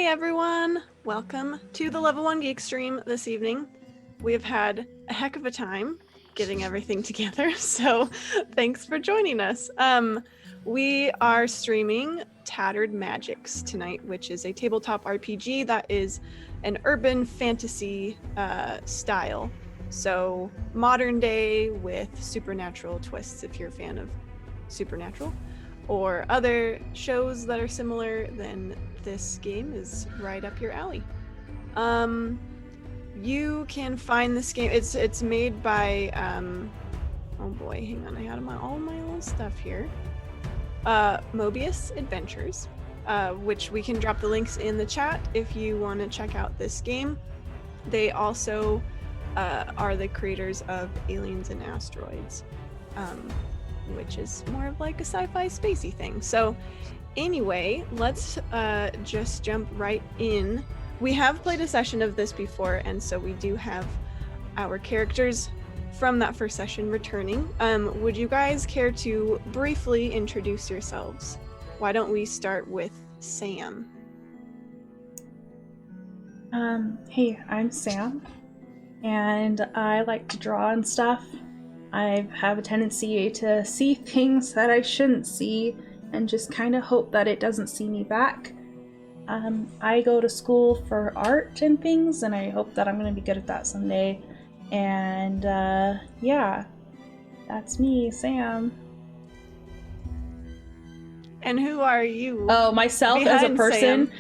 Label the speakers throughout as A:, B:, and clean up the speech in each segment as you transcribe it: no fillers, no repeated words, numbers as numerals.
A: everyone! Welcome to the Level 1 Geek stream this evening. We have had a heck of a time getting everything together, so thanks for joining us. We are streaming Tattered Magicks tonight, which is a tabletop RPG that is an urban fantasy style. So modern day with supernatural twists if you're a fan of Supernatural or other shows that are similar, then this game is right up your alley. You can find this game. It's made by oh boy, hang on, I had all my little stuff here. Mobius Adventures, which we can drop the links in the chat if you want to check out this game. They also are the creators of Aliens and Asteroids, which is more of like a sci-fi spacey thing. So anyway, let's just jump right in. We have played a session of this before, and so we do have our characters from that first session returning. Would you guys care to briefly introduce yourselves? Why don't we start with Sam?
B: Hey, I'm Sam, and I like to draw and stuff. I have a tendency to see things that I shouldn't see and just kind of hope that it doesn't see me back. I go to school for art and things, and I hope that I'm going to be good at that someday. And yeah, that's me, Sam.
A: And who are you?
B: Oh, myself as a person?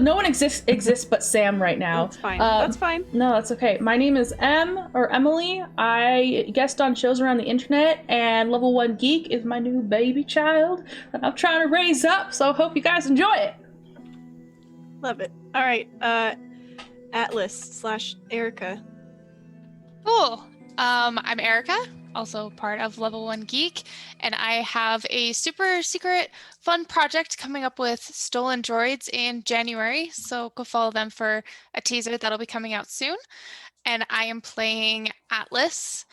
B: No one exists but Sam right now.
A: That's fine. That's fine.
B: No, that's okay. My name is Emily. I guest on shows around the internet, and Level 1 Geek is my new baby child that I'm trying to raise up, so I hope you guys enjoy it.
A: Love it. All right, Atlas/Erica.
C: Cool. I'm Erica, also part of Level 1 Geek, and I have a super secret fun project coming up with Stolen Droids in January, so go follow them for a teaser that'll be coming out soon. And I am playing Atlas,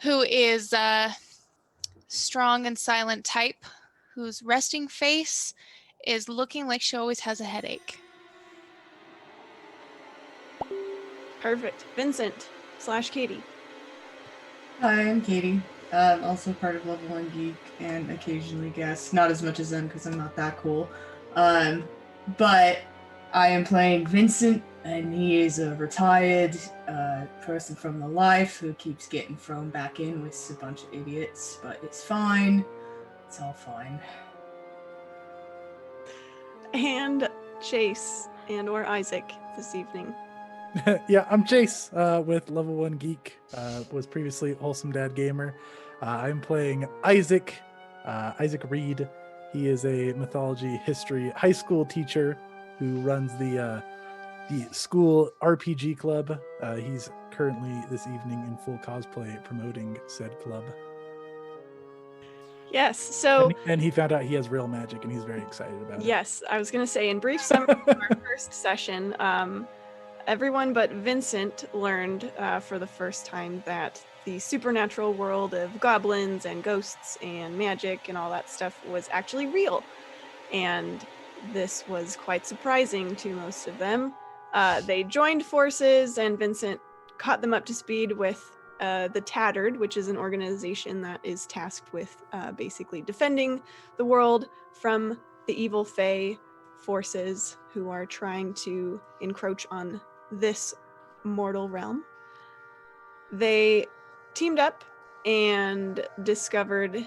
C: who is a strong and silent type, whose resting face is looking like she always has a headache.
A: Perfect. Vincent/Katie.
D: Hi, I'm Katie. I'm also part of Level 1 Geek and occasionally guest. Not as much as them because I'm not that cool. But I am playing Vincent, and he is a retired person from the life who keeps getting thrown back in with a bunch of idiots. But it's fine. It's all fine.
A: And Chase and/or Isaac this evening.
E: Yeah, I'm Chase with Level 1 Geek. Was previously Wholesome Dad Gamer. I'm playing Isaac Reed. He is a mythology history high school teacher who runs the school RPG club. He's currently this evening in full cosplay promoting said club.
A: Yes, so...
E: And he found out he has real magic, and he's very excited about it.
A: Yes, I was going to say, in brief summary of our first session, everyone but Vincent learned for the first time that the supernatural world of goblins and ghosts and magic and all that stuff was actually real. And this was quite surprising to most of them. They joined forces, and Vincent caught them up to speed with the Tattered, which is an organization that is tasked with basically defending the world from the evil Fae forces who are trying to encroach on this mortal realm. They teamed up and discovered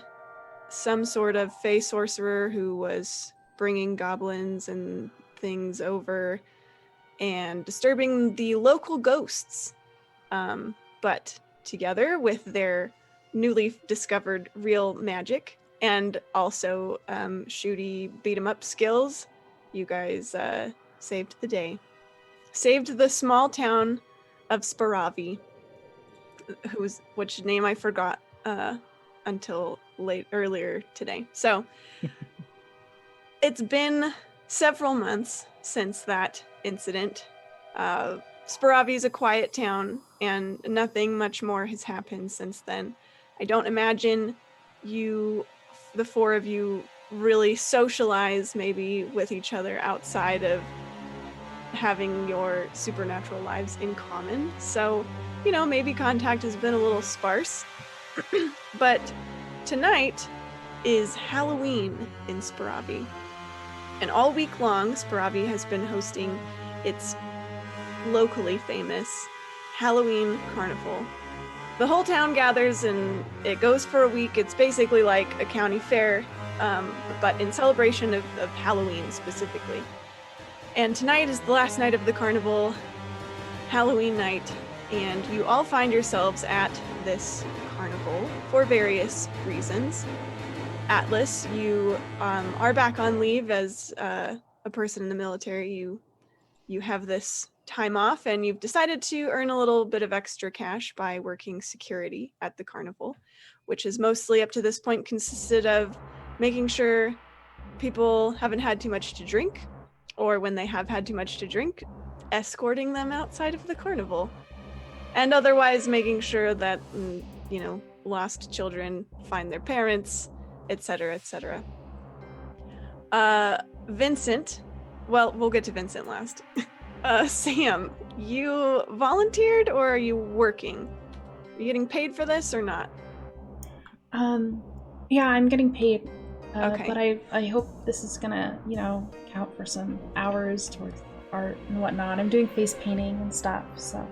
A: some sort of Fae sorcerer who was bringing goblins and things over and disturbing the local ghosts. But together with their newly discovered real magic and also shooty beat-em-up skills, you guys saved the day. Saved the small town of Sparavi, which name I forgot until earlier today. So it's been several months since that incident. Sparavi is a quiet town, and nothing much more has happened since then. I don't imagine the four of you, really socialize maybe with each other outside of having your supernatural lives in common. So, maybe contact has been a little sparse. But tonight is Halloween in Sparavi. And all week long, Sparavi has been hosting its locally famous Halloween carnival. The whole town gathers and it goes for a week. It's basically like a county fair, but in celebration of Halloween specifically. And tonight is the last night of the carnival, Halloween night, and you all find yourselves at this carnival for various reasons. Atlas, you are back on leave as a person in the military. You have this time off, and you've decided to earn a little bit of extra cash by working security at the carnival, which is mostly up to this point consisted of making sure people haven't had too much to drink, or when they have had too much to drink, escorting them outside of the carnival, and otherwise making sure that lost children find their parents, etc., etc. Vincent, well, we'll get to Vincent last. Sam, you volunteered or are you working? Are you getting paid for this or not?
B: Yeah, I'm getting paid.
A: Okay.
B: But I hope this is gonna, count for some hours towards art and whatnot. I'm doing face painting and stuff, so.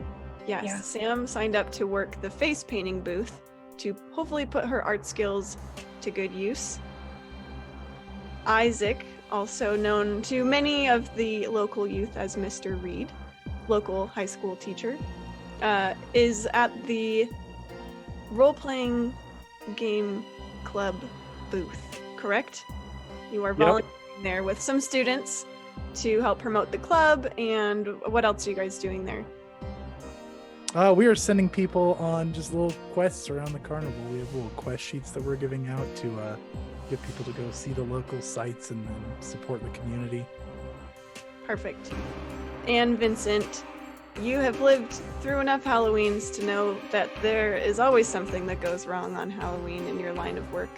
A: Yes,
B: Yeah.
A: Sam signed up to work the face painting booth to hopefully put her art skills to good use. Isaac, also known to many of the local youth as Mr. Reed, local high school teacher, is at the role-playing game club booth, correct? You are volunteering there with some students to help promote the club, and what else are you guys doing there?
E: We are sending people on just little quests around the carnival. We have little quest sheets that we're giving out to get people to go see the local sites and then support the community.
A: Perfect. And Vincent, you have lived through enough Halloweens to know that there is always something that goes wrong on Halloween in your line of work.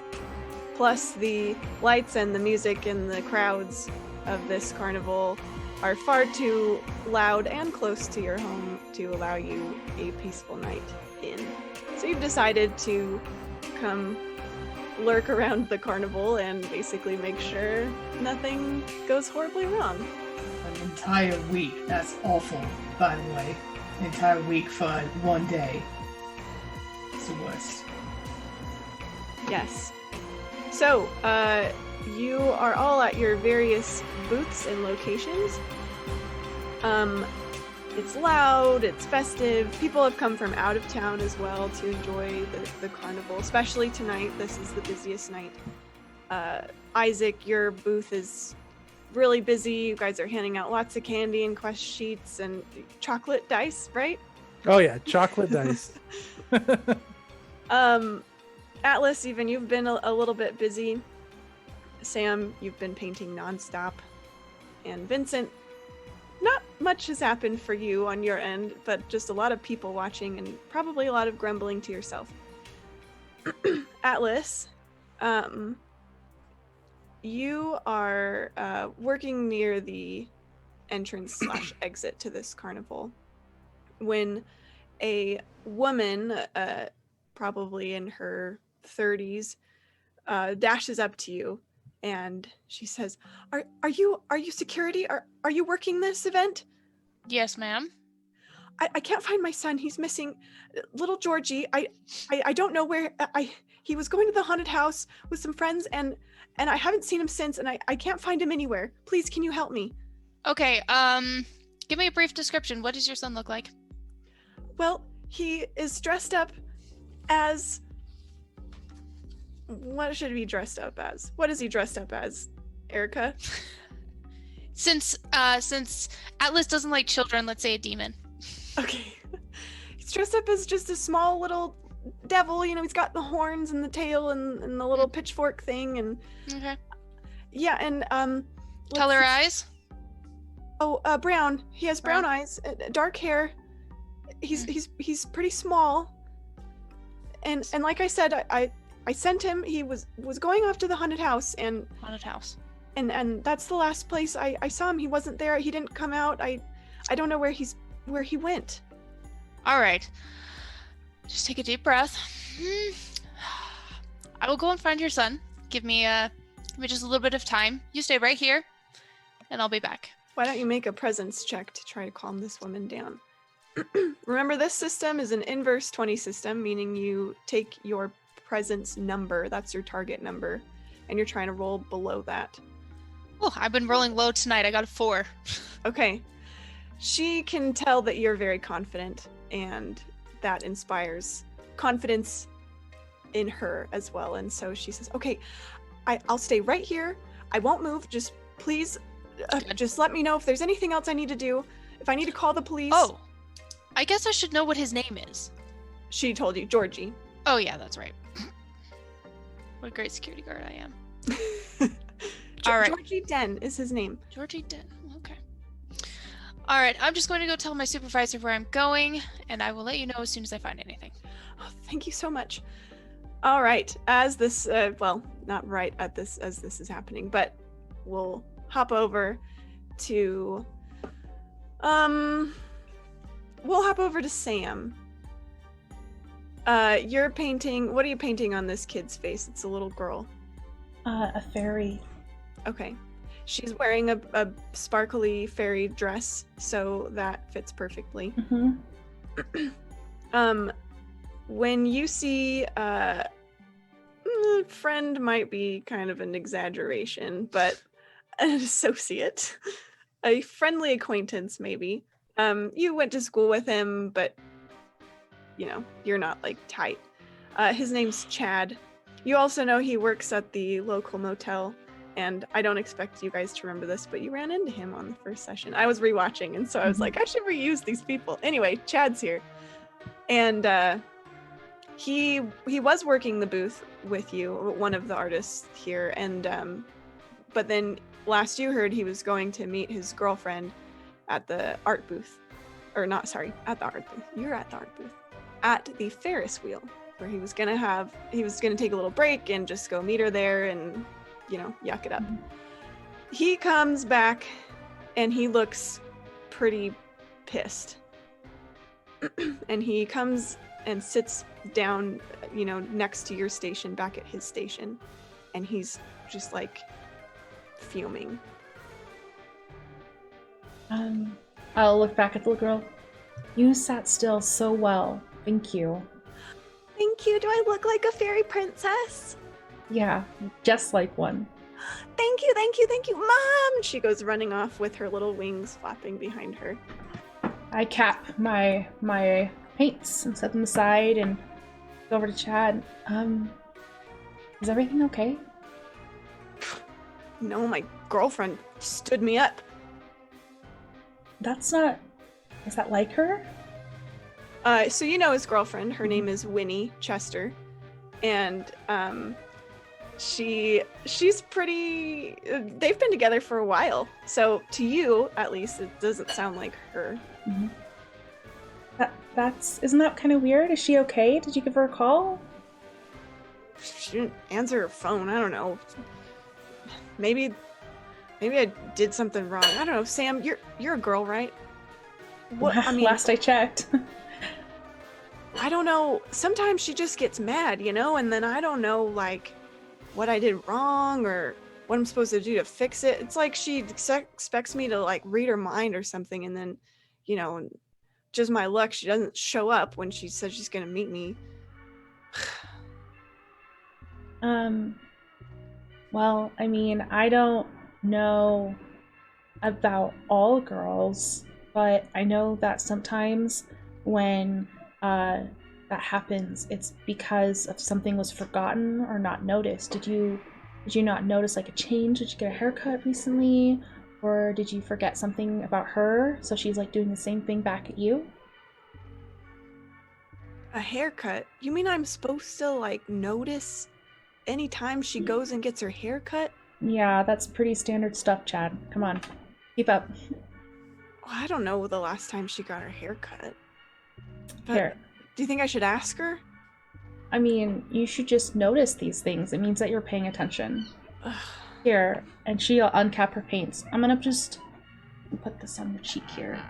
A: Plus, the lights and the music and the crowds of this carnival are far too loud and close to your home to allow you a peaceful night in. So you've decided to come lurk around the carnival and basically make sure nothing goes horribly wrong.
D: An entire week. That's awful, by the way. An entire week for one day. It's the worst.
A: Yes. So, you are all at your various booths and locations. It's loud, it's festive. People have come from out of town as well to enjoy the carnival, especially tonight. This is the busiest night. Isaac, your booth is really busy. You guys are handing out lots of candy and quest sheets and chocolate dice, right?
E: Oh yeah, chocolate dice.
A: Atlas, even you've been a little bit busy. Sam, you've been painting nonstop. And Vincent, not much has happened for you on your end, but just a lot of people watching and probably a lot of grumbling to yourself. Atlas, you are working near the entrance / exit to this carnival when a woman, probably in her 30s, dashes up to you and she says, "Are you security? Are you working this event?"
C: Yes, ma'am.
A: I can't find my son. He's missing. Little Georgie. I don't know where. He was going to the haunted house with some friends and I haven't seen him since, and I can't find him anywhere. Please, can you help me?
C: Okay, give me a brief description. What does your son look like?
A: Well, he is dressed up as... What should he be dressed up as? What is he dressed up as, Erica?
C: Since Atlas doesn't like children, let's say a demon.
A: Okay. He's dressed up as just a small little devil. You know, he's got the horns and the tail and the little pitchfork thing. And
C: Okay.
A: yeah, and
C: Color eyes?
A: Oh, brown. He has brown eyes, dark hair. He's pretty small. And like I said, I sent him. He was going off to the haunted house, and
C: Haunted house.
A: and that's the last place I saw him. He wasn't there. He didn't come out. I don't know where he went.
C: All right. Just take a deep breath. I will go and find your son. Give me just a little bit of time. You stay right here, and I'll be back.
A: Why don't you make a presence check to try to calm this woman down? Remember, this system is an inverse 20 system, meaning you take your presence number, that's your target number, and you're trying to roll below that.
C: Oh, I've been rolling low tonight. I got a 4.
A: Okay. She can tell that you're very confident, and that inspires confidence in her as well. And so she says, okay, I'll stay right here. I won't move. Just please, just let me know if there's anything else I need to do. If I need to call the police.
C: Oh, I guess I should know what his name is.
A: She told you, Georgie.
C: Oh, yeah, that's right. What a great security guard I am. All right.
A: Georgie Den is his name.
C: Georgie Den. Okay. All right. I'm just going to go tell my supervisor where I'm going, and I will let you know as soon as I find anything.
A: Oh, thank you so much. All right. As this, well, not right at this as this is happening, but we'll hop over to, Sam. You're painting. What are you painting on this kid's face? It's a little girl.
B: A fairy.
A: Okay. She's wearing a sparkly fairy dress, so that fits perfectly.
B: Mm-hmm.
A: When you see friend might be kind of an exaggeration, but an associate, a friendly acquaintance maybe. You went to school with him, but you know, you're not like tight. His name's Chad. You also know he works at the local motel, and I don't expect you guys to remember this, but you ran into him on the first session. I was rewatching, and so I was like, I should reuse these people. Anyway, Chad's here. And he was working the booth with you, one of the artists here, and but then last you heard he was going to meet his girlfriend at the art booth. Or not, sorry, at the art booth. You're at the art booth. At the Ferris wheel, where he was gonna take a little break and just go meet her there and, you know, yuck it up. He comes back and he looks pretty pissed. And he comes and sits down, you know, next to your station, back at his station. And he's just like fuming.
B: I'll look back at the little girl. You sat still so well. Thank you.
A: Thank you. Do I look like a fairy princess?
B: Yeah, just like one.
A: Thank you, thank you, thank you, Mom! She goes running off with her little wings flapping behind her.
B: I cap my paints and set them aside and go over to Chad. Is everything okay?
A: No, my girlfriend stood me up.
B: That's not... Is that like her?
A: So you know his girlfriend. Her name is Winnie Chester. And, she's pretty... They've been together for a while. So to you, at least, it doesn't sound like her.
B: Mm-hmm. Isn't that kind of weird? Is she okay? Did you give her a call?
A: She didn't answer her phone. I don't know. Maybe I did something wrong. I don't know. Sam, you're a girl, right? What? I mean,
B: last I checked.
A: I don't know. Sometimes she just gets mad, you know, and then I don't know, like, what I did wrong or what I'm supposed to do to fix it. It's like she expects me to, like, read her mind or something, and then, you know, just my luck, she doesn't show up when she says she's gonna meet me.
B: Well, I mean, I don't know about all girls, but I know that sometimes when that happens, it's because of something was forgotten or not noticed. Did you not notice like a change? Did you get a haircut recently? Or did you forget something about her, so she's like doing the same thing back at you?
A: A haircut? You mean I'm supposed to like notice anytime she goes and gets her haircut?
B: Yeah, that's pretty standard stuff, Chad. Come on, keep up.
A: Well, I don't know the last time she got her haircut. But
B: Here.
A: Do you think I should ask her?
B: I mean, you should just notice these things. It means that you're paying attention. Here, and she'll uncap her paints. I'm gonna just put this on the cheek here.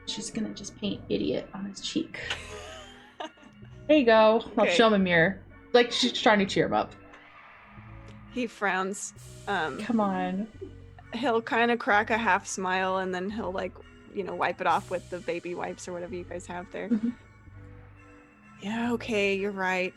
B: She's gonna just paint idiot on his cheek. There you go. I'll
A: Okay.
B: show him a mirror. Like, she's trying to cheer him up.
A: He frowns.
B: Come on.
A: He'll kind of crack a half smile, and then he'll wipe it off with the baby wipes or whatever you guys have there.
B: Mhm.
A: Yeah, okay, you're right.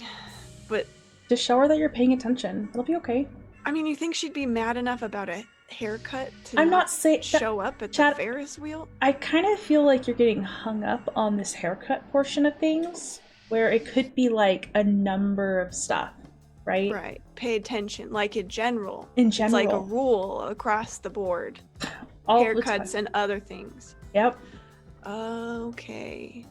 A: But
B: Just show her that you're paying attention. It'll be okay.
A: I mean, you think she'd be mad enough about a haircut to
B: I'm not saying
A: show up at
B: Chad-
A: the Ferris wheel?
B: I kind of feel like you're getting hung up on this haircut portion of things, where it could be like a number of stuff, right?
A: Right. Pay attention, like in general.
B: In
A: It's like a
B: general.
A: rule across the board.
B: All the
A: Haircuts
B: time.
A: and other things.
B: Yep.
A: Okay.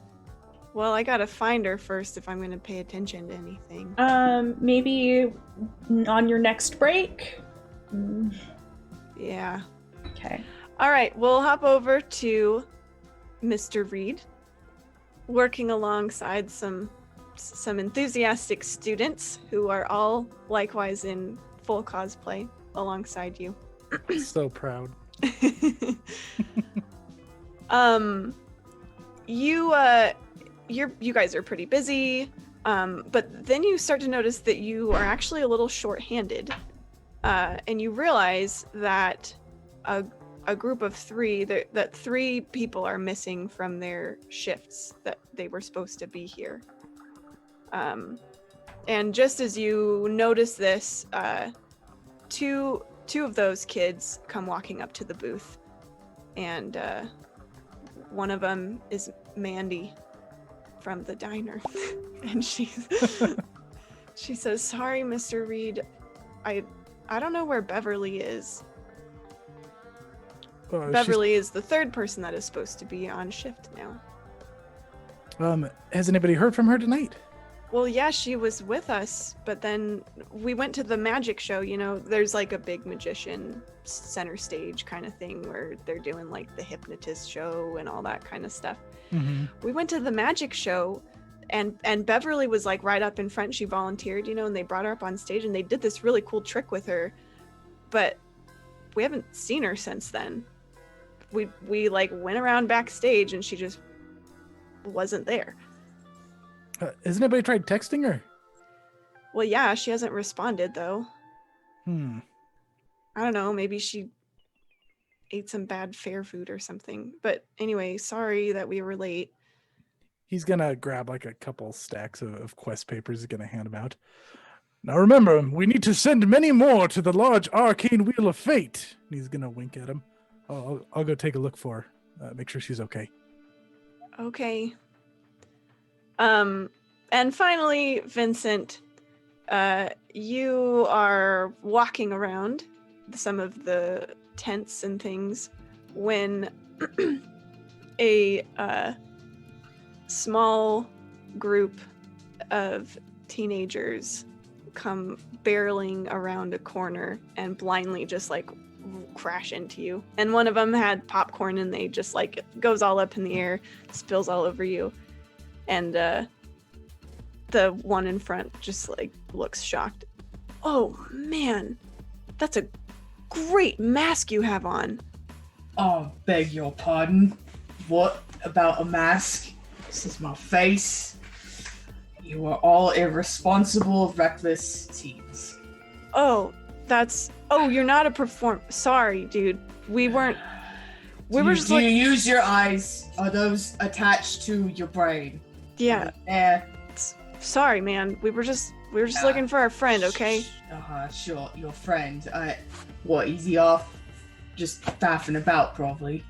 A: Well, I gotta find her first if I'm gonna pay attention to anything.
B: Maybe on your next break?
A: Yeah.
B: Okay.
A: All right, we'll hop over to Mr. Reed, working alongside some enthusiastic students who are all likewise in full cosplay alongside you.
E: So proud.
A: You guys are pretty busy, but then you start to notice that you are actually a little short-handed, and you realize that a group of three, that 3 people are missing from their shifts that they were supposed to be here. And just as you notice this, two of those kids come walking up to the booth, and one of them is Mandy from the diner, and she says, "Sorry, Mr. Reed, I don't know where Beverly is." Beverly is the 3rd person that is supposed to be on shift now.
E: Has anybody heard from her tonight?
A: Well, yeah, she was with us, but then we went to the magic show. There's like a big magician center stage kind of thing where they're doing like the hypnotist show and all that kind of stuff.
E: Mm-hmm.
A: We went to the magic show, and Beverly was like right up in front. She volunteered, and they brought her up on stage, and they did this really cool trick with her, but we haven't seen her since then. We like went around backstage, and she just wasn't there.
E: Has anybody tried texting her?
A: Well, yeah, she hasn't responded though.
E: I
A: don't know, maybe she ate some bad fair food or something. But anyway, sorry that we were late.
E: He's gonna grab like a couple stacks of quest papers. He's gonna hand them out. Now remember, we need to send many more to the large arcane wheel of fate. And he's gonna wink at him. I'll go take a look for her. Make sure she's okay.
A: Okay. And finally, Vincent, you are walking around some of the tents and things when a small group of teenagers come barreling around a corner and blindly just like crash into you. And one of them had popcorn, and they just like goes all up in the air, spills all over you. And the one in front just like looks shocked. "Oh man, that's a great mask you have on."
D: Oh, beg your pardon. What about a mask? This is my face. You are all irresponsible, reckless teens.
A: Oh, you're not a sorry, dude. We weren't. We were just
D: Do
A: like,
D: you use your eyes? Are those attached to your brain?
A: yeah. Sorry, man. We were just looking for our friend, okay?
D: Sure. Your friend. What? Is he off? Just faffing about, probably.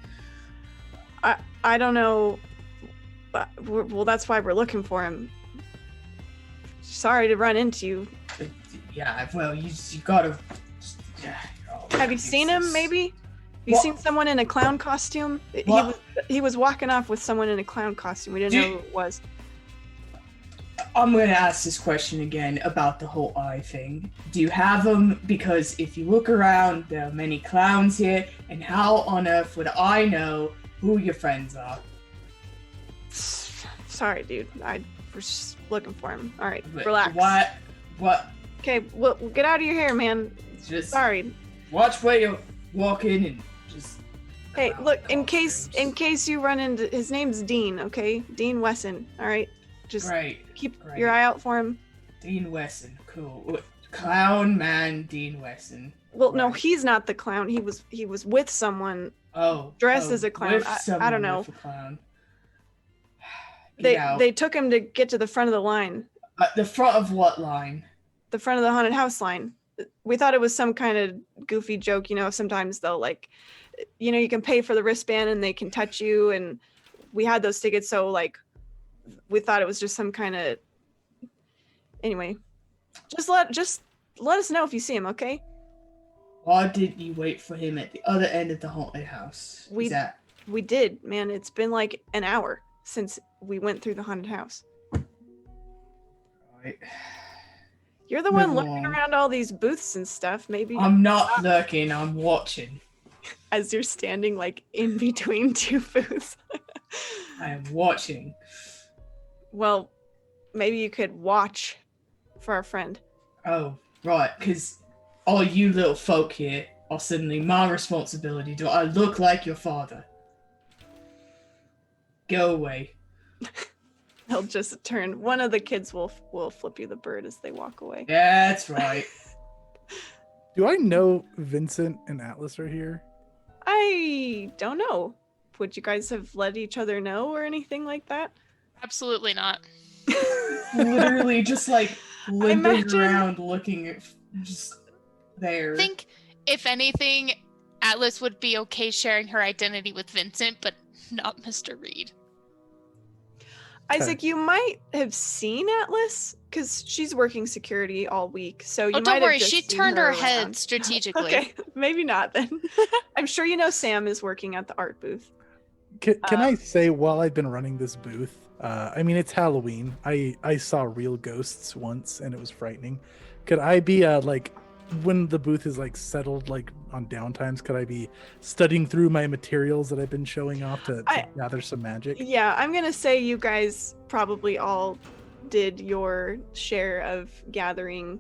A: I don't know. Well, that's why we're looking for him. Sorry to run into you.
D: Yeah. Well, you gotta.
A: Have you seen him? Maybe. Have you
D: What?
A: seen someone in a clown costume?
D: What?
A: He was walking off with someone in a clown costume. We didn't know who it was.
D: I'm gonna ask this question again about the whole eye thing. Do you have them? Because if you look around, there are many clowns here, and how on earth would I know who your friends are?
A: Sorry, dude. We're just looking for him. All right,
D: But
A: relax.
D: What?
A: Okay, well, get out of your hair, man.
D: Just
A: Sorry.
D: watch where you're walking and just
A: Hey, look, in case you run into his name's Dean, okay? Dean Wesson. All right. Just keep your eye out for him.
D: Dean Wesson, cool. Clown man Dean Wesson.
A: Well, no, he's not the clown. He was with someone dressed as a clown. I don't know.
D: With a clown.
A: They took him to get to the front of the line.
D: The front of what line?
A: The front of the haunted house line. We thought it was some kind of goofy joke, sometimes they'll like, you can pay for the wristband and they can touch you, and we had those tickets, so like we thought it was just some kind of. Anyway, just let us know if you see him, okay?
D: Why didn't you wait for him at the other end of the haunted house?
A: We did, man. It's been like an hour since we went through the haunted house.
D: Right.
A: You're the one looking around all these booths and stuff. Maybe
D: I'm not lurking. I'm watching.
A: As you're standing like in between two booths.
D: I am watching.
A: Well, maybe you could watch for our friend.
D: Oh, right. Because all you little folk here are suddenly my responsibility. Do I look like your father? Go away.
A: They'll just turn. One of the kids will flip you the bird as they walk away.
D: Yeah, that's right.
E: Do I know Vincent and Atlas are here?
A: I don't know. Would you guys have let each other know or anything like that?
C: Absolutely not.
D: Literally just like limping around looking at just there.
C: I think, if anything, Atlas would be okay sharing her identity with Vincent, but not Mr. Reed.
A: Isaac, you might have seen Atlas because she's working security all week. So you might
C: don't
A: have
C: worry,
A: just
C: she
A: seen
C: turned her
A: around.
C: head strategically.
A: Okay, maybe not then. I'm sure you know Sam is working at the art booth.
E: Can I say, while I've been running this booth, I mean, it's Halloween. I saw real ghosts once and it was frightening. Could I be like, when the booth is like settled, like on downtimes, could I be studying through my materials that I've been showing off to gather some magic?
A: Yeah, I'm gonna say you guys probably all did your share of gathering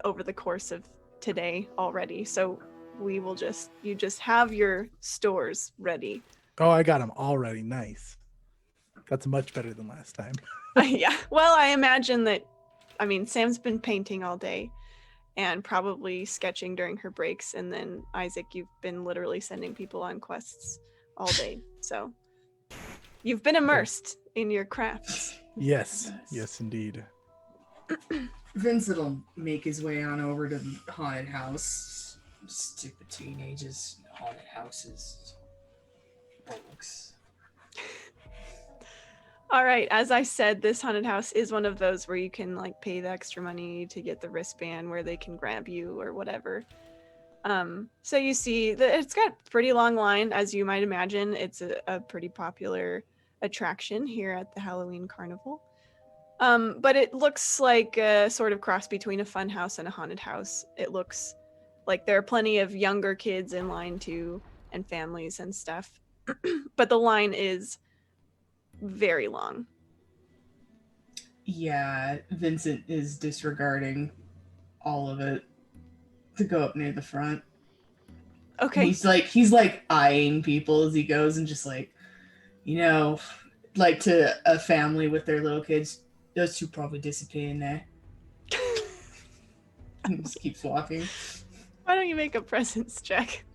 A: over the course of today already. So you just have your stores ready.
E: Oh, I got them already. Nice. That's much better than last time.
A: Yeah. Well, I imagine that. I mean, Sam's been painting all day. And probably sketching during her breaks. And then Isaac, you've been literally sending people on quests all day. So you've been immersed in your crafts.
E: Yes, indeed.
D: Vincent will make his way on over to the haunted house. Stupid teenagers, haunted houses. Books.
A: All right, as I said, this haunted house is one of those where you can like pay the extra money to get the wristband where they can grab you or whatever. So you see that it's got a pretty long line, as you might imagine. It's a pretty popular attraction here at the Halloween Carnival. But it looks like a sort of cross between a fun house and a haunted house. It looks like there are plenty of younger kids in line too, and families and stuff. But the line is very long.
D: Yeah, Vincent is disregarding all of it to go up near the front.
A: Okay.
D: He's like eyeing people as he goes and just like, like to a family with their little kids, those two probably disappear in there. And just keeps walking.
A: Why don't you make a presence check?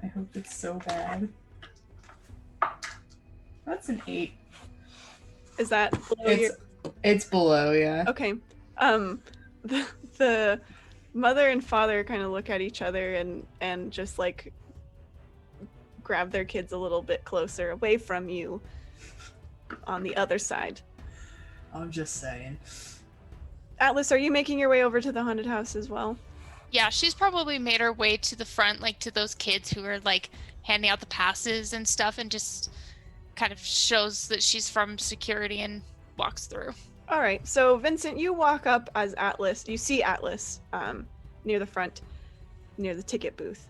D: I hope it's so bad. That's an 8.
A: Is that below
D: It's below, yeah.
A: Okay. The mother and father kind of look at each other and just like grab their kids a little bit closer away from you on the other side.
D: I'm just saying.
A: Atlas, are you making your way over to the haunted house as well?
C: Yeah, she's probably made her way to the front, like to those kids who are like handing out the passes and stuff, and just kind of shows that she's from security and walks through.
A: All right, so Vincent, you walk up as Atlas. You see Atlas near the front, near the ticket booth,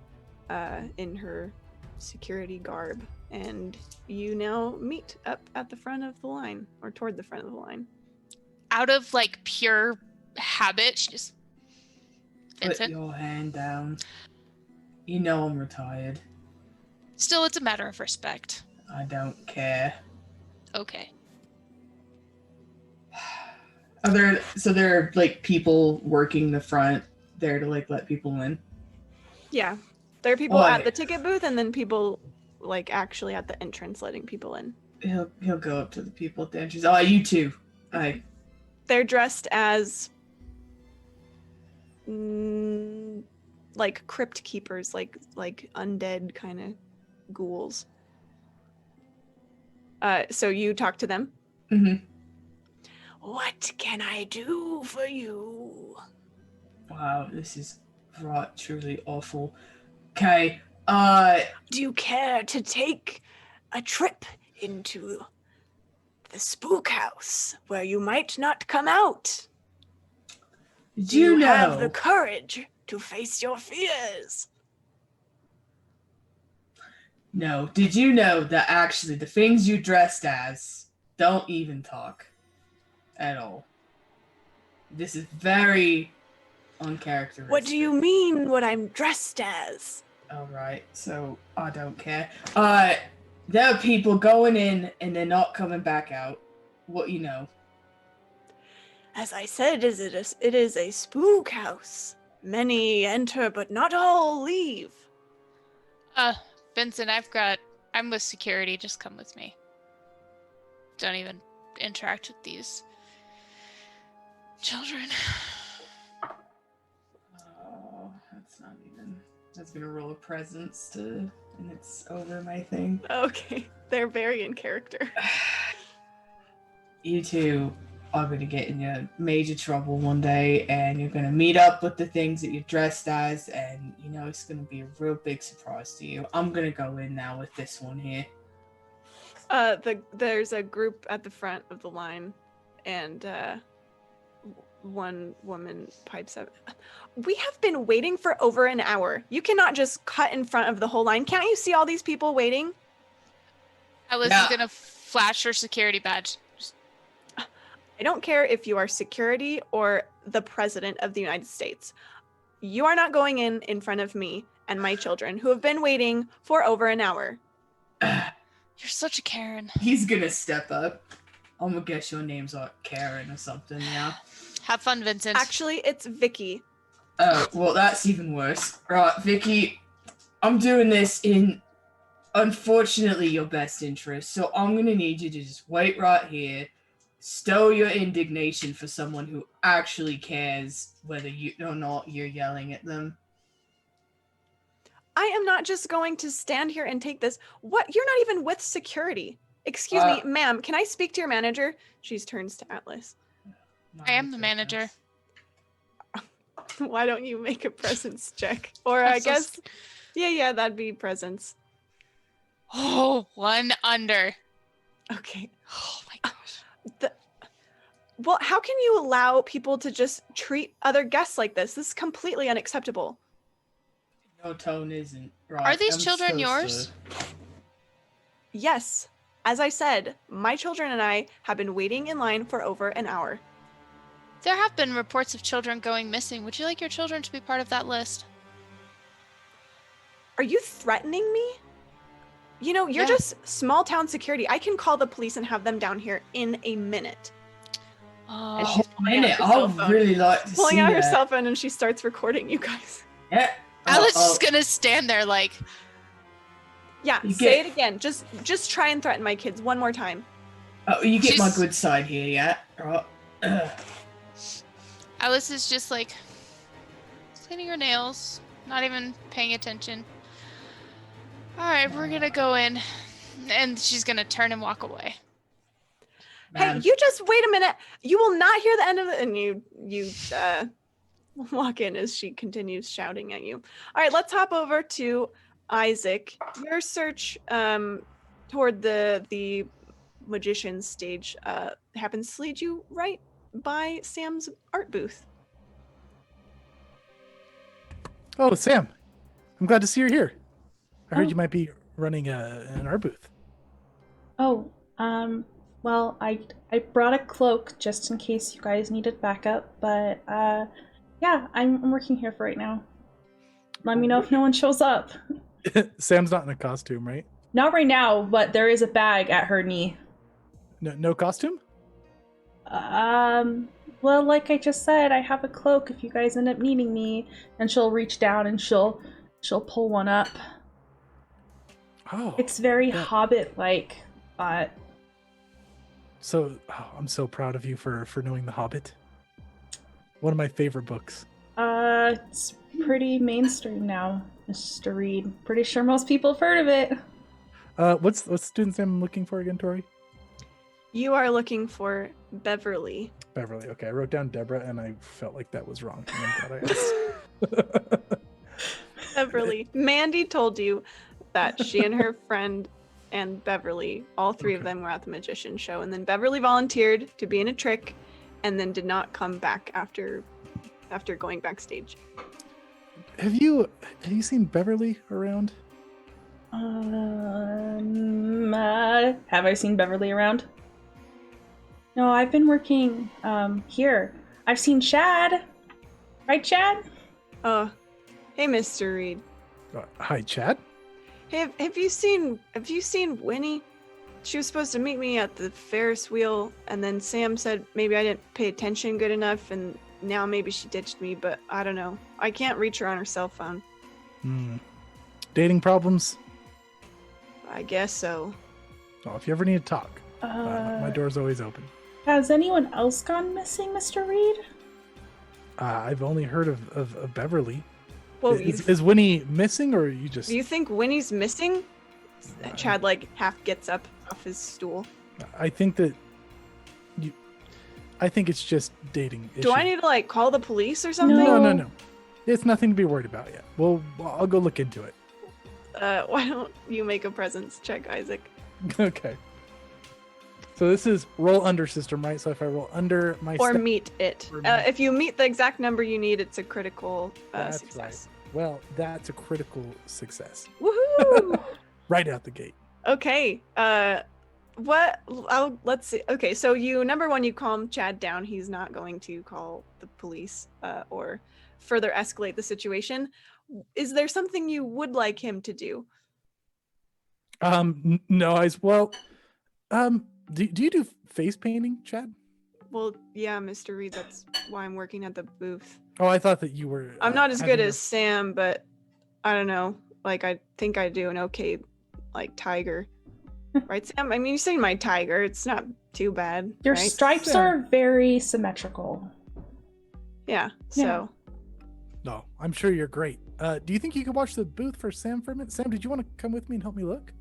A: in her security garb, and you now meet up at the front of the line, or toward the front of the line.
C: Out of like pure habit, she just
D: Vincent, put your hand down. You know I'm retired.
C: Still, it's a matter of respect.
D: I don't care.
C: Okay.
D: There are like people working the front there to like let people in?
A: Yeah. There are people
D: Boy.
A: at the ticket booth and then people like actually at the entrance letting people in.
D: He'll go up to the people at the entrance. Oh, you too.
A: They're dressed as like crypt keepers, like undead kind of ghouls. So you talk to them.
D: Mm-hmm.
A: What can I do for you?
D: Wow, this is right, truly awful. Okay,
A: Do you care to take a trip into the spook house where you might not come out?
D: do you know?
A: Have the courage to face your fears?
D: No, did you know that actually the things you dressed as don't even talk at all? This is very uncharacteristic.
A: What do you mean what I'm dressed as?
D: Alright, so I don't care. There are people going in and they're not coming back out. What you know?
A: As I said, it is a spook house. Many enter, but not all leave.
C: Vincent, I'm with security. Just come with me. Don't even interact with these children.
D: Oh, that's not even. That's gonna roll a presence and it's over my thing.
A: Okay, they're very in character.
D: You two are gonna get in your major trouble one day, and you're gonna meet up with the things that you're dressed as, and you know it's gonna be a real big surprise to you. I'm gonna go in now with this one here.
A: There's a group at the front of the line, and one woman pipes up. We have been waiting for over an hour. You cannot just cut in front of the whole line. Can't you see all these people waiting?
C: Alice is gonna flash her security badge.
A: I don't care if you are security or the president of the United States. You are not going in front of me and my children who have been waiting for over an hour.
C: You're such a Karen.
D: He's gonna step up. I'm gonna guess your name's like Karen or something, yeah?
C: Have fun, Vincent.
A: Actually, it's Vicky.
D: Oh, well, that's even worse. Right, Vicky, I'm doing this in, unfortunately, your best interest, so I'm gonna need you to just wait right here, stow your indignation for someone who actually cares whether you or not you're yelling at them.
A: I am not just going to stand here and take this. What? You're not even with security. Excuse me, ma'am, can I speak to your manager? She turns to Atlas.
C: I am the manager.
A: Why don't you make a presence check? Or I guess, yeah, that'd be presence.
C: Oh, 1 under.
A: Okay.
C: Oh my gosh.
A: Well, how can you allow people to just treat other guests like this? This is completely unacceptable.
D: No, tone isn't right.
C: Are these children yours?
A: Yes. As I said, my children and I have been waiting in line for over an hour.
C: There have been reports of children going missing. Would you like your children to be part of that list?
A: Are you threatening me? You know, you're just small town security. I can call the police and have them down here in a minute.
C: Oh,
D: A minute? I'd really like to see
A: pulling out her
D: that.
A: cell phone and she starts recording you guys.
D: Yeah.
C: Alice is gonna stand there like.
A: Yeah, say it again. Just try and threaten my kids one more time.
D: Oh, you get my good side here, yeah? Right.
C: Alice is just like cleaning her nails, not even paying attention. All right, we're gonna go in, and she's gonna turn and walk away.
A: Hey, you just wait a minute. You will not hear the end of it. And you walk in as she continues shouting at you. All right, let's hop over to Isaac. Your search toward the magician's stage happens to lead you right by Sam's art booth.
E: Oh, Sam, I'm glad to see you're here. I heard you might be running an art booth.
B: Oh, well, I brought a cloak just in case you guys needed backup, but yeah, I'm working here for right now. Let me know if no one shows up.
E: Sam's not in a costume, right?
B: Not right now, but there is a bag at her knee.
E: No costume?
B: Well, like I just said, I have a cloak if you guys end up needing me. And she'll reach down and she'll pull one up.
E: Oh.
B: It's very Hobbit-like, but...
E: So, I'm so proud of you for knowing The Hobbit. One of my favorite books.
B: It's pretty mainstream now, Mr. Reed. Pretty sure most people have heard of it.
E: What's the student's name I'm looking for again, Tori?
A: You are looking for Beverly.
E: Beverly. Okay, I wrote down Deborah, and I felt like that was wrong. And I'm glad I asked.
A: Beverly. Mandy told you that she and her friend and Beverly, all three of them were at the magician show, and then Beverly volunteered to be in a trick, and then did not come back after going backstage.
E: Have you seen Beverly around?
B: Have I seen Beverly around? No, I've been working here. I've seen Chad. Right, Chad?
A: Oh, hey, Mr. Reed.
E: Hi, Chad.
A: Hey, have you seen Winnie? She was supposed to meet me at the Ferris wheel, and then Sam said maybe I didn't pay attention good enough, and now maybe she ditched me, but I don't know. I can't reach her on her cell phone.
E: Dating problems?
A: I guess so.
E: Oh, if you ever need to talk, my door's always open.
B: Has anyone else gone missing, Mr. Reed?
E: I've only heard of Beverly.
A: Well,
E: is Winnie missing, or you just...
A: Do you think Winnie's missing? Chad, half gets up off his stool.
E: I think it's just dating issue.
A: Do I need to, call the police or something?
E: No. It's nothing to be worried about yet. Well, I'll go look into it.
A: Why don't you make a presence check, Isaac?
E: Okay. So this is roll under system, right? So if I roll under my...
A: Or meet it. If you meet the exact number you need, it's a critical success.
E: Right. Well, that's a critical success.
A: Woohoo!
E: Right out the gate.
A: Okay. Let's see. Okay, so number one, you calm Chad down. He's not going to call the police or further escalate the situation. Is there something you would like him to do?
E: No, do you do face painting, Chad?
A: Well, yeah, Mr. Reed, that's why I'm working at the booth.
E: Oh, I thought that you were...
A: I'm not as good as Sam, but I don't know. I think I do an okay, tiger. Right, Sam? I mean, you've seen my tiger. It's not too bad.
B: Your
A: right?
B: stripes are very symmetrical.
A: Yeah, so...
E: No, I'm sure you're great. Do you think you could watch the booth for Sam for a minute? Sam, did you want to come with me and help me look?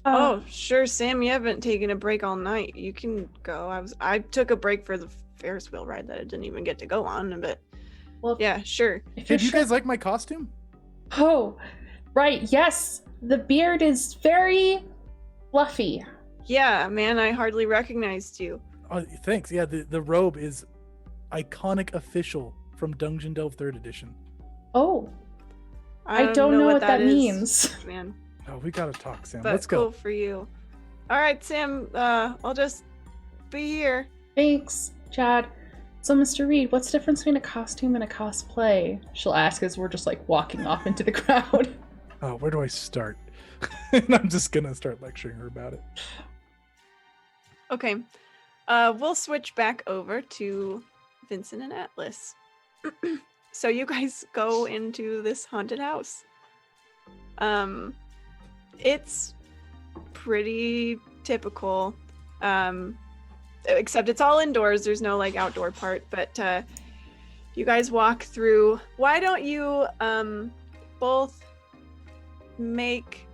A: Oh, sure, Sam. You haven't taken a break all night. You can go. I took a break for the Ferris wheel ride that I didn't even get to go on, but yeah, sure.
E: Did you guys like my costume?
B: Oh, right. Yes, the beard is very fluffy.
A: Yeah, man, I hardly recognized you.
E: Oh, thanks. Yeah, the robe is iconic official from Dungeon Delve 3rd edition.
B: Oh, I don't know what that means.
A: Man.
E: Oh, we gotta talk, Sam.
A: But
E: Let's go.
A: Cool for you. All right, Sam. I'll just be here.
B: Thanks, Chad. So, Mr. Reed, what's the difference between a costume and a cosplay? She'll ask as we're just walking off into the crowd.
E: Oh, where do I start? And I'm just gonna start lecturing her about it.
A: Okay. We'll switch back over to Vincent and Atlas. So you guys go into this haunted house. It's pretty typical, except it's all indoors. There's no outdoor part, but you guys walk through. Why don't you both make...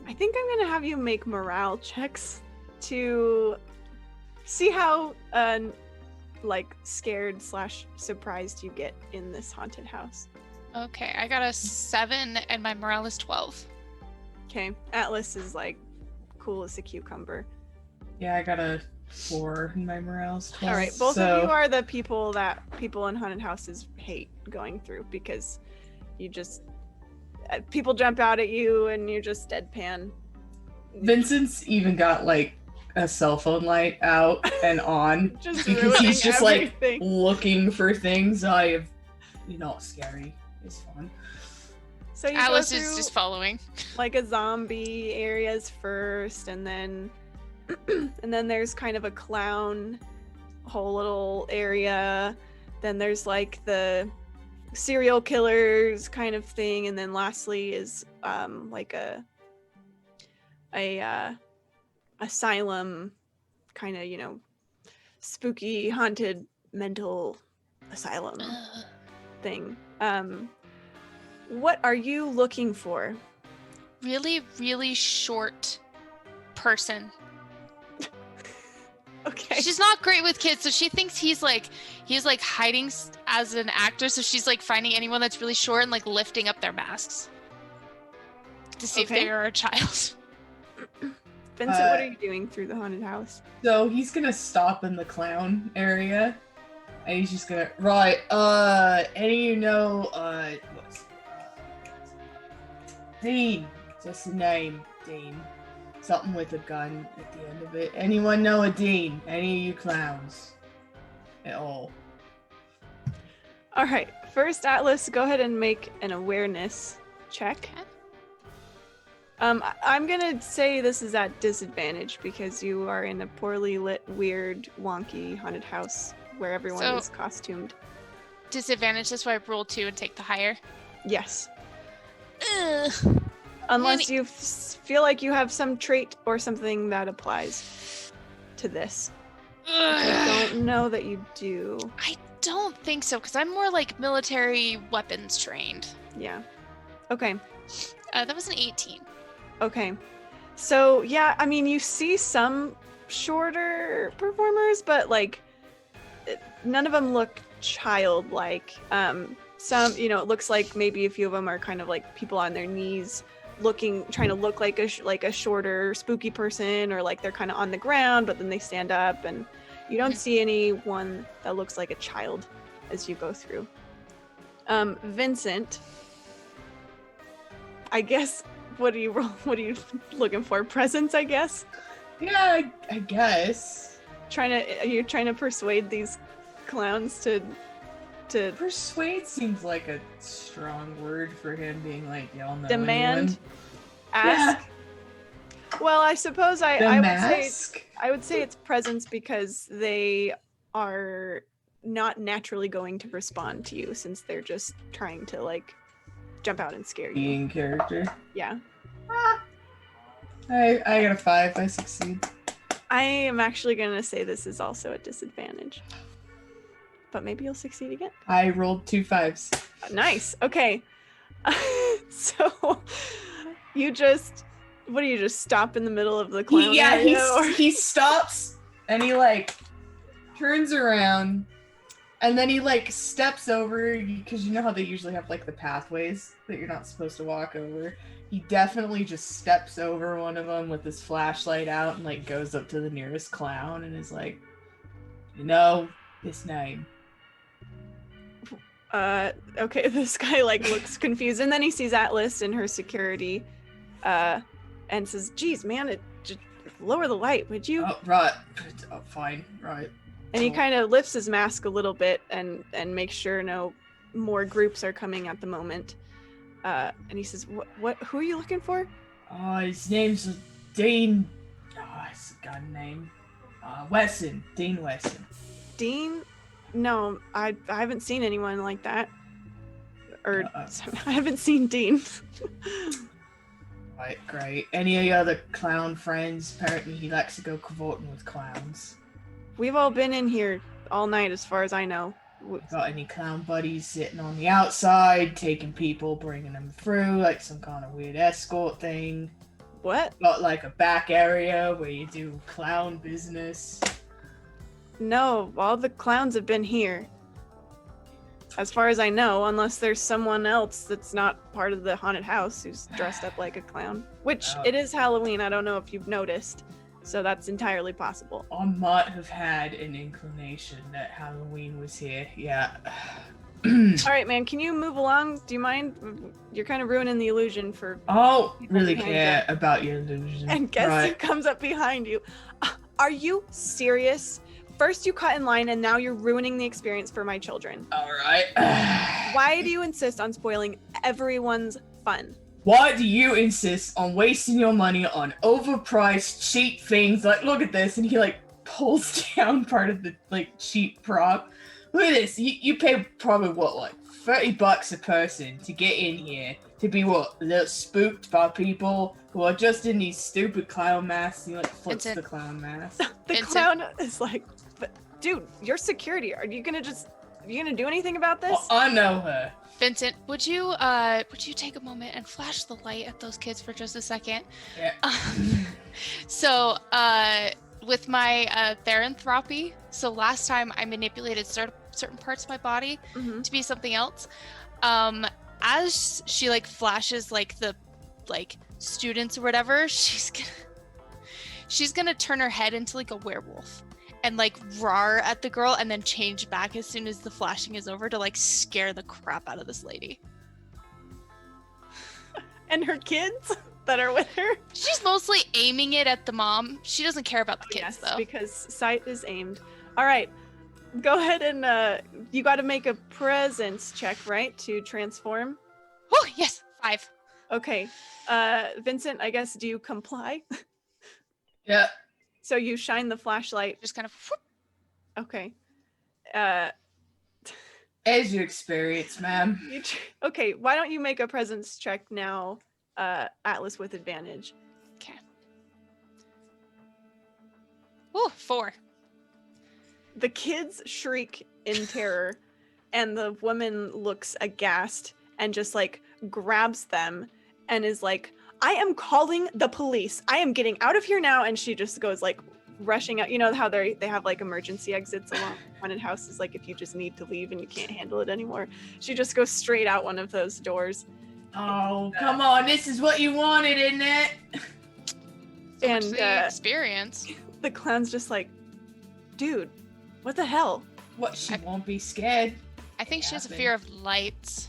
A: I think I'm gonna have you make morale checks to see how scared / surprised you get in this haunted house.
C: Okay, I got a 7 and my morale is 12.
A: Okay, Atlas is cool as a cucumber.
D: Yeah, I got a 4 in my morale's 12.
A: All right, both of you are the people that people in haunted houses hate going through, because you just people jump out at you and you're just deadpan.
D: Vincent's even got a cell phone light out and on
A: Just
D: because he's just
A: everything.
D: looking for things. Scary is fun.
A: So you
C: Alice
A: go
C: is
A: through
C: just following.
A: like a zombie areas first, and then and then there's kind of a clown whole little area. Then there's like the serial killers kind of thing, and then lastly is like a asylum kind of, you know, spooky haunted mental asylum thing. What are you looking for?
C: Really, really short person.
A: Okay.
C: She's not great with kids, so she thinks he's like hiding as an actor, so she's like finding anyone that's really short and like lifting up their masks to see if
A: Okay.
C: they are a child.
A: Vincent, what are you doing through the haunted house?
D: So he's gonna stop in the clown area, and he's just gonna any of you know what's Dean? Just the name, Dean. Something with a gun at the end of it. Anyone know a Dean? Any of you clowns? At all?
A: All right. First, Atlas, go ahead and make an awareness check.
C: Okay.
A: I'm gonna say this is at disadvantage because you are in a poorly lit, weird, wonky haunted house where everyone
C: So-
A: is costumed.
C: Disadvantage, that's why I roll 2 and take the higher.
A: Yes.
C: Ugh.
A: Unless you feel like you have some trait or something that applies to this. I don't know that you do.
C: I don't think so, because I'm more like military weapons trained.
A: Yeah. Okay.
C: That was an 18.
A: Okay. So, yeah, I mean, you see some shorter performers, but, like, none of them look childlike. Some, you know, it looks like maybe a few of them are kind of like people on their knees trying to look like a shorter, spooky person, or like they're kind of on the ground, but then they stand up, and you don't see anyone that looks like a child as you go through. Vincent, I guess, what are you looking for? Presents, I guess?
D: Yeah, I guess.
A: You're trying to persuade these clowns to
D: Persuade seems like a strong word for him, being like, y'all know
A: demand,
D: anyone?
A: ask.
D: Yeah.
A: Well, I suppose I
D: Mask?
A: would say it's presents because they are not naturally going to respond to you since they're just trying to like jump out and scare you.
D: Being character.
A: Yeah.
D: I got a 5. I succeed.
A: I am actually gonna say this is also a disadvantage. But maybe you'll succeed again.
D: I rolled 2 5s.
A: Nice. Okay. So you just stop in the middle of the clown area, or-
D: He stops and he like turns around and then he like steps over, because you know how they usually have like the pathways that you're not supposed to walk over. He definitely just steps over one of them with his flashlight out and like goes up to the nearest clown and is like, you know his name.
A: Okay, this guy like looks confused, and then he sees Atlas and her security, and says, "Geez, man, just lower the light, would you?"
D: Oh, right. Oh, fine. Right.
A: And he
D: Cool.
A: kind of lifts his mask a little bit and makes sure no more groups are coming at the moment. And he says, "What? Who are you looking for?"
D: His name's Dean. It's a gun name. Wesson. Dean Wesson.
A: Dean? No, I haven't seen anyone like that. Or I haven't seen Dean.
D: Right, great. Any of your other clown friends? Apparently he likes to go cavorting with clowns.
A: We've all been in here all night, as far as I know.
D: Got any clown buddies sitting on the outside, taking people, bringing them through, like some kind of weird escort thing?
A: What?
D: Got like a back area where you do clown business?
A: No, all the clowns have been here. As far as I know, unless there's someone else that's not part of the haunted house who's dressed up like a clown. Which, it is Halloween, I don't know if you've noticed. So that's entirely possible.
D: I might have had an inclination that Halloween was here, yeah.
A: Alright, man, can you move along? Do you mind? You're kind of ruining the illusion for...
D: Oh,
A: people
D: really
A: behind
D: care
A: you.
D: about your illusion.
A: And guess who
D: right.
A: comes up behind you? Are you serious? First you cut in line and now you're ruining the experience for my children.
D: Alright.
A: Why do you insist on spoiling everyone's fun.
D: Why do you insist on wasting your money on overpriced, cheap things? Like, look at this, and he like pulls down part of the like cheap prop. Look at this. You pay probably what, like $30 a person to get in here to be what, a little spooked by people who are just in these stupid clown masks. And he like flips the clown mask.
A: The clown is like, but dude, you're security. Are you gonna do anything about this?
D: Well, I know her.
C: Vincent, would you take a moment and flash the light at those kids for just a second?
D: Yeah.
C: So, with my theranthropy, so last time I manipulated certain parts of my body to be something else. As she like flashes like the students or whatever, she's gonna turn her head into like a werewolf and like roar at the girl and then change back as soon as the flashing is over to like scare the crap out of this lady.
A: And her kids that are with her?
C: She's mostly aiming it at the mom. She doesn't care about the kids though.
A: Because sight is aimed. All right, go ahead and you got to make a presence check, right, to transform?
C: Oh, yes, 5.
A: Okay. Vincent, I guess, do you comply?
D: Yeah.
A: So you shine the flashlight.
C: Just kind of whoop.
A: Okay.
D: As you experience, ma'am.
A: Okay, why don't you make a presence check now, Atlas, with advantage?
C: Okay. Oh, 4.
A: The kids shriek in terror, and the woman looks aghast and just like grabs them and is like, I am calling the police. I am getting out of here now. And she just goes like rushing out. You know how they have like emergency exits along haunted houses, like if you just need to leave and you can't handle it anymore. She just goes straight out one of those doors.
D: Oh, come on. This is what you wanted, isn't it?
A: And
C: the experience.
A: The clown's just like, dude, what the hell?
D: What, she won't be scared?
C: I think she has a fear of lights.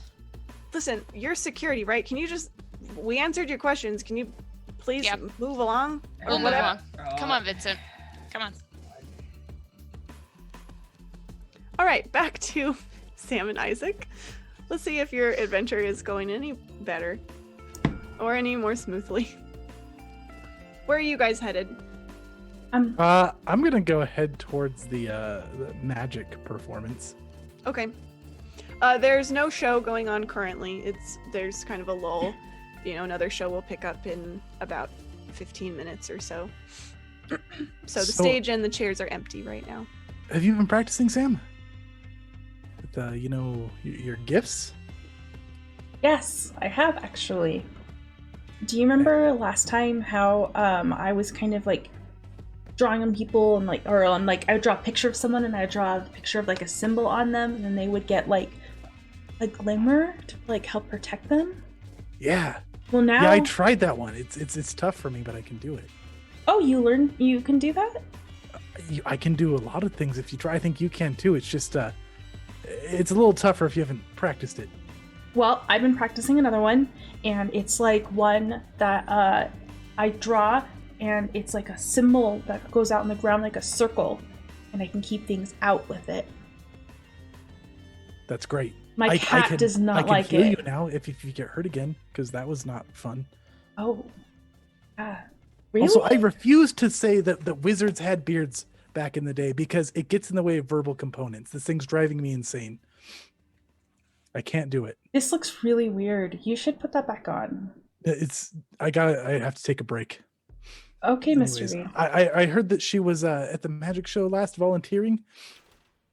A: Listen, you're security, right? Can you just... We answered your questions. Can you please move along?
C: We'll move along. Come on, Vincent. Come on.
A: All right, back to Sam and Isaac. Let's see if your adventure is going any better or any more smoothly. Where are you guys headed?
E: I'm gonna go ahead towards the magic performance.
A: Okay. There's no show going on currently. There's kind of a lull. You know, another show will pick up in about 15 minutes or so. So the stage and the chairs are empty right now.
E: Have you been practicing, Sam? With your gifts?
B: Yes, I have actually. Do you remember last time how I was kind of like drawing on people and I would draw a picture of someone and I would draw a picture of like a symbol on them and then they would get like a glimmer to like help protect them?
E: Yeah.
B: Well, now...
E: Yeah, I tried that one. It's tough for me, but I can do it.
B: Oh, you can do that?
E: I can do a lot of things if you try. I think you can too. It's just it's a little tougher if you haven't practiced it.
B: Well, I've been practicing another one, and it's like one that I draw, and it's like a symbol that goes out on the ground like a circle, and I can keep things out with it.
E: That's great.
B: My cat does not like it.
E: I can heal you now if you get hurt again, because that was not fun.
B: Oh. Really?
E: Also, I refuse to say that wizards had beards back in the day because it gets in the way of verbal components. This thing's driving me insane. I can't do it.
B: This looks really weird. You should put that back on.
E: I have to take a break.
B: Okay,
E: Anyways,
B: Mr. Reed.
E: I heard that she was at the magic show last volunteering.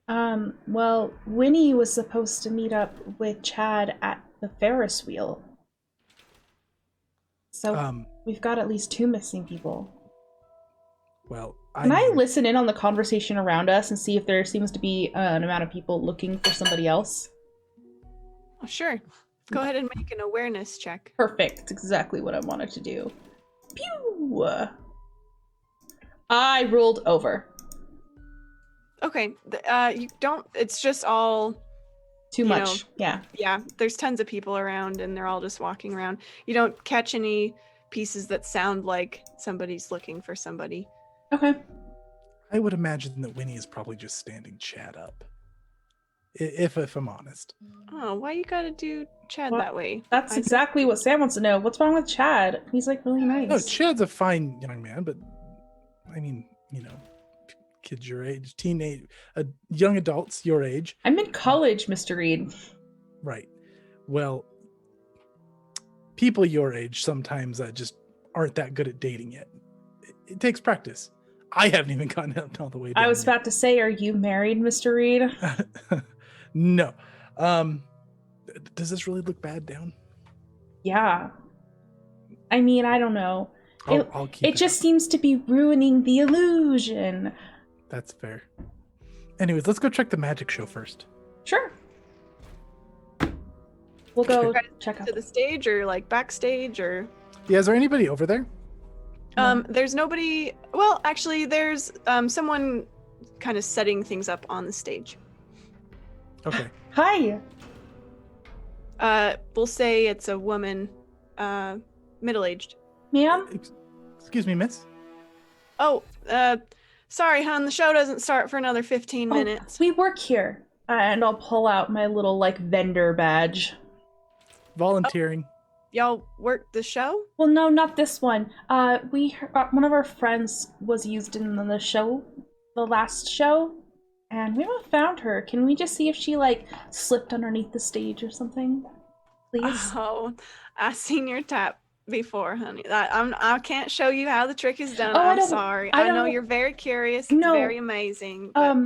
B: Well, Winnie was supposed to meet up with Chad at the Ferris wheel. So we've got at least 2 missing people.
E: Well,
B: Can I listen in on the conversation around us and see if there seems to be an amount of people looking for somebody else?
A: Oh, sure. Go ahead and make an awareness check.
B: Perfect. Exactly what I wanted to do. Pew! I rolled over.
A: Okay. You don't... It's just all...
B: Too much. Yeah.
A: Yeah. There's tons of people around and they're all just walking around. You don't catch any pieces that sound like somebody's looking for somebody.
B: Okay.
E: I would imagine that Winnie is probably just standing Chad up. if I'm honest.
A: Oh, why you gotta do Chad
B: Well,
A: that way?
B: That's
A: I-
B: exactly what Sam wants to know. What's wrong with Chad? He's like really nice.
E: No, Chad's a fine young man, but I mean, kids your age, young adults your age.
B: I'm in college, Mr. Reed.
E: Right. Well, people your age sometimes just aren't that good at dating yet. It takes practice. I haven't even gotten up all the way down
B: I was
E: yet.
B: about to say, are you married, Mr. Reed?
E: No. Does this really look bad down?
B: Yeah. I mean, I don't know.
E: I'll keep
B: It just seems to be ruining the illusion.
E: That's fair. Anyways, let's go check the magic show first.
B: Sure. We'll go
A: Okay.
B: check out
A: to the stage or like backstage or
E: Yeah, is there anybody over there?
A: there's nobody. Well, actually, there's someone kind of setting things up on the stage.
E: Okay.
B: Hi.
A: We'll say it's a woman, middle-aged.
B: Ma'am?
E: Excuse me, miss.
A: Oh, sorry, hon. The show doesn't start for another 15 minutes.
B: We work here. And I'll pull out my little, like, vendor badge.
E: Volunteering.
A: Y'all work the show?
B: Well, no, not this one. One of our friends was used in the show, the last show, and we haven't found her. Can we just see if she, like, slipped underneath the stage or something? Please?
A: Oh, I seen your tap before, honey. I can't show you how the trick is done.
B: Oh, I
A: I'm
B: don't-
A: sorry.
B: I
A: I know
B: don't-
A: you're very curious. It's
B: No.
A: very amazing. But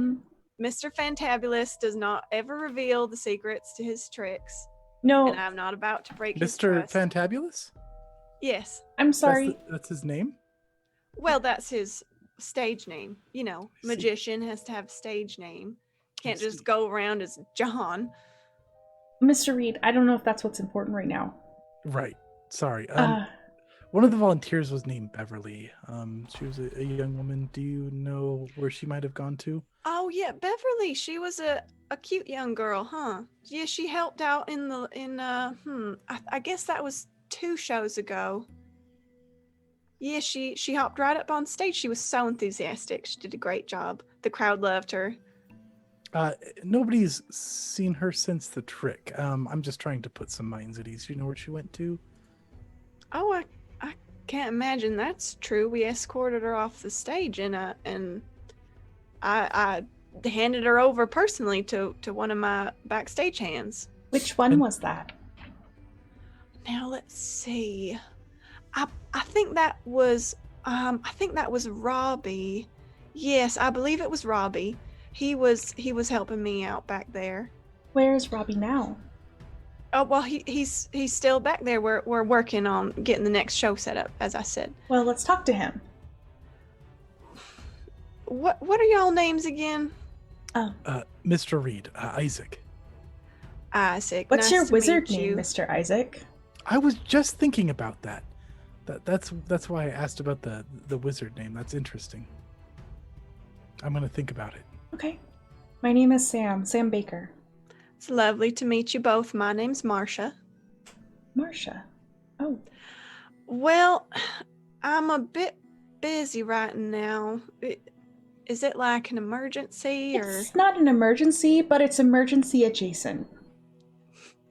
A: Mr. Fantabulous does not ever reveal the secrets to his tricks,
B: No,
A: and I'm not about to break his
E: Mr.
A: trust.
E: Fantabulous?
A: Yes.
B: I'm sorry.
E: That's his name?
A: Well, that's his stage name. You know,
E: I see.
A: magician has to have a stage name. Can't
E: see.
A: just go around as John.
B: Mr. Reed, I don't know if that's what's important right now.
E: Right. Sorry. One of the volunteers was named Beverly. She was a young woman. Do you know where she might have gone to?
A: Oh yeah, Beverly. She was a cute young girl, huh? Yeah, she helped out I guess that was 2 shows ago. Yeah, she hopped right up on stage. She was so enthusiastic. She did a great job. The crowd loved her.
E: Nobody's seen her since the trick. I'm just trying to put some minds at ease. Do you know where she went to?
A: Oh, I can't imagine that's true. We escorted her off the stage and I handed her over personally to one of my backstage hands.
B: Which one was that?
A: Now let's see. I think that was Robbie. Yes, I believe it was Robbie. He was helping me out back there.
B: Where's Robbie now?
A: Oh well, he's still back there. We're working on getting the next show set up, as I said.
B: Well, let's talk to him.
A: What are y'all names again?
E: Mr. Reed, Isaac.
A: Isaac.
B: What's
A: nice
B: your
A: to
B: wizard
A: meet
B: name,
A: you.
B: Mr. Isaac?
E: I was just thinking about that. That's why I asked about the wizard name. That's interesting. I'm gonna think about it.
B: Okay. My name is Sam Baker.
A: It's lovely to meet you both. My name's Marcia.
B: Marcia. Oh,
A: Well, I'm a bit busy right now. Is it like an emergency or?
B: it's not an emergency, but it's emergency adjacent.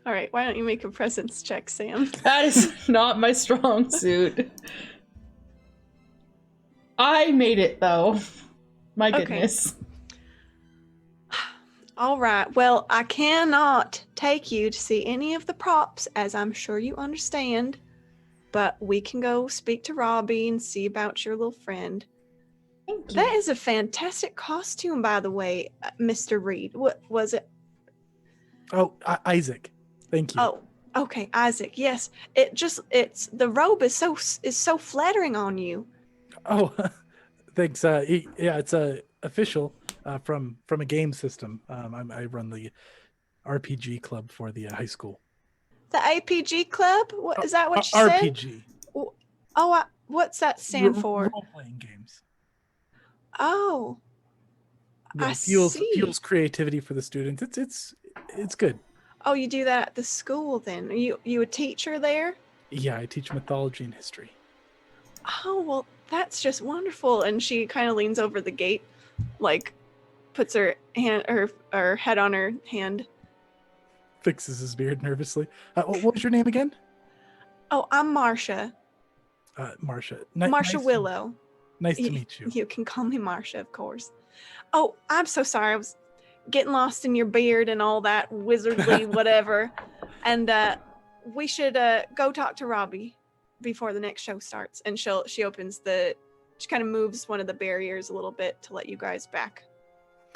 A: All right, why don't you make a presence check, Sam?
B: That is not my strong suit. I made it though. My
A: Okay.
B: goodness.
A: All right. Well, I cannot take you to see any of the props, as I'm sure you understand. But we can go speak to Robbie and see about your little friend.
B: Thank you.
A: That is a fantastic costume, by the way, Mr. Reed. What was it?
E: Oh, Isaac. Thank you.
A: Oh, okay, Isaac. Yes, it's the robe is so flattering on you.
E: Oh, thanks. Yeah, it's official from a game system. I run the RPG club for the high school.
A: The APG Club? What is that? What you said?
E: RPG.
A: Oh, what's that stand for?
E: Role-playing games.
A: Oh,
E: Yeah,
A: I
E: fuels
A: see.
E: creativity for the students. It's good.
A: Oh, you do that at the school then? Are you a teacher there?
E: Yeah, I teach mythology and history.
A: Oh, well, that's just wonderful. And she kind of leans over the gate, like puts her hand, her head on her hand.
E: Fixes his beard nervously. What was your name again?
A: Oh, I'm Marsha.
E: Marsha.
A: Marsha Willow.
E: Nice to meet you.
A: You can call me Marsha, of course. Oh, I'm so sorry. I was getting lost in your beard and all that wizardly whatever. And we should go talk to Robbie before the next show starts. And she kind of moves one of the barriers a little bit to let you guys back.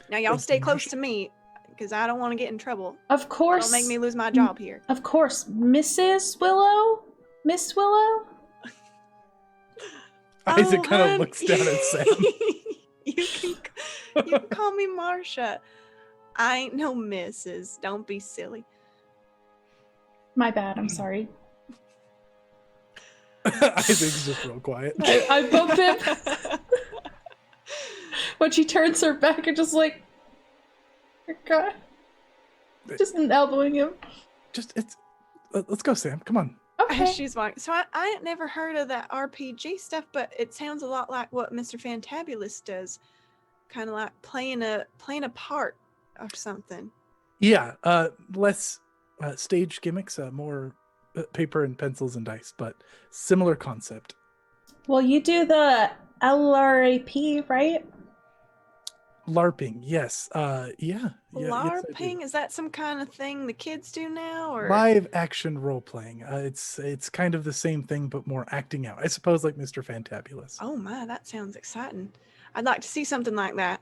A: Now y'all stay close to me because I don't want to get in trouble.
B: Of course.
A: Don't make me lose my job here.
B: Of course, Mrs. Willow? Miss Willow?
E: Isaac kind of looks down at Sam.
A: You can call me Marsha. I ain't no missus. Don't be silly.
B: My bad, I'm sorry.
E: Isaac's just real quiet.
B: I bumped him. When she turns her back and just like, God, just elbowing him.
E: Let's go, Sam. Come on.
B: Okay.
A: She's walking. So I had never heard of that RPG stuff, but it sounds a lot like what Mr. Fantabulous does, kind of like playing a part or something.
E: Yeah, less stage gimmicks, more paper and pencils and dice, but similar concept.
B: Well, you do the LRAP, right?
E: LARPing, yes. Yeah.
A: LARPing? Is that some kind of thing the kids do now, or
E: live action role playing? It's kind of the same thing, but more acting out. I suppose, like Mr. Fantabulous.
A: Oh my, that sounds exciting. I'd like to see something like that.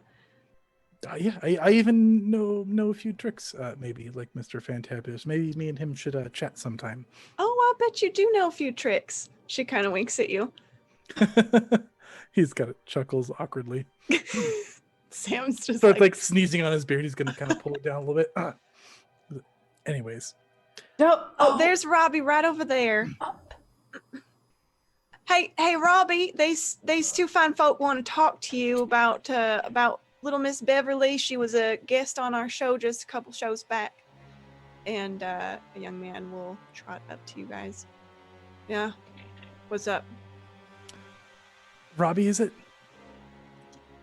E: Yeah, I even know a few tricks. Maybe like Mr. Fantabulous. Maybe me and him should chat sometime.
A: Oh, I bet you do know a few tricks. She kind of winks at you.
E: He's got chuckles awkwardly.
A: Sam's just
E: So like sneezing on his beard. He's gonna kind of pull it down a little bit. Anyways.
A: Oh, there's Robbie right over there. Hey, Robbie. These two fine folk want to talk to you about little Miss Beverly. She was a guest on our show just a couple shows back, and a young man will trot up to you guys. Yeah, what's up?
E: Robbie, is it?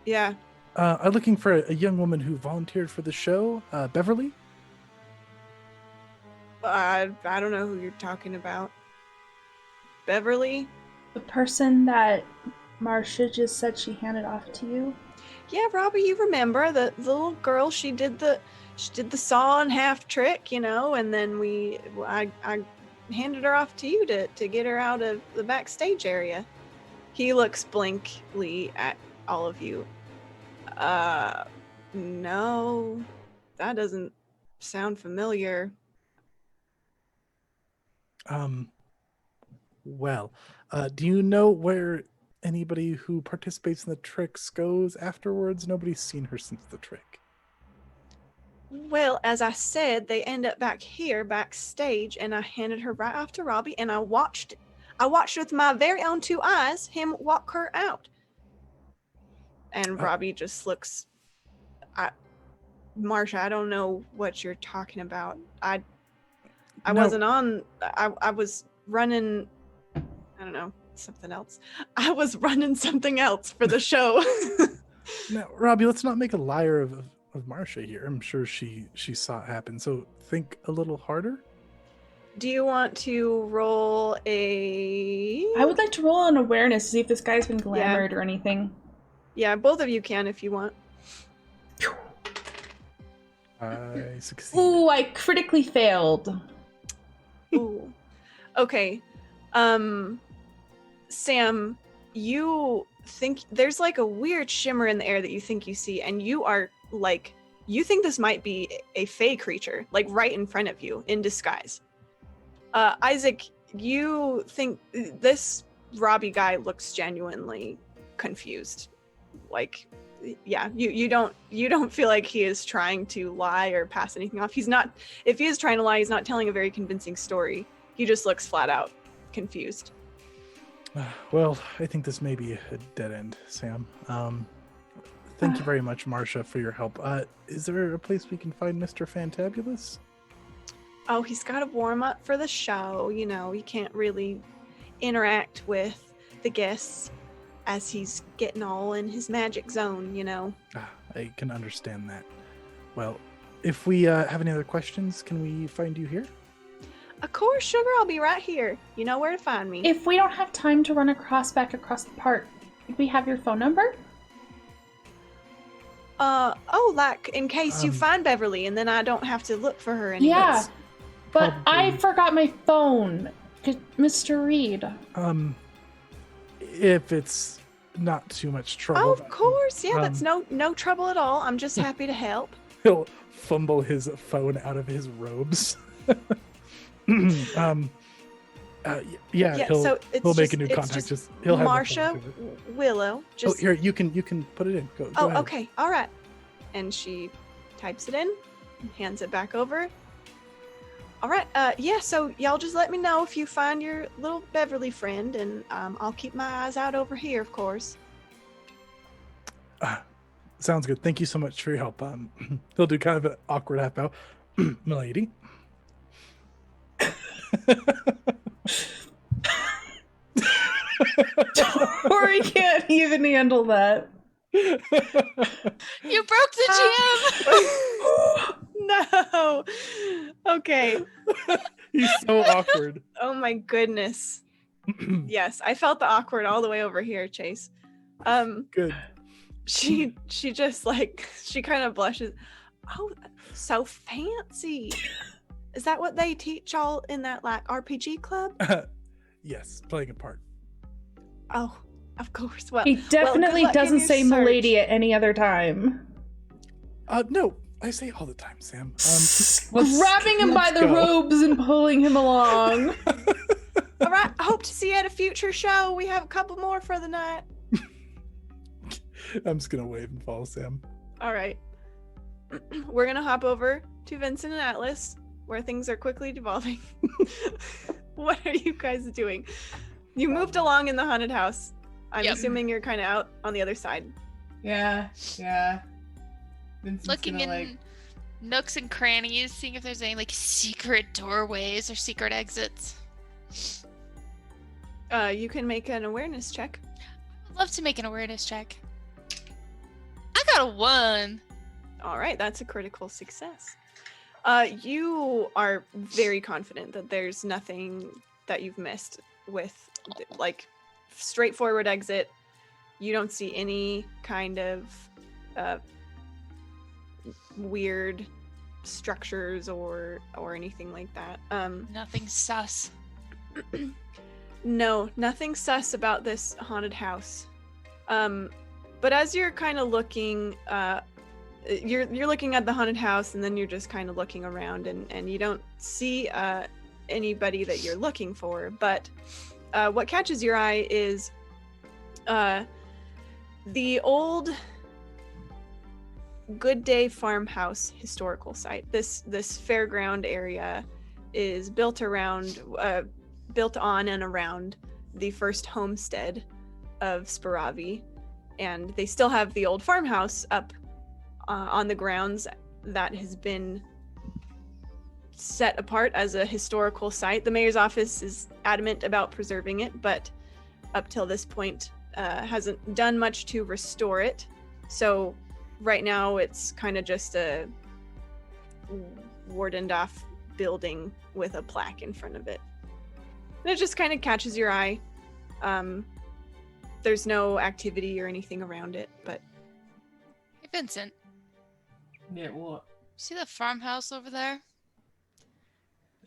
A: Yeah.
E: I'm looking for a young woman who volunteered for the show. Beverly?
A: I don't know who you're talking about. Beverly?
B: The person that Marsha just said she handed off to you?
A: Yeah, Robbie, you remember the little girl? She did the saw in half trick, and then I handed her off to you to get her out of the backstage area. He looks blankly at all of you. No, that doesn't sound familiar.
E: Well, do you know where anybody who participates in the tricks goes afterwards? Nobody's seen her since the trick.
A: Well, as I said, they end up back here backstage, and I handed her right off to Robbie, and I watched with my very own two eyes him walk her out. And Robbie just looks. Marsha, I don't know what you're talking about. I wasn't on. I was running. I don't know, something else. I was running something else for the show.
E: Now, Robbie, let's not make a liar of Marsha here. I'm sure she saw it happen. So think a little harder.
A: Do you want to roll a?
B: I would like to roll an awareness to see if this guy's been glamored or anything.
A: Yeah, both of you can if you want.
E: I succeed.
B: Ooh, I critically failed.
A: Ooh. Okay. Sam, you think there's like a weird shimmer in the air that you think you see, and you are like, you think this might be a fey creature, like right in front of you in disguise. Isaac, you think this Robbie guy looks genuinely confused. Like, yeah, you don't feel like he is trying to lie or pass anything off. He's not. If he is trying to lie, he's not telling a very convincing story. He just looks flat out confused.
E: Well, I think this may be a dead end, Sam. Thank you very much, Marsha, for your help. Is there a place we can find Mr. Fantabulous?
A: Oh, he's got to warm up for the show. He can't really interact with the guests as he's getting all in his magic zone,
E: I can understand that. Well, if we have any other questions, can we find you here?
A: Of course, sugar, I'll be right here. You know where to find me.
B: If we don't have time to run back across the park, could we have your phone number?
A: Like in case you find Beverly and then I don't have to look for her anymore.
B: Yeah, but
E: Probably.
B: I forgot my phone. Mr. Reed.
E: If it's not too much trouble.
A: Oh, of course, yeah, that's no trouble at all. I'm just happy to help.
E: He'll fumble his phone out of his robes. He'll make a new contact. He'll have
A: Marsha Willow. Just
E: here, you can put it in. Go ahead.
A: Okay, all right. And she types it in, and hands it back over. All right. So y'all just let me know if you find your little Beverly friend, and I'll keep my eyes out over here, of course.
E: Sounds good. Thank you so much for your help. He'll do kind of an awkward half bow. Milady.
B: Tori can't even handle that.
C: You broke the jam!
A: No. Okay.
E: He's so awkward.
A: Oh my goodness. Yes, I felt the awkward all the way over here, Chase.
E: Good.
A: She just she kind of blushes. Oh, so fancy. Is that what they teach y'all in that RPG club?
E: Yes, playing a part.
A: Oh, of course. Well,
B: He definitely doesn't say milady at any other time.
E: No, I say all the time, Sam.
B: Grabbing him by the robes and pulling him along.
A: All right, I hope to see you at a future show. We have a couple more for the night.
E: I'm just gonna wave and follow Sam.
A: All right. We're gonna hop over to Vincent and Atlas, where things are quickly devolving. What are you guys doing? You moved along in the haunted house. I'm assuming you're kind of out on the other side.
D: Yeah. Vincent's
C: Looking in nooks and crannies, seeing if there's any secret doorways or secret exits.
A: You can make an awareness check.
C: I'd love to make an awareness check. I got a 1.
A: All right, that's a critical success. You are very confident that there's nothing that you've missed with straightforward exit. You don't see any kind of weird structures or anything like that.
C: Nothing sus.
A: No, nothing sus about this haunted house. But as you're kind of looking, you're looking at the haunted house, and then you're just kind of looking around, and you don't see anybody that you're looking for. But what catches your eye is the old Good Day Farmhouse historical site. This fairground area is built on and around the first homestead of Sparavi, and they still have the old farmhouse up on the grounds that has been set apart as a historical site. The mayor's office is adamant about preserving it, but up till this point hasn't done much to restore it. So right now it's kind of just a wardened off building with a plaque in front of it. And it just kind of catches your eye. There's no activity or anything around it, but...
C: Hey, Vincent.
D: Yeah, what?
C: See the farmhouse over there?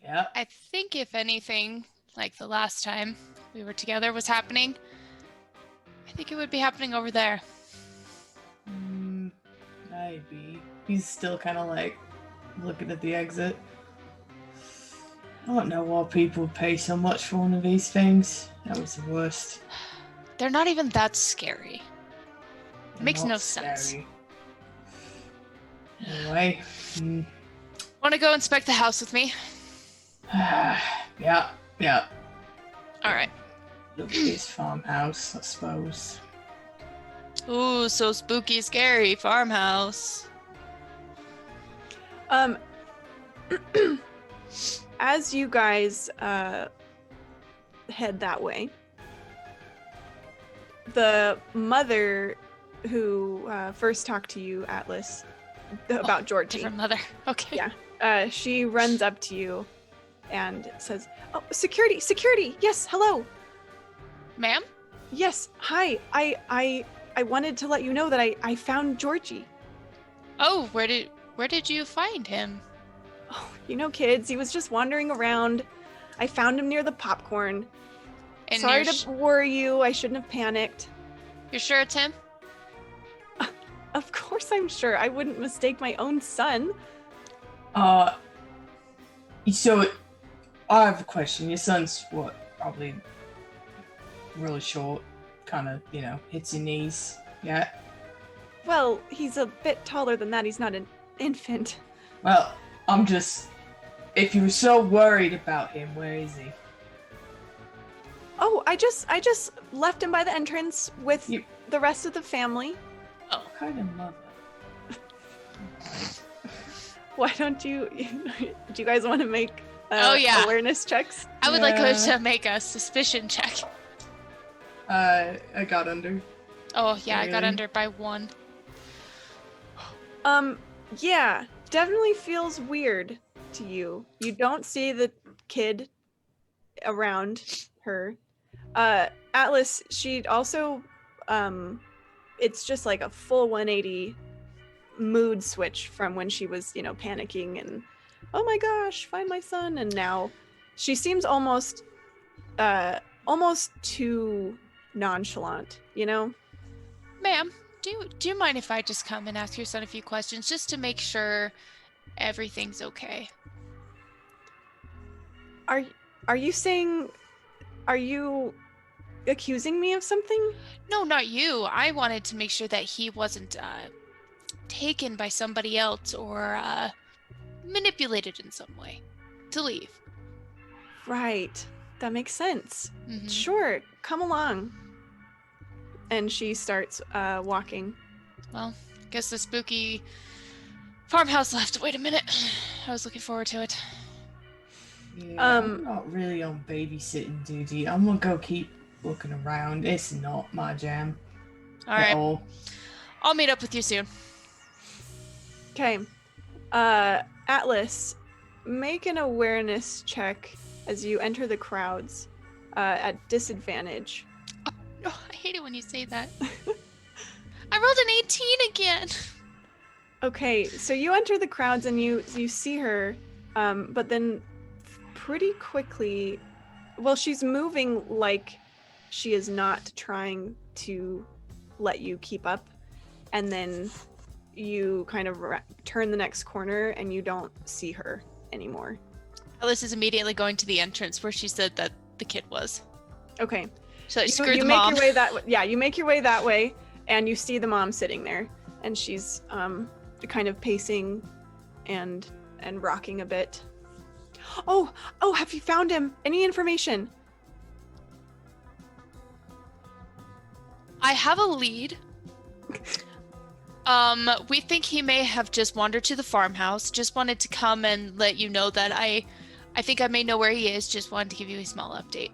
D: Yeah.
C: I think if anything, like the last time we were together was happening, I think it would be happening over there.
D: Maybe. He's still kind of looking at the exit. I don't know why people pay so much for one of these things. That was the worst.
C: They're not even that scary.
D: They're
C: Makes
D: not
C: no sense.
D: scary. Anyway.
C: Want to go inspect the house with me?
D: Yeah.
C: All right.
D: Look at this farmhouse, I suppose.
C: Ooh, so spooky, scary farmhouse.
A: As you guys head that way, the mother who first talked to you, Atlas, about Georgie.
C: Different mother. Okay.
A: Yeah. She runs up to you and says, "Oh, security! Security! Yes, hello.
C: Ma'am?
A: Yes, hi. I wanted to let you know that I found Georgie.
C: Oh, where did you find him?
A: Oh, you know, kids, he was just wandering around. I found him near the popcorn.
C: And
A: Sorry to worry you. I shouldn't have panicked.
C: You're sure it's him?
A: Of course I'm sure. I wouldn't mistake my own son.
D: So I have a question. Your son's what? Probably really short, kind of, hits your knees. Yeah.
A: Well, he's a bit taller than that. He's not an infant.
D: Well, if you were so worried about him, where is he?
A: Oh, I just left him by the entrance with the rest of the family.
C: Oh.
D: What kind of mother?
A: Why don't you do you guys want to make awareness checks?
C: I would like her to make a suspicion check.
D: I got under.
C: Oh, yeah,
D: Really?
C: I got under by 1.
A: Yeah, definitely feels weird to you. You don't see the kid around her. Atlas, she also, it's just like a full 180 mood switch from when she was, panicking and, oh my gosh, find my son. And now she seems almost too nonchalant,
C: Ma'am, do you mind if I just come and ask your son a few questions just to make sure everything's okay?
A: Are you accusing me of something?
C: No, not you. I wanted to make sure that he wasn't taken by somebody else or manipulated in some way to leave.
A: Right. That makes sense.
C: Mhm.
A: Sure, come along. And she starts walking.
C: Well, guess the spooky farmhouse left. Wait a minute. I was looking forward to it.
D: Yeah, I'm not really on babysitting duty. I'm gonna go keep looking around. It's not my jam.
C: All
D: at
C: right.
D: all.
C: I'll meet up with you soon.
A: Okay. Atlas, make an awareness check as you enter the crowds at disadvantage.
C: Oh, I hate it when you say that. I rolled an 18 again.
A: Okay, so you enter the crowds and you see her, but then pretty quickly, well, she's moving like she is not trying to let you keep up, and then you kind of turn the next corner and you don't see her anymore.
C: Alice is immediately going to the entrance where she said that the kid was.
A: Okay.
C: So screw
A: you
C: the
A: make
C: mom.
A: your way that way. Yeah, you make your way that way, and you see the mom sitting there, and she's kind of pacing and rocking a bit. Oh, have you found him? Any information?
C: I have a lead. We think he may have just wandered to the farmhouse. Just wanted to come and let you know that I think I may know where he is. Just wanted to give you a small update.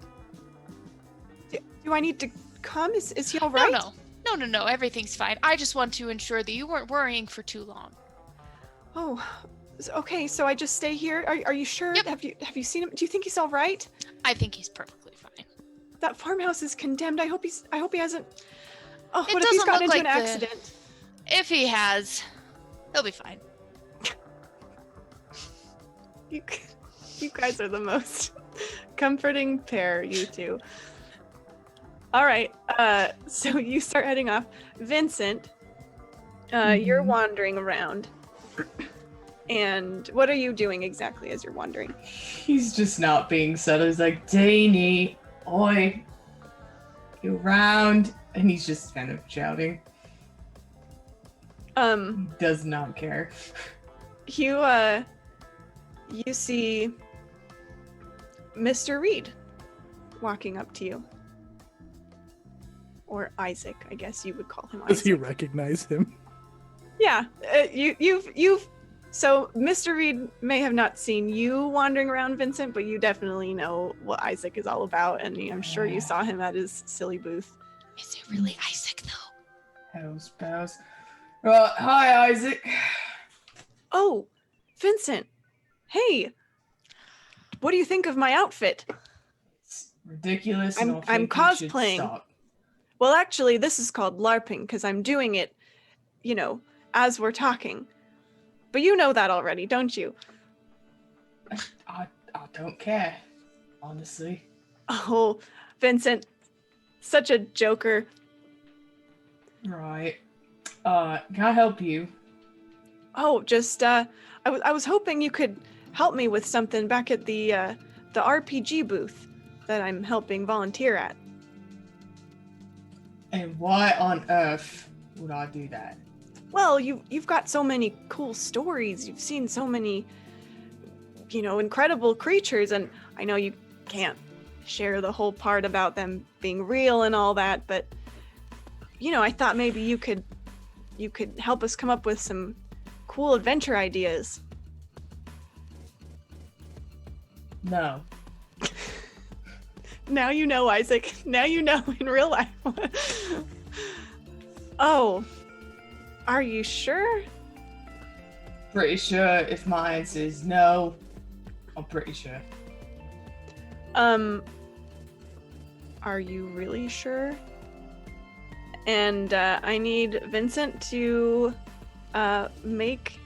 A: Do I need to come? Is he all right?
C: No. Everything's fine. I just want to ensure that you weren't worrying for too long.
A: Oh, okay. So I just stay here. Are you sure?
C: Yep.
A: Have you seen him? Do you think he's all right?
C: I think he's perfectly fine.
A: That farmhouse is condemned. I hope he hasn't. Oh,
C: It
A: what if he's
C: doesn't
A: gotten
C: look
A: into an
C: like the-
A: accident?
C: If he has, he'll be fine.
A: You guys are the most comforting pair, you two. All right, so you start heading off. Vincent, you're wandering around. And what are you doing exactly as you're wandering?
D: He's just not being subtle. He's like, Danny, oi, you around? And he's just kind of shouting. He does not care.
A: You see Mr. Reed walking up to you. Or Isaac, I guess you would call him Isaac.
E: Does he recognize him?
A: Yeah, you've so Mr. Reed may have not seen you wandering around, Vincent, but you definitely know what Isaac is all about, and I'm sure you saw him at his silly booth.
C: Is it really Isaac though?
D: Hells bells. Right, hi Isaac.
A: Oh, Vincent. Hey, what do you think of my outfit?
D: It's ridiculous and
A: I'm
D: you should
A: cosplaying.
D: stop.
A: Well, actually, this is called LARPing because I'm doing it, as we're talking. But you know that already, don't you?
D: I don't care, honestly.
A: Oh, Vincent, such a joker.
D: Right. Can I help you?
A: Oh, just I was hoping you could help me with something back at the RPG booth that I'm helping volunteer at.
D: And why on earth would I do that?
A: Well, you've got so many cool stories. You've seen so many, incredible creatures, and I know you can't share the whole part about them being real and all that, but I thought maybe you could help us come up with some cool adventure ideas.
D: No.
A: Now you know, Isaac. Now you know in real life. Oh, are you sure?
D: Pretty sure if my answer is no, I'm pretty sure.
A: Are you really sure? And I need Vincent to make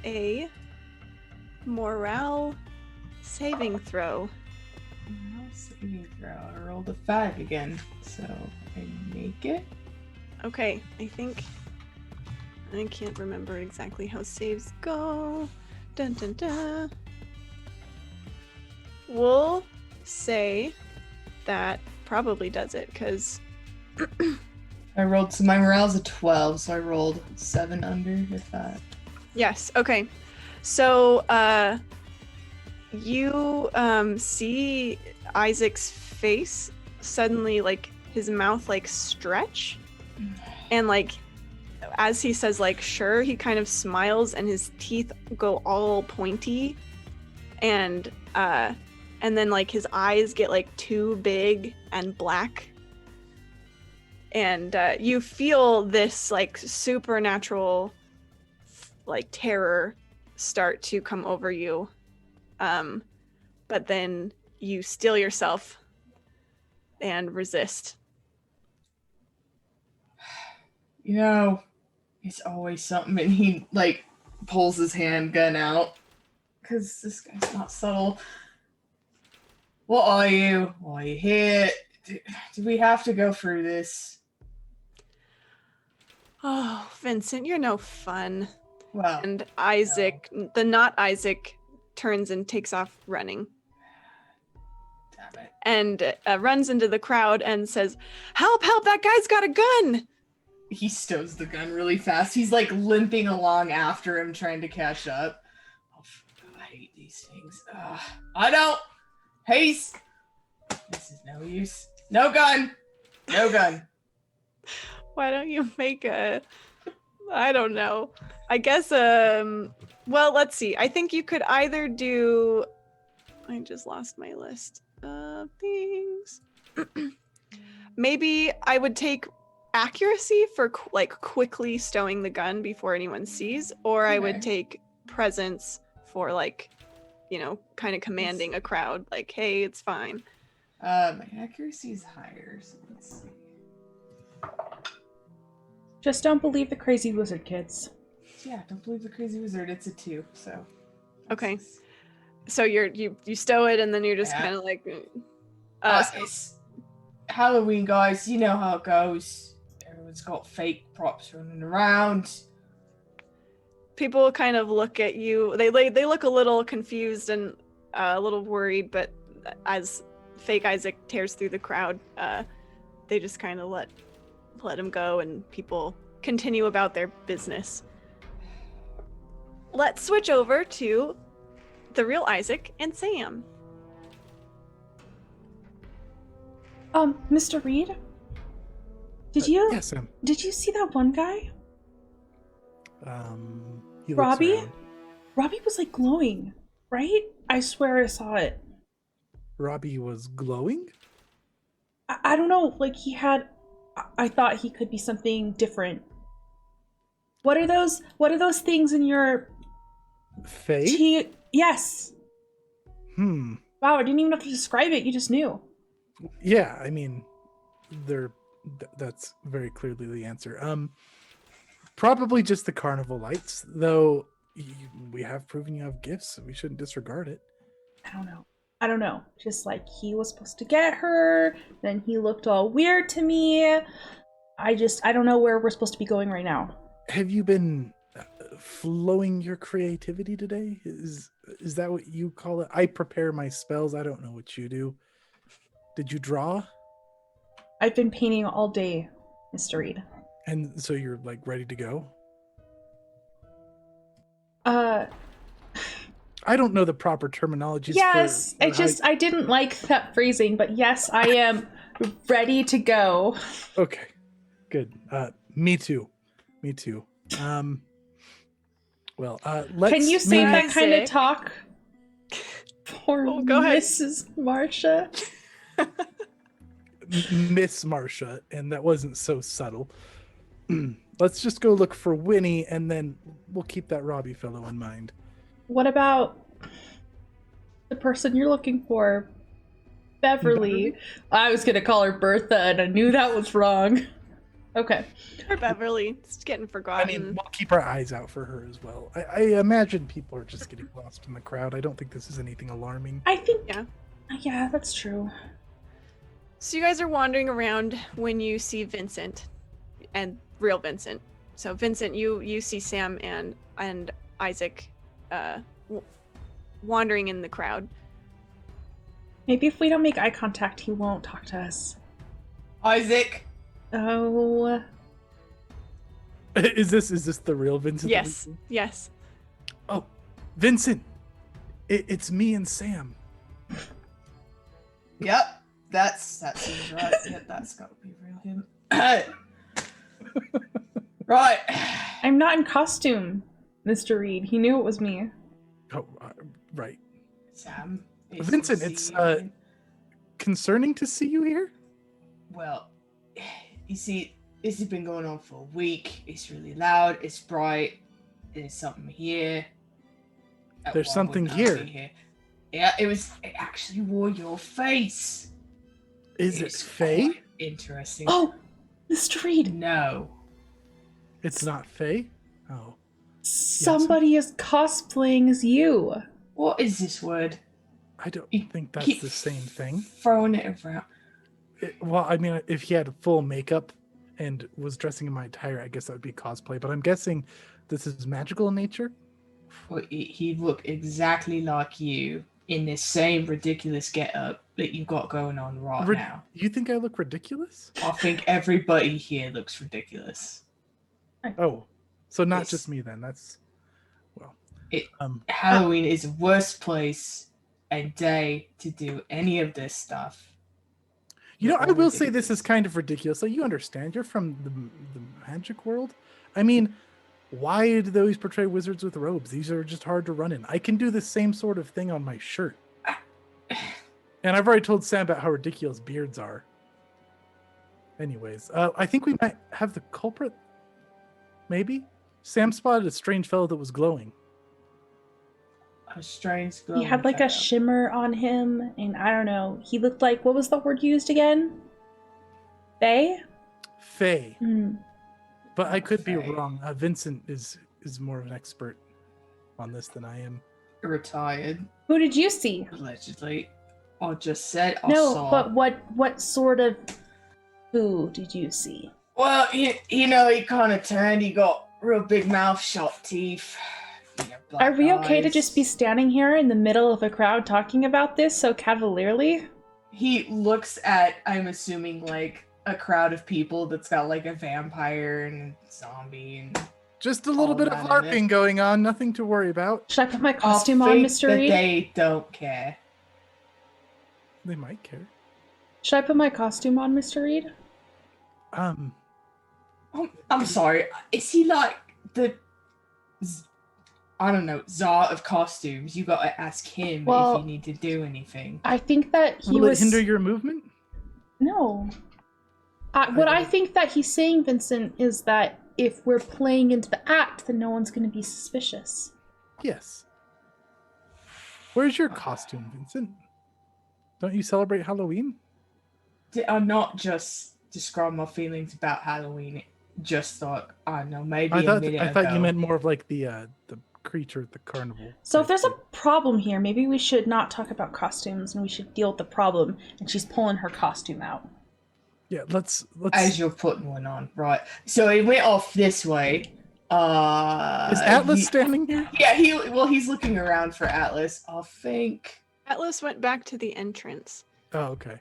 A: a morale saving throw.
D: Morale saving throw. I rolled a 5 again, so I make it.
A: Okay, I can't remember exactly how saves go. Dun dun dun. We'll say that probably does it, because
D: So my morale's a 12, so I rolled 7 under, if that.
A: yes, okay. So you see Isaac's face suddenly, like his mouth like stretch, and like as he says like sure, he kind of smiles and his teeth go all pointy, and then like his eyes get like too big and black, and you feel this like supernatural like terror start to come over you, but then you steel yourself and resist.
D: It's always something, and he like pulls his handgun out because this guy's not subtle. What are you? Why are you here? Do we have to go through this?
A: Oh, Vincent, you're no fun.
D: Well,
A: And Isaac, the not Isaac, turns and takes off running.
D: damn it.
A: And runs into the crowd and says, help, that guy's got a gun!
D: He stows the gun really fast. He's like limping along after him, trying to catch up. Oh, I hate these things. I don't. Haste. This is no use. No gun. No gun.
A: Why don't you make I don't know. I guess, well, let's see. I think you could either do, I just lost my list of things. Maybe I would take accuracy for like quickly stowing the gun before anyone sees, or I would take presence for like, kind of commanding a crowd, like, hey, it's fine.
D: My accuracy is higher, so let's see.
B: Just don't believe the crazy wizard, kids.
D: Yeah, don't believe the crazy wizard. It's a 2, so.
A: Okay. So you stow it, and then you're just kind of like,
D: It's Halloween, guys. You know how it goes. Everyone's got fake props running around.
A: people kind of look at you. They look a little confused and a little worried, but as fake Isaac tears through the crowd, they just kind of let him go, and people continue about their business. Let's switch over to the real Isaac and Sam.
B: Mr. Reed? Did you
E: Yes, Sam.
B: did you see that one guy?
E: He looks
B: Robbie?
E: around.
B: Robbie was like glowing, right? I swear I saw it.
E: Robbie was glowing?
B: I don't know, like he had I thought he could be something different. What are those things in your
E: Faye?
B: Yes. Wow, I didn't even have to describe it. You just knew.
E: Yeah, I mean, that's very clearly the answer. Probably just the carnival lights, though. We have proven you have gifts, so we shouldn't disregard it.
B: I don't know. Just like he was supposed to get her, then he looked all weird to me. I don't know where we're supposed to be going right now.
E: Have you been flowing your creativity today? Is that what you call it? I prepare my spells. I don't know what you do. Did you draw?
B: I've been painting all day, Mr. Reed.
E: And so you're like ready to go? I don't know the proper terminology.
B: Yes, I didn't like that phrasing, but yes, I am ready to go.
E: Okay, good. Me too. Well, let's.
B: Can you say that kind of
A: Isaac.
B: talk for
A: Go ahead.
B: Mrs. Marcia?
E: Miss Marcia, and that wasn't so subtle. Let's just go look for Winnie, and then we'll keep that Robbie fellow in mind.
B: What about the person you're looking for? Beverly. I was gonna call her Bertha, and I knew that was wrong. Okay.
A: Or Beverly. It's getting
E: I
A: forgotten.
E: mean, we'll keep our eyes out for her as well. I imagine people are just getting lost in the crowd. I don't think this is anything alarming.
B: I think.
A: Yeah.
B: Yeah, that's true.
A: So you guys are wandering around when you see Vincent, and real Vincent. So Vincent, you see Sam and Isaac wandering in the crowd.
B: Maybe if we don't make eye contact, he won't talk to us.
D: Isaac.
B: Oh.
E: Is this the real Vincent?
A: Yes.
E: Oh, Vincent, it's me and Sam.
D: Yep, that seems right. Yep, that's got to be real him. Right.
B: I'm not in costume, Mr. Reed. He knew it was me.
E: Oh, right.
D: Sam.
E: Vincent, it's concerning to see you here.
D: Well, you see, this has been going on for a week. It's really loud. It's bright. There's something here.
E: There's
D: Why
E: something
D: wouldn't I
E: here.
D: be here? Yeah, it actually wore your face.
E: Is
D: It's
E: it Faye?
D: quite interesting.
B: Oh, Mr. Reed.
D: No.
E: It's not Faye? Oh.
B: Somebody is cosplaying as you.
D: What is this word?
E: I don't
D: You
E: think that's
D: keep
E: the same thing.
D: Throwing it around.
E: Well, I mean, if he had full makeup and was dressing in my attire, I guess that would be cosplay. But I'm guessing this is magical in nature?
D: Well, he'd look exactly like you in this same ridiculous getup that you've got going on right now.
E: You think I look ridiculous?
D: I think everybody here looks ridiculous.
E: Oh, so not
D: It's-
E: just me then. That's, well.
D: Halloween is the worst place and day to do any of this stuff.
E: You know,
D: You're
E: I will say
D: ridiculous.
E: this is kind of ridiculous. So you understand, you're from the magic world. I mean, why do they always portray wizards with robes? These are just hard to run in. I can do the same sort of thing on my shirt. And I've already told Sam about how ridiculous beards are. Anyways, I think we might have the culprit. Maybe? Sam spotted a strange fellow that was glowing.
D: A strange
B: He had like a shimmer on him, and I don't know. He looked like, what was the word used again? Faye?
E: Faye. But I could be
D: Faye.
E: wrong. Vincent is more of an expert on this than I am.
D: Retired,
B: Who did you see?
D: allegedly. I just said I
B: No,
D: saw.
B: but what sort of who did you see?
D: Well, you know, he kind of turned. He got real big mouth, sharp teeth. Black
B: Are we okay to
D: eyes.
B: just be standing here in the middle of a crowd talking about this so cavalierly?
D: He looks at, I'm assuming, like a crowd of people that's got like a vampire and a zombie and
E: Just a little
D: All
E: bit of
D: that in it.
E: LARPing going on. Nothing to worry about.
B: Should I put my
D: I
B: costume on,
D: think
B: Mr.
D: that
B: Reed?
D: they don't care.
E: They might care.
B: Should I put my costume on, Mr. Reed?
D: I'm sorry. Is he like the, I don't know, czar of costumes? You gotta ask him
B: Well,
D: if you need to do anything.
B: I think that he
E: Will
B: was...
E: it hinder your movement?
B: No. What I think that he's saying, Vincent, is that if we're playing into the act, then no one's going to be suspicious.
E: Yes. Where's your costume, Vincent? Don't you celebrate Halloween?
D: I'm not just describing my feelings about Halloween. Just thought, I don't know, maybe
E: I
D: a minute
E: thought
D: ago.
E: you meant more of like the creature at the carnival.
B: So if there's a problem here, maybe we should not talk about costumes and we should deal with the problem. And she's pulling her costume out.
E: Yeah, let's.
D: As you're putting one on, right? So it went off this way.
E: Is Atlas standing here?
D: Yeah, he's looking around for Atlas. I think
A: Atlas went back to the entrance.
E: Oh, okay.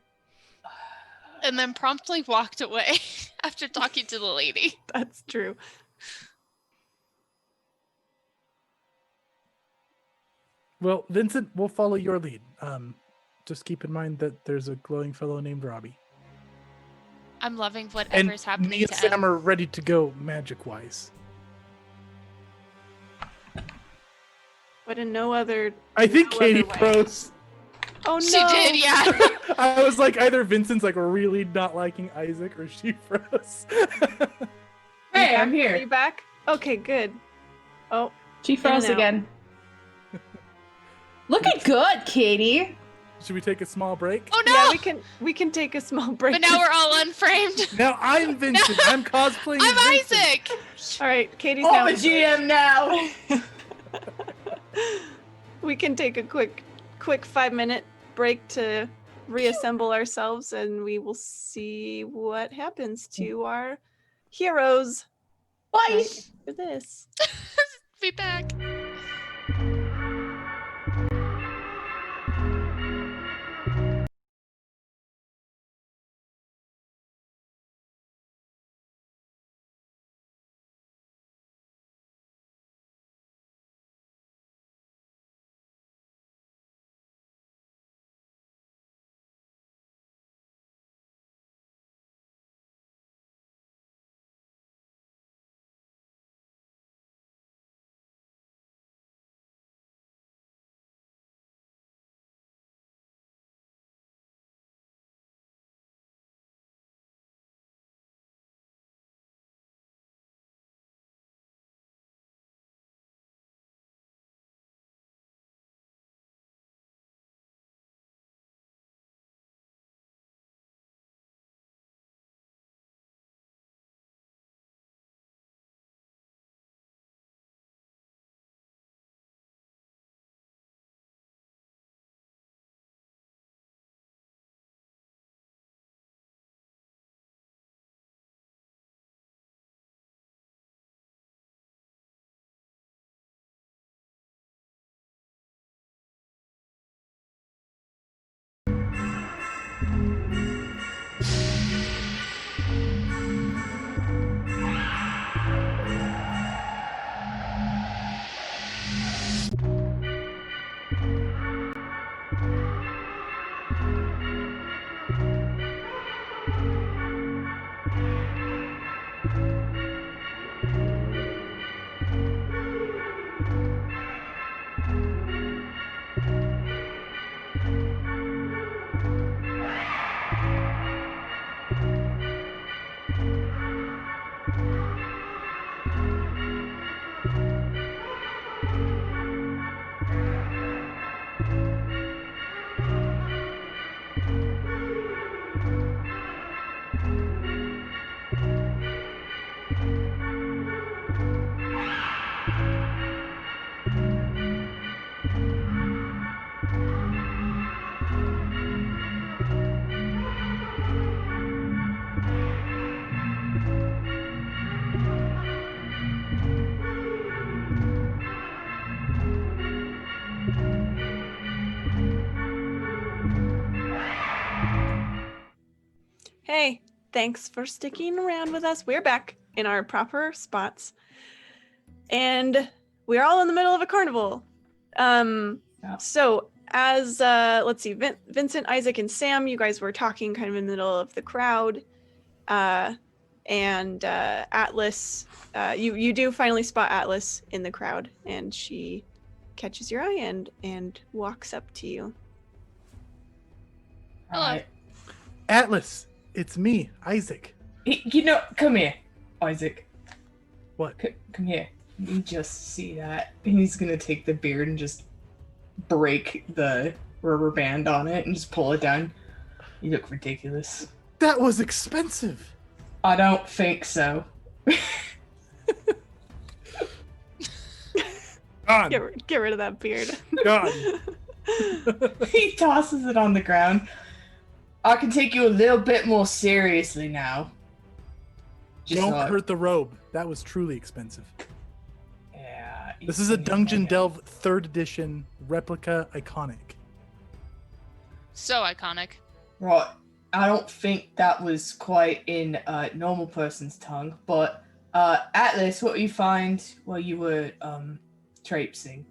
C: And then promptly walked away after talking to the lady.
A: That's true.
E: Well, Vincent, we'll follow your lead. Just keep in mind that there's a glowing fellow named Robbie.
C: I'm loving whatever's
E: And
C: happening
E: me and
C: to
E: Sam
C: Em.
E: are ready to go magic-wise.
A: But in no other.
E: I think
A: no
E: Katie
A: other way.
E: froze.
A: Oh no!
C: She did, yeah.
E: I was like, either Vincent's like really not liking Isaac, or she froze.
D: Hey, I'm
A: Are
D: here.
A: you back? Okay, good. Oh,
B: She froze
A: In and out.
B: again. Looking good, Katie.
E: Should we take a small break?
C: Oh no!
A: yeah, we can take a small break.
C: But now we're all unframed.
E: Now I'm Vincent. I'm cosplaying.
C: I'm
E: as Vincent.
C: Isaac.
A: All right, Katie's
D: I'm
A: now.
D: a GM now.
A: We can take a quick 5-minute break to reassemble ourselves, and we will see what happens to our heroes
B: Bye.
A: right after this.
C: Be back.
A: Hey, thanks for sticking around with us. We're back in our proper spots. And we're all in the middle of a carnival. So as let's see, Vincent, Isaac, and Sam, you guys were talking kind of in the middle of the crowd. And Atlas, you do finally spot Atlas in the crowd, and she catches your eye and walks up to you.
C: Hello.
D: Alright.
E: Atlas, it's me, Isaac.
D: Come here, Isaac.
E: What?
D: Come here. You just see that. And he's gonna take the beard and just break the rubber band on it and just pull it down. You look ridiculous.
E: That was expensive.
D: I don't think so.
E: Gone.
A: Get rid of that beard.
E: Gone.
D: He tosses it on the ground. I can take you a little bit more seriously now.
E: Don't hurt the robe. That was truly expensive.
D: Yeah.
E: This is a Dungeon Delve 3rd edition replica iconic.
C: So iconic.
D: Right. I don't think that was quite in a normal person's tongue, but Atlas, what you find while you were traipsing?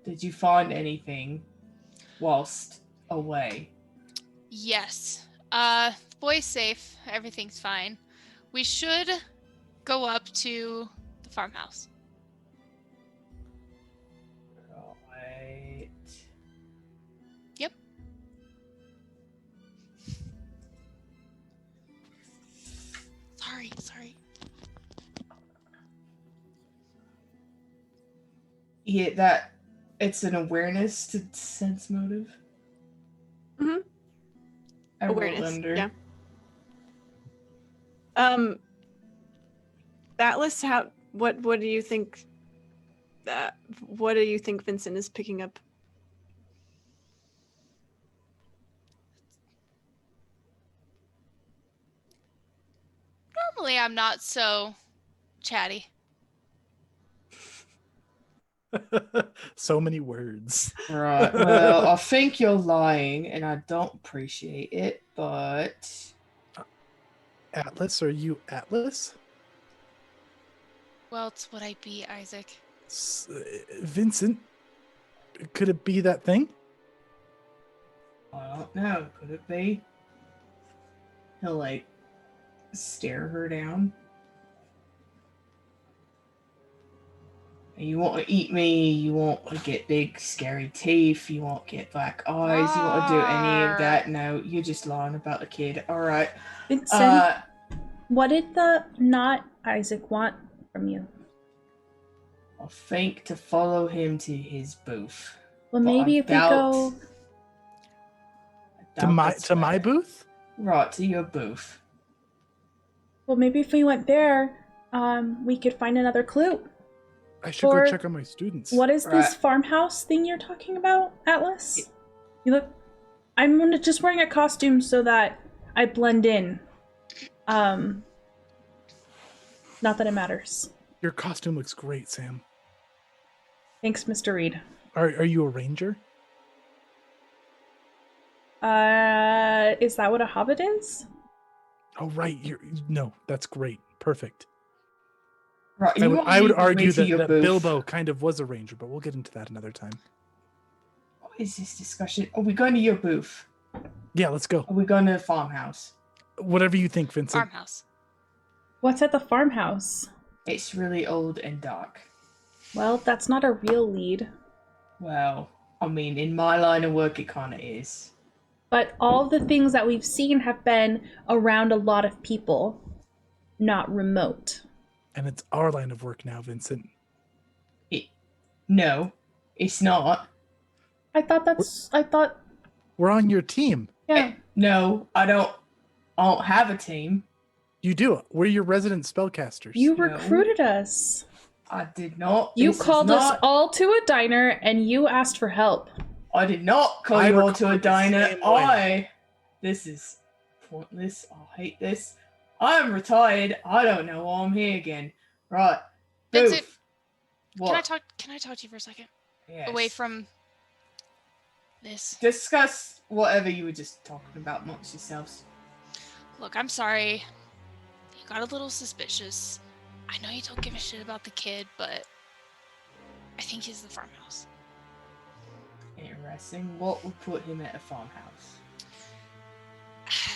D: Did you find anything whilst away?
C: Yes. The boy's safe. Everything's fine. We should go up to the farmhouse.
D: Right.
C: Yep. Sorry.
D: Yeah, that it's an awareness to sense motive.
A: Mhm.
D: I rolled
A: Awareness.
D: under.
A: Yeah. Atlas, what do you think? What do you think Vincent is picking up?
C: Normally, I'm not so chatty.
E: So many words.
D: Right. Well, I think you're lying, and I don't appreciate it, but
E: Atlas, are you Atlas?
C: Well, it's what I be, Isaac.
E: Vincent, could it be that thing?
D: I don't know. Could it be? He'll like stare her down. You want to eat me, you want to get big scary teeth, you want to get black eyes, you want to do any of that. No, you're just lying about the kid. Alright.
B: Vincent, what did the not Isaac want from you?
D: I think to follow him to his booth.
B: Well,
D: But
B: maybe
D: I
B: if we go
E: To my booth?
D: Right, to your booth.
B: well, maybe if we went there, we could find another clue.
E: I should
B: Or
E: go check on my students.
B: What is this
D: Right.
B: farmhouse thing you're talking about, Atlas? You look. I'm just wearing a costume so that I blend in. Not that it matters.
E: Your costume looks great, Sam.
B: Thanks, Mr. Reed.
E: Are you a ranger?
B: Is that what a hobbit is?
E: Oh, right. No, that's great. Perfect.
D: Right,
E: I would argue
D: to your
E: that
D: booth.
E: Bilbo kind of was a ranger, but we'll get into that another time.
D: What is this discussion? Are we going to your booth?
E: Yeah, let's go.
D: Are we going to the farmhouse?
E: Whatever you think, Vincent.
C: Farmhouse.
B: What's at the farmhouse?
D: It's really old and dark.
B: Well, that's not a real lead.
D: Well, I mean, in my line of work, it kind of is.
B: But all of the things that we've seen have been around a lot of people, not remote.
E: And it's our line of work now, Vincent.
D: No, it's not.
B: I thought.
E: We're on your team.
B: Yeah.
D: No, I don't have a team.
E: You do. We're your resident spellcasters.
B: You
D: No.
B: recruited us.
D: I did not.
B: You
D: This is
B: called us
D: not-
B: all to a diner and you asked for help.
D: I did not call
E: I
D: you all to a
E: recruit the
D: diner.
E: same way.
D: This is pointless. I hate this. I'm retired. I don't know why I'm here again. Right.
C: Vincent,
D: Booth. What?
C: Can I talk to you for a second?
D: Yes.
C: Away from this.
D: Discuss whatever you were just talking about amongst yourselves.
C: Look, I'm sorry. You got a little suspicious. I know you don't give a shit about the kid, but I think he's the farmhouse.
D: Interesting. What would put him at a farmhouse?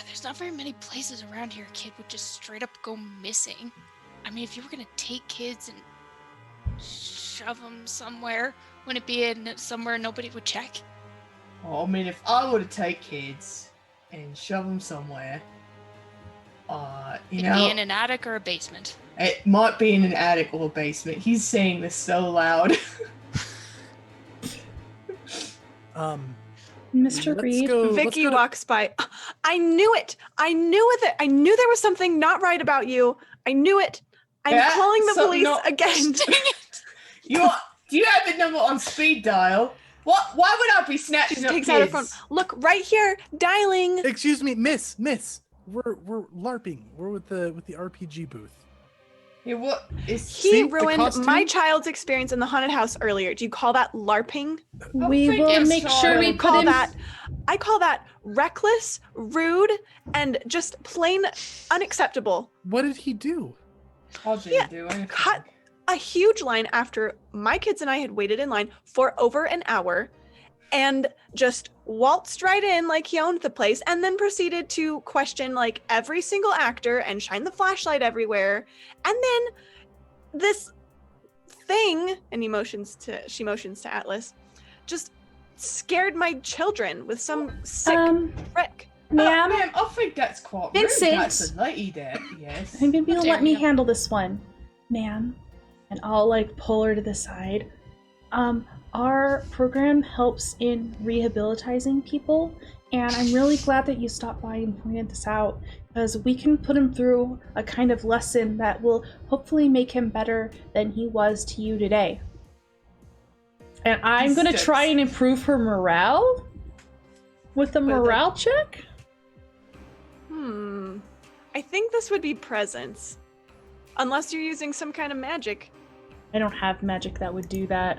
C: There's not very many places around here a kid would just straight up go missing. I mean, if you were gonna take kids and shove them somewhere, wouldn't it be in somewhere nobody would check?
D: Well, I mean, if I were to take kids and shove them somewhere. You
C: It'd
D: know,
C: be in an attic or a basement.
D: it might be in an attic or a basement. He's saying this so loud.
B: Mr. Reed.
A: Vicky walks by. I knew it. I knew it. I knew there was something not right about you. I knew it. I'm calling the police again.
D: Do you have the number on speed dial? What? Why would I be snatching
A: She
D: up
A: takes
D: kids?
A: out her phone. Look, right here, dialing.
E: Excuse me, miss. We're LARPing. We're with the RPG booth.
D: Yeah, what is
A: He ruined my child's experience in the haunted house earlier. Do you call that LARPing?
B: We will make sure we put him...
A: I call that reckless, rude, and just plain unacceptable.
E: What did he do?
D: How did he do anything?
A: Cut a huge line after my kids and I had waited in line for over an hour and just waltzed right in like he owned the place, and then proceeded to question like every single actor and shine the flashlight everywhere. And then this thing, and she motions to Atlas, just scared my children with some sick trick.
B: Ma'am,
D: I think that's quite rude.
B: Vincent.
D: That's a lady there, yes.
B: maybe you'll let me handle this one. Ma'am, and I'll like pull her to the side. Our program helps in rehabilitizing people, and I'm really glad that you stopped by and pointed this out, because we can put him through a kind of lesson that will hopefully make him better than he was to you today. And I'm going to try and improve her morale with a morale check?
A: I think this would be presence. Unless you're using some kind of magic.
B: I don't have magic that would do that.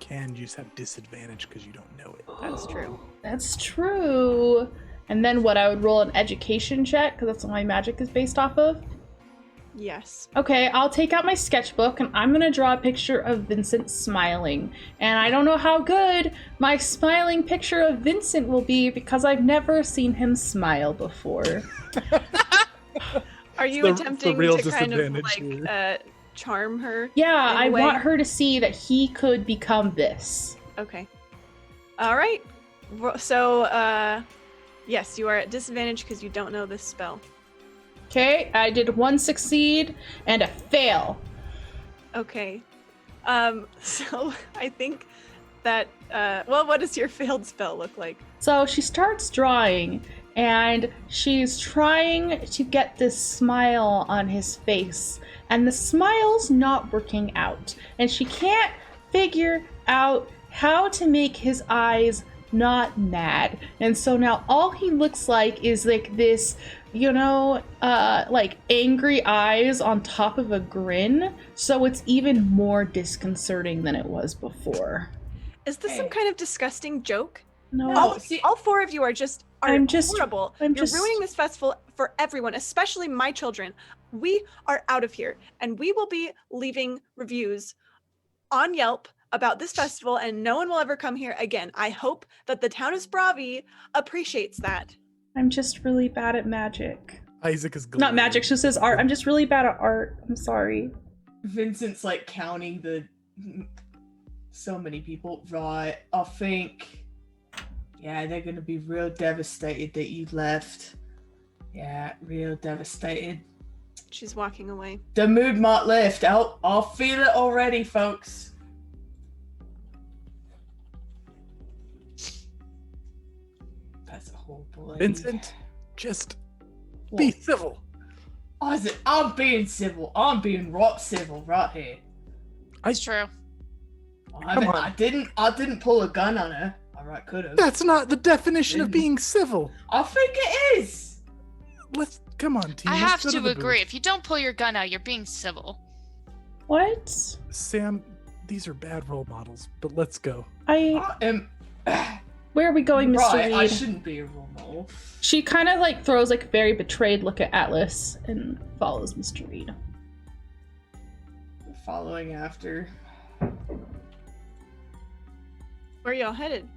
E: You just have disadvantage because you don't know it.
A: That's true.
B: That's true. And then what, I would roll an education check because that's what my magic is based off of?
A: Yes.
B: Okay, I'll take out my sketchbook and I'm gonna draw a picture of Vincent smiling. And I don't know how good my smiling picture of Vincent will be because I've never seen him smile before.
A: Are you attempting to kind of like charm her?
B: Yeah, I want her to see that he could become this.
A: Okay. All right. So, yes, you are at disadvantage because you don't know this spell.
B: Okay, I did one succeed and a fail.
A: Okay. So I think that, what does your failed spell look like?
B: So she starts drawing and she's trying to get this smile on his face, and the smile's not working out, and she can't figure out how to make his eyes not mad. And so now all he looks like is like this, like angry eyes on top of a grin, so it's even more disconcerting than it was before.
A: Is this some kind of disgusting joke?
B: No.
A: All four of you are horrible. You're ruining this festival for everyone, especially my children. We are out of here, and we will be leaving reviews on Yelp about this festival, and no one will ever come here again. I hope that the town of Spravi appreciates that.
B: I'm just really bad at magic.
E: Isaac is
B: not magic, she says art. I'm just really bad at art. I'm sorry.
D: Vincent's like counting the so many people. Right, I think they're gonna be real devastated that you left. Yeah, real devastated.
A: She's walking away.
D: The mood might lift. I'll feel it already, folks. That's a whole boy.
E: Vincent, just be civil.
D: Isaac, I'm being civil. I'm being rock civil right here.
C: It's true.
D: I didn't pull a gun on her. Alright, could have.
E: That's not the definition of being civil.
D: I think it is.
E: Come on, team.
C: I have to agree. If you don't pull your gun out, you're being civil.
B: What?
E: Sam, these are bad role models, but let's go.
B: Where are we going, Mr. Reed?
D: I shouldn't be a role model.
B: She kind of like throws like a very betrayed look at Atlas and follows Mr. Reed.
D: Following after.
A: Where are y'all headed?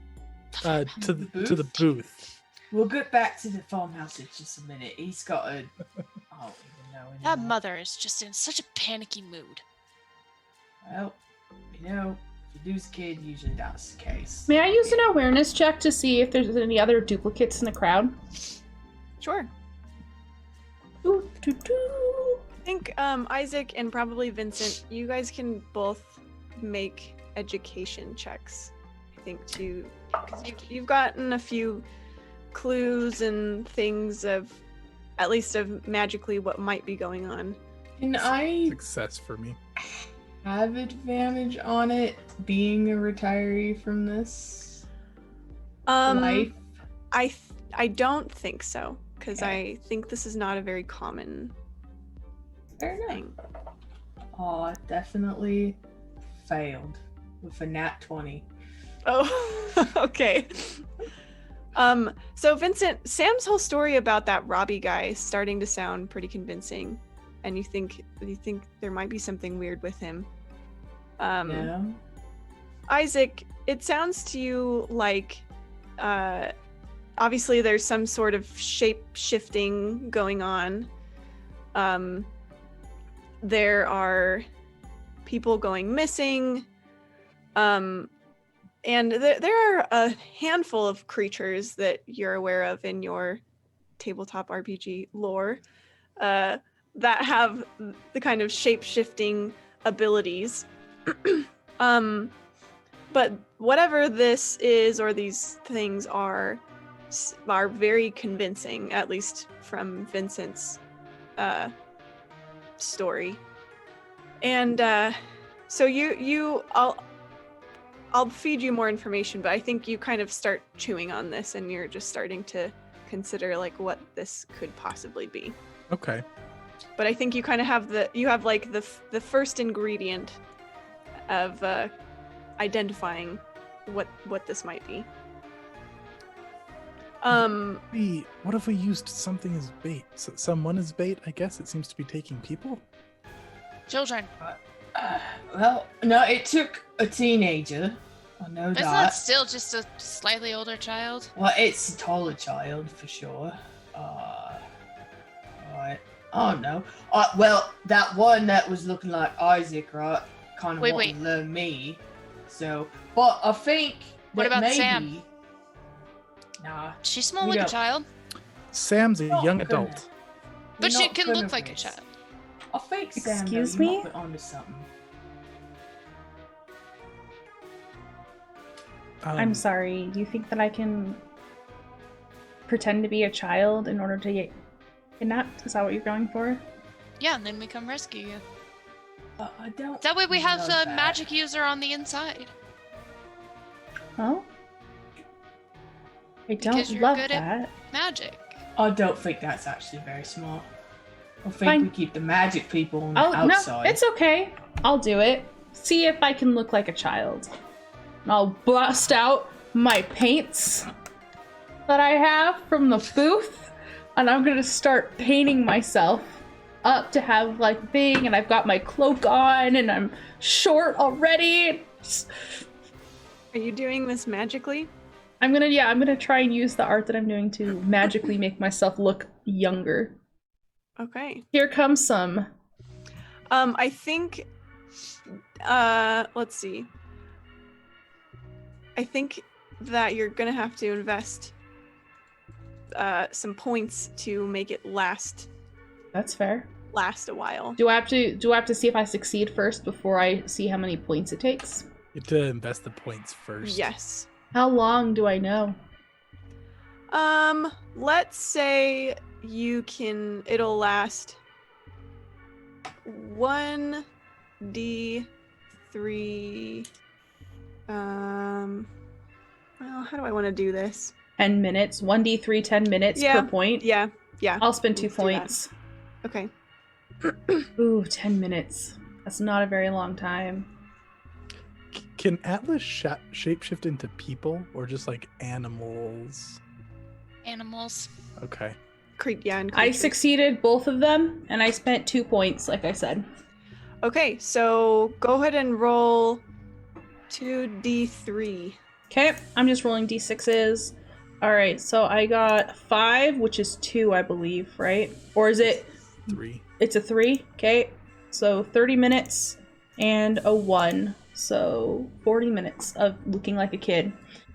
E: To the booth.
D: We'll get back to the farmhouse in just a minute. He's got a... I don't even know anymore.
C: That mother is just in such a panicky mood.
D: Well, if Seduce kid, usually that's the case.
B: May I use an awareness check to see if there's any other duplicates in the crowd?
A: Sure.
B: Ooh, doo, doo.
A: I think Isaac and probably Vincent, you guys can both make education checks. I think because you've gotten a few clues and things of, at least of magically what might be going on.
D: Can I
E: Success for me.
D: have advantage on it, being a retiree from this life?
A: I don't think so, because
D: Okay.
A: I think this is not a very common
D: Fair enough.
A: thing.
D: Oh, definitely failed with a nat 20.
A: Oh, okay. So Vincent, Sam's whole story about that Robbie guy is starting to sound pretty convincing, and you think there might be something weird with him.
D: Yeah.
A: Isaac, it sounds to you like obviously there's some sort of shape shifting going on. There are people going missing. And there are a handful of creatures that you're aware of in your tabletop RPG lore that have the kind of shape-shifting abilities. But whatever this is or these things are very convincing, at least from Vincent's story. And so I'll feed you more information, but I think you kind of start chewing on this and you're just starting to consider like what this could possibly be.
E: Okay.
A: But I think you kind of have the first ingredient of identifying what this might be.
E: What if we used something as bait? Someone as bait, I guess. It seems to be taking people.
C: Children.
D: Well, no, it took a teenager. I know
C: Isn't
D: that.
C: that still just a slightly older child?
D: Well, it's a taller child for sure. Right. Oh no. Well, that one that was looking like Isaac, right? Kind of wanted to learn me. So, but I think
C: What
D: that
C: about
D: maybe.
C: Sam?
D: Nah.
C: She's small
D: We
C: like a
D: don't-
C: child,
E: Sam's a
D: Not
E: young
D: gonna-
E: adult.
C: but
D: You're
C: she
D: not
C: can
D: gonna
C: look like a
D: miss.
C: child.
D: I think Sam,
B: Excuse
D: though, you
B: me?
D: might be onto something.
B: I'm sorry. You think that I can pretend to be a child in order to get kidnapped? Is that what you're going for?
C: Yeah, and then we come rescue you.
D: I don't.
C: That way we have
D: know
C: the
D: that.
C: magic user on the inside.
B: Oh? I
C: Because
B: don't
C: you're
B: love
C: good at-
B: that.
C: Magic.
D: I don't think that's actually very smart. I think
B: Fine.
D: we keep the magic people on the
B: Oh, no,
D: outside.
B: it's okay. I'll do it. See if I can look like a child. And I'll bust out my paints that I have from the booth, and I'm gonna start painting myself up to have like thing, and I've got my cloak on, and I'm short already.
A: Are you doing this magically?
B: I'm gonna try and use the art that I'm doing to magically make myself look younger.
A: Okay.
B: Here comes some.
A: I think let's see. I think that you're gonna have to invest some points to make it last
B: That's fair.
A: a while.
B: Do I have to see if I succeed first before I see how many points it takes?
E: You have to invest the points first.
A: Yes.
B: How long do I know?
A: Let's say it'll last 1d3. Well, how do I want to do this?
B: 10 minutes. 1d3, 10 minutes
A: Yeah,
B: per point.
A: Yeah.
B: I'll spend 2
A: let's do that.
B: points.
A: Okay.
B: Ooh, 10 minutes. That's not a very long time.
E: Can Atlas shapeshift into people or just like animals?
C: Animals.
E: Okay.
A: And
B: I
A: creatures.
B: succeeded both of them, and I spent 2 points, like I said.
A: Okay, so go ahead and roll 2d3.
B: Okay, I'm just rolling d6s. Alright, so I got 5, which is 2, I believe, right? Or is it...
E: 3.
B: It's a 3? Okay, so 30 minutes and a 1. So 40 minutes of looking like a kid.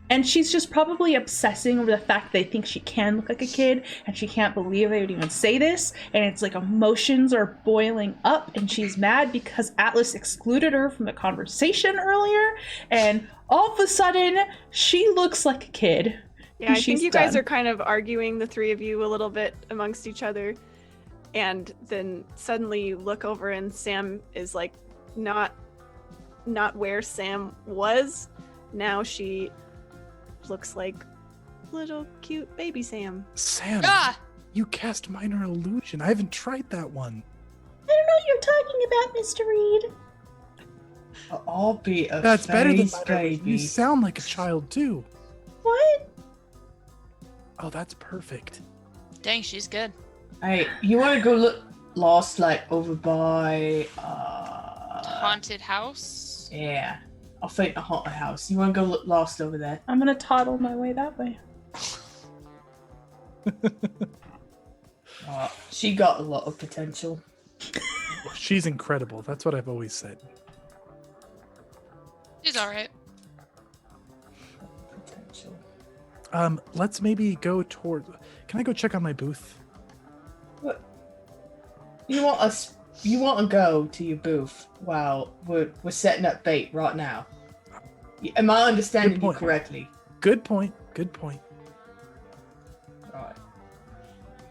B: And she's just probably obsessing over the fact they think she can look like a kid, and she can't believe they would even say this. And it's like emotions are boiling up, and she's mad because Atlas excluded her from the conversation earlier. And all of a sudden, she looks like a kid.
A: Yeah, I think you guys are kind of arguing, the three of you, a little bit amongst each other. And then suddenly you look over and Sam is like not where Sam was. Now she looks like little cute baby Sam.
E: Sam, you cast minor illusion. I haven't tried that one.
B: I don't know what you're talking about, Mr. Reed.
D: I'll be a
E: That's better than
D: face
E: minor illusion. You
D: baby.
E: sound like a child too.
B: What?
E: Oh, that's perfect.
C: Dang, she's good.
D: Hey, you want to go look lost, like over by
C: Haunted house?
D: Yeah, I'll find a haunted house. You want to go look lost over there?
B: I'm gonna toddle my way that way.
D: She got a lot of potential.
E: She's incredible. That's what I've always said.
C: She's alright.
D: Potential.
E: Let's maybe go toward. Can I go check on my booth?
D: What? You want to go to your booth while we're setting up bait right now? Am I understanding you correctly?
E: Good point. Good point.
D: Right.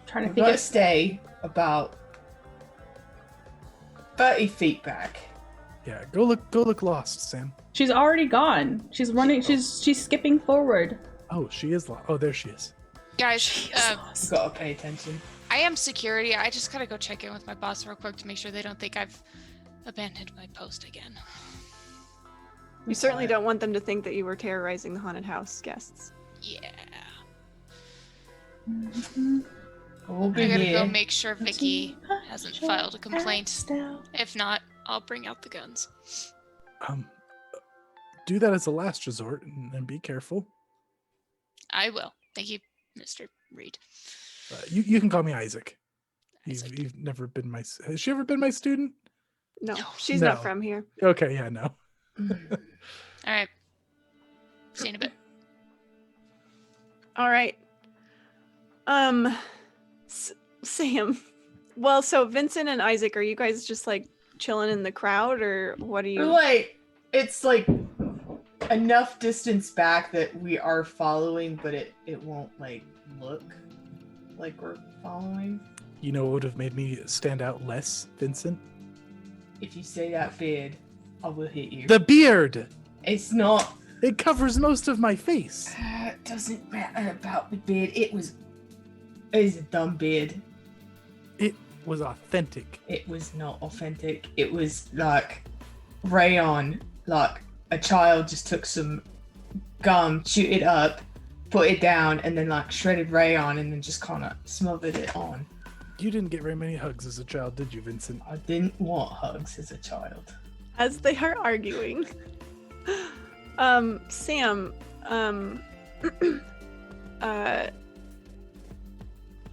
B: Trying to
D: We're
B: think
D: gonna
B: of
D: stay about 30 feet back.
E: Yeah, go look lost, Sam.
B: She's already gone. She's running. She's skipping forward.
E: Oh, she is lost. Oh, there she is.
C: Guys,
D: You gotta pay attention.
C: I am security. I just gotta go check in with my boss real quick to make sure they don't think I've abandoned my post again.
A: You certainly don't want them to think that you were terrorizing the haunted house guests.
C: Yeah.
D: We'll be
C: I gotta
D: here.
C: go make sure Vicky hasn't filed a complaint. If not, I'll bring out the guns.
E: Do that as a last resort and be careful.
C: I will. Thank you, Mr. Reed.
E: You can call me Isaac.
C: Isaac.
E: You've never been my. Has she ever been my student?
A: No,
C: No.
A: she's
E: No.
A: not from here.
E: Okay, yeah, no.
C: All right. See you in a bit.
A: All right. Sam. Well, so Vincent and Isaac, are you guys just like chilling in the crowd, or what are you?
D: Like, it's like enough distance back that we are following, but it won't like look like we're following.
E: You know what would have made me stand out less, Vincent?
D: If you say that beard, I will hit you.
E: The beard!
D: It's not.
E: It covers most of my face.
D: It doesn't matter about the beard. It is a dumb beard.
E: It was authentic.
D: It was not authentic. It was like rayon. Like a child just took some gum, chewed it up, put it down, and then like shredded rayon and then just kind of smothered it on.
E: You didn't get very many hugs as a child, did you, Vincent?
D: I didn't want hugs as a child.
A: As they are arguing. Sam,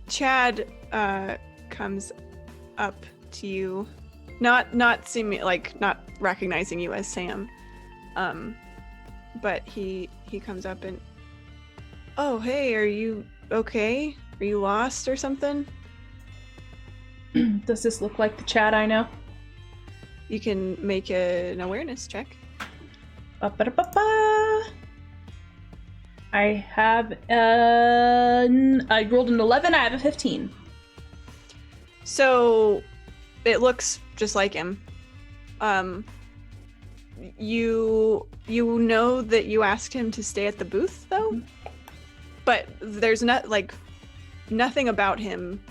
A: Chad comes up to you, not seeming like not recognizing you as Sam, but he comes up and, oh hey, are you okay? Are you lost or something?
B: Does this look like the Chad I know?
A: You can make an awareness check.
B: Ba-ba-da-ba-ba. I have I rolled an 11. I have a 15.
A: So it looks just like him. You know that you asked him to stay at the booth though, but there's not like nothing about him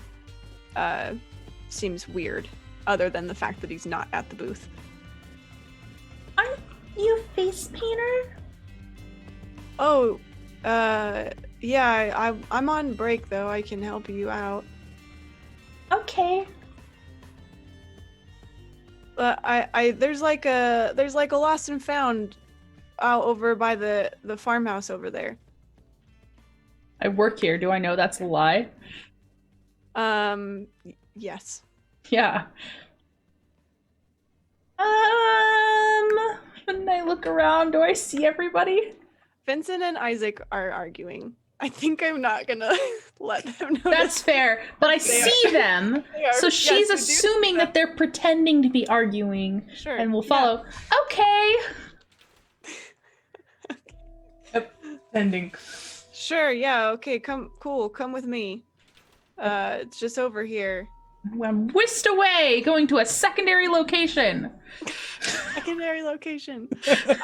A: seems weird other than the fact that he's not at the booth.
B: Aren't you a face painter?
A: Oh, yeah, I'm on break though. I can help you out.
B: Okay.
A: There's like a lost and found out over by the farmhouse over there.
B: I work here. Do I know that's a lie?
A: Yes.
B: Yeah. And I look around. Do I see everybody?
A: Vincent and Isaac are arguing. I think I'm not gonna let them know.
B: That's fair. But I
A: They
B: see them. So she's
A: you do.
B: assuming that they're pretending to be arguing.
A: Sure.
B: And will follow. Okay.
D: Pending.
A: Sure, yeah, okay, come with me. It's just over here.
B: I'm whisked away, going to a secondary location.
A: Secondary location.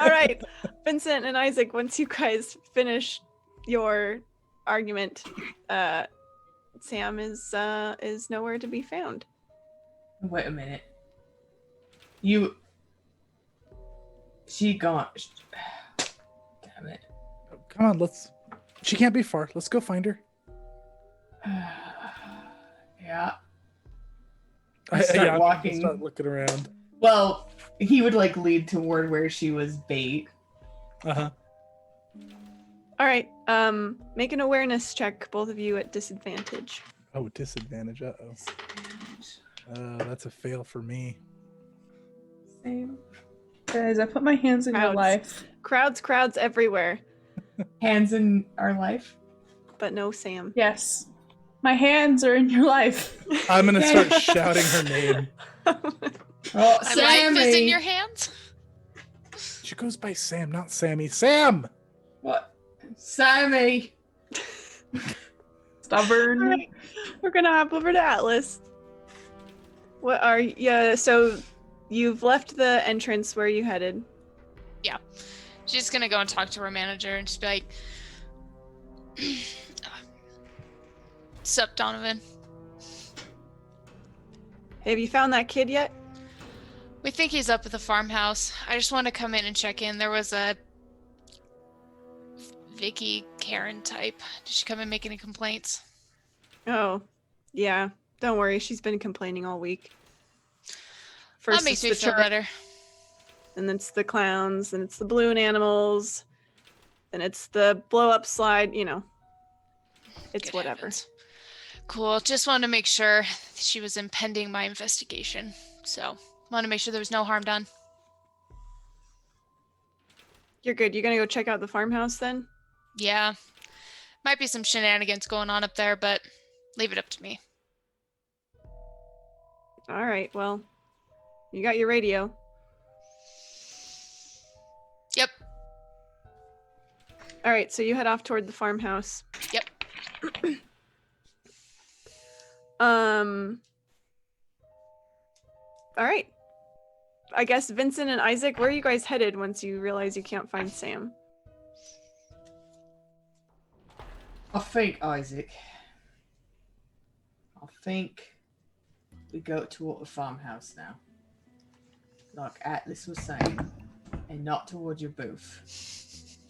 A: All right, Vincent and Isaac, once you guys finish your argument, Sam is nowhere to be found.
D: Wait a minute. She gone. Damn it.
E: Come on, she can't be far. Let's go find her.
D: Yeah.
E: I'm
D: walking.
E: gonna start looking around.
D: Well, he would like lead toward where she was bait.
E: Uh-huh.
A: All right, make an awareness check, both of you at disadvantage.
E: Oh, disadvantage. Uh-oh. That's a fail for me.
D: Same.
B: Guys, I put my hands in your life.
A: Crowds everywhere.
D: Hands in our life.
A: But no Sam.
B: Yes. My hands are in your life.
E: I'm gonna start shouting her name.
D: Oh,
C: My
D: Sammy.
C: life is in your hands.
E: She goes by Sam, not Sammy. Sam!
D: What? Sammy.
B: Stubborn.
A: All right, we're gonna hop over to Atlas. So you've left the entrance where you headed.
C: Yeah. She's gonna go and talk to her manager and just be like, "Sup, Donovan?
A: Have you found that kid yet?
C: We think he's up at the farmhouse. I just want to come in and check in. There was a Vicky Karen type. Did she come and make any complaints?"
A: Oh, yeah. Don't worry, she's been complaining all week.
C: That
A: First
C: makes
A: it's
C: me
A: the
C: feel
A: church,
C: better.
A: and then it's the clowns, and it's the balloon animals, and it's the blow-up slide. You know, it's
C: Good
A: whatever.
C: heavens. Cool. Just wanted to make sure she was impending my investigation. So, want to make sure there was no harm done.
A: You're good. You're gonna go check out the farmhouse then?
C: Yeah. Might be some shenanigans going on up there, but leave it up to me.
A: All right. Well, you got your radio.
C: Yep.
A: All right. So you head off toward the farmhouse.
C: Yep.
A: All right. I guess Vincent and Isaac, where are you guys headed once you realize you can't find Sam?
D: I think, Isaac. I think we go toward the farmhouse now. Like Atlas was saying. And not toward your booth.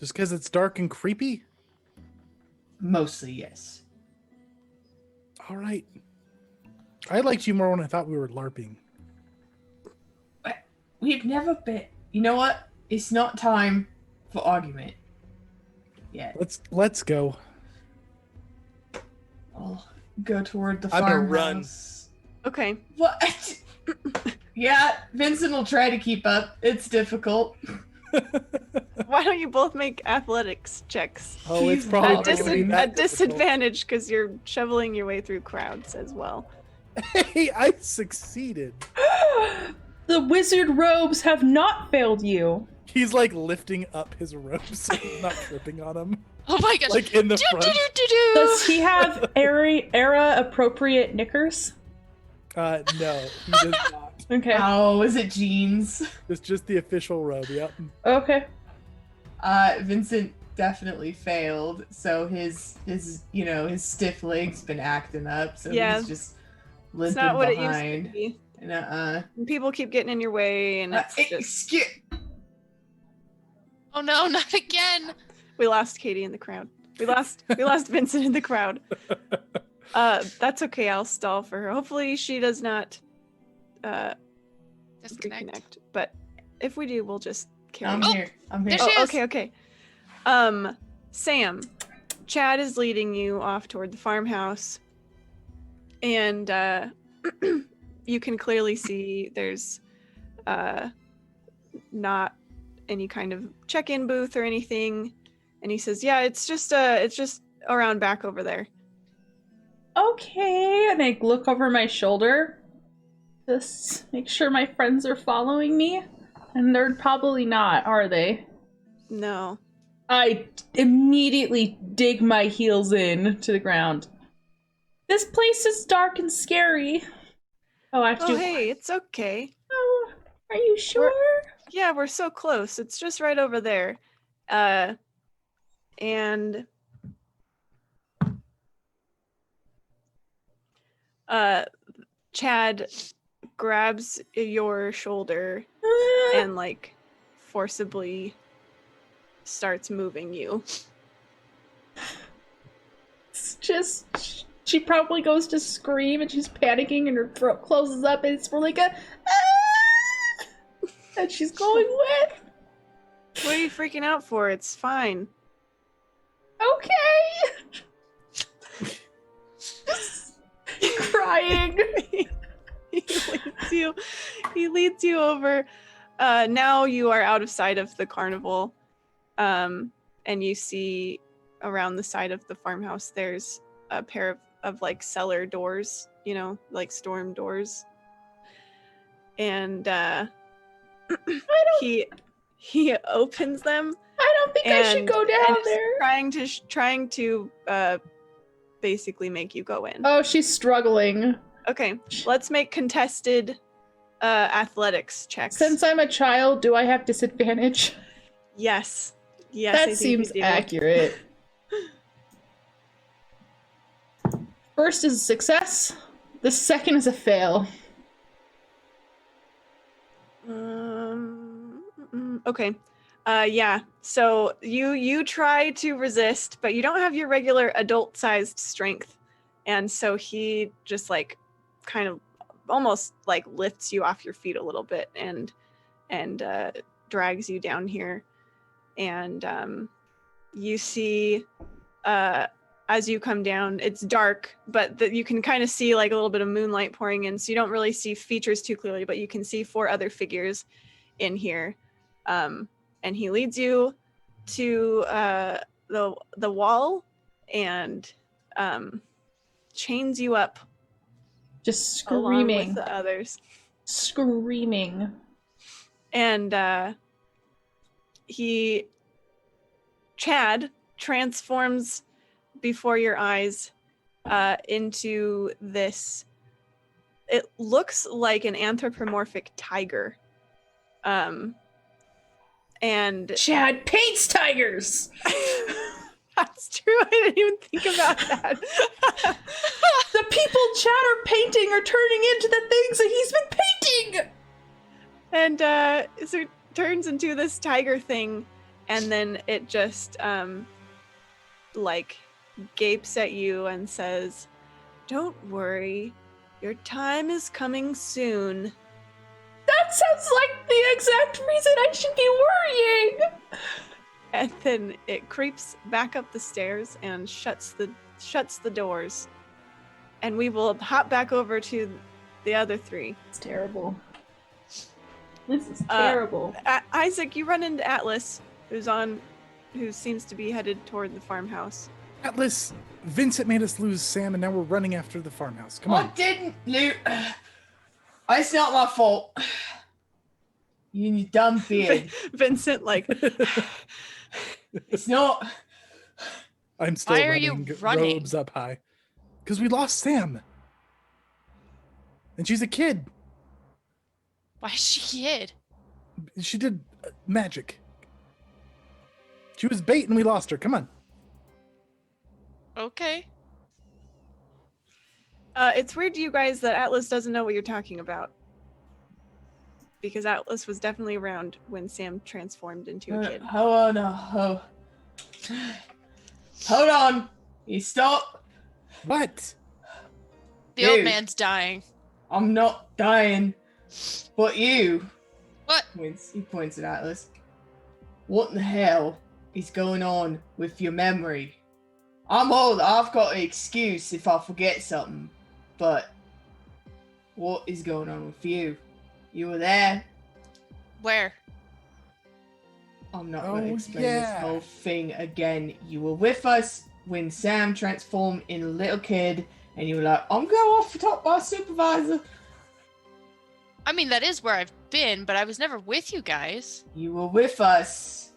E: Just because it's dark and creepy?
D: Mostly, yes.
E: All right. I liked you more when I thought we were LARPing.
D: We've never been... You know what? It's not time for argument. Yeah.
E: Let's go.
D: I'll go toward the
E: I'm gonna
D: farmhouse.
A: Okay.
D: What? Yeah, Vincent will try to keep up. It's difficult.
A: Why don't you both make athletics checks?
E: Oh, it's
D: He's
E: probably
D: not
E: not gonna be
A: At
E: that difficult.
A: disadvantage because you're shoveling your way through crowds as well.
E: Hey, I succeeded.
B: The wizard robes have not failed you.
E: He's like lifting up his robes so he's not tripping on them.
C: Oh my gosh.
E: Like in the front.
B: Does he have era appropriate knickers?
E: No, he does not.
B: Okay.
D: Oh, is it jeans?
E: It's just the official robe, yep.
B: Okay.
D: Vincent definitely failed, so his stiff legs been acting up, so
A: Yeah.
D: he's just
A: It's
D: limping
A: not what
D: behind.
A: it used to be.
D: And,
A: And people keep getting in your way, and it's just...
D: excuse.
C: Oh no, not again.
A: We lost Katie in the crowd. We lost Vincent in the crowd. That's okay. I'll stall for her. Hopefully she does not
C: Disconnect.
A: reconnect. But if we do, we'll just carry
D: I'm
A: on.
D: here. I'm here.
C: There she
A: Oh,
C: is.
A: okay. Sam, Chad is leading you off toward the farmhouse, and you can clearly see there's not any kind of check-in booth or anything. And he says, yeah, it's just around back over there.
B: Okay, and I look over my shoulder. Just make sure my friends are following me. And they're probably not, are they?
A: No.
B: I immediately dig my heels in to the ground. This place is dark and scary. Oh, I have to do...
A: Hey, it's okay.
B: Oh, are you sure?
A: Yeah, we're so close. It's just right over there. And Chad grabs your shoulder and like forcibly starts moving you.
B: It's just, she probably goes to scream and she's panicking and her throat closes up and it's more like a and she's going with.
A: What are you freaking out for? It's fine.
B: Okay. Just crying.
A: He leads you over. Now you are out of sight of the carnival. And you see around the side of the farmhouse there's a pair of like cellar doors, you know, like storm doors. And he opens them.
B: I don't think I should go down there.
A: Trying to basically make you go in.
B: Oh, she's struggling.
A: Okay, let's make contested athletics checks.
B: Since I'm a child, do I have disadvantage?
A: Yes.
B: That seems accurate. First is a success. The second is a fail.
A: Okay. Yeah. So you try to resist, but you don't have your regular adult-sized strength, and so he just like kind of almost like lifts you off your feet a little bit and drags you down here, and you see as you come down, it's dark, but you can kind of see like a little bit of moonlight pouring in, so you don't really see features too clearly, but you can see 4 other figures in here. And he leads you to the wall and chains you up.
B: Just screaming.
A: Along with the others.
B: Screaming.
A: And Chad transforms before your eyes into this, it looks like an anthropomorphic tiger. And
B: Chad paints tigers.
A: That's true. I didn't even think about that.
B: The people Chad are painting are turning into the things that he's been painting.
A: And so it turns into this tiger thing, and then it just like gapes at you and says, "Don't worry, your time is coming soon."
B: That sounds like the exact reason I should be worrying.
A: And then it creeps back up the stairs and shuts the doors. And we will hop back over to the other 3.
B: It's terrible. This is terrible.
A: Isaac, you run into Atlas, who seems to be headed toward the farmhouse.
E: Atlas, Vincent made us lose Sam, and now we're running after the farmhouse. Come on.
D: I didn't loot. It's not my fault. You dumb beard.
A: Vincent, like...
D: It's not.
E: I'm still
C: Why are you running?
E: Robes up high. Because we lost Sam. And she's a kid.
C: Why is she kid?
E: She did magic. She was bait and we lost her. Come on.
C: Okay.
A: It's weird to you guys that Atlas doesn't know what you're talking about. Because Atlas was definitely around when Sam transformed into a kid.
D: Hold on. You stop.
E: What?
C: The old man's dying.
D: I'm not dying. But you.
C: What?
D: He points at Atlas. What the hell is going on with your memory? I'm old. I've got an excuse if I forget something. But what is going on with you? You were there.
C: Where?
D: I'm not going to
E: Oh,
D: explain
E: yeah.
D: this whole thing again. You were with us when Sam transformed in a little kid, and you were like, I'm going off the top by supervisor.
C: I mean, that is where I've been, but I was never with you guys.
D: You were with us.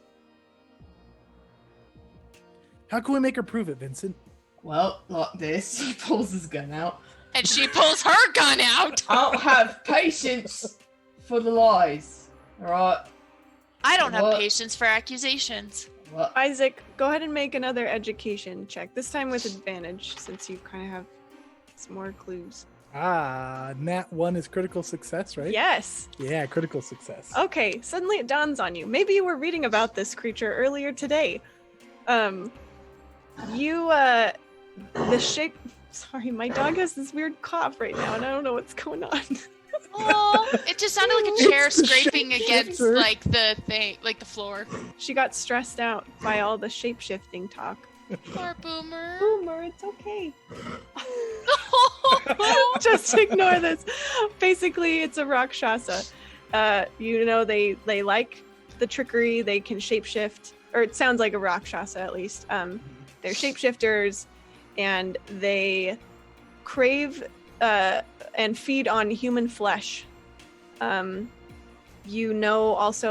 E: How can we make her prove it, Vincent?
D: Well, like this. He pulls his gun out.
C: And she pulls her gun out.
D: I don't have patience for the lies. Alright?
C: I don't have
D: What?
C: patience for accusations.
D: Well,
A: Isaac, go ahead and make another education check. This time with advantage, since you kind of have some more clues.
E: Nat 1 is critical success, right?
A: Yes.
E: Yeah, critical success.
A: Okay, suddenly it dawns on you. Maybe you were reading about this creature earlier today. The shape... Sorry, my dog has this weird cough right now, and I don't know what's going on.
C: Oh, it just sounded like a chair
E: It's the
C: scraping against
E: shapeshifter.
C: like the thing, like the floor.
A: She got stressed out by all the shape-shifting talk.
C: Poor Boomer.
A: Boomer, it's okay. Just ignore this. Basically, it's a Rakshasa. They like the trickery. They can shapeshift, or it sounds like a Rakshasa at least. They're shapeshifters, and they crave and feed on human flesh. Also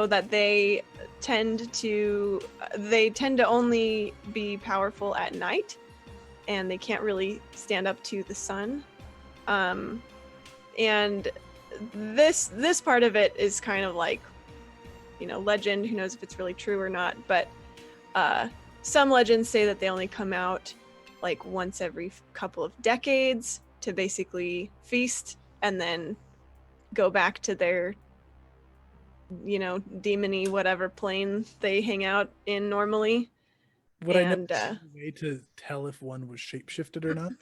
A: that they tend to only be powerful at night, and they can't really stand up to the sun. And this part of it is kind of like, legend. Who knows if it's really true or not? But some legends say that they only come out like once every couple of decades to basically feast and then go back to their demony whatever plane they hang out in normally.
E: Would I know a way to tell if one was shapeshifted or not?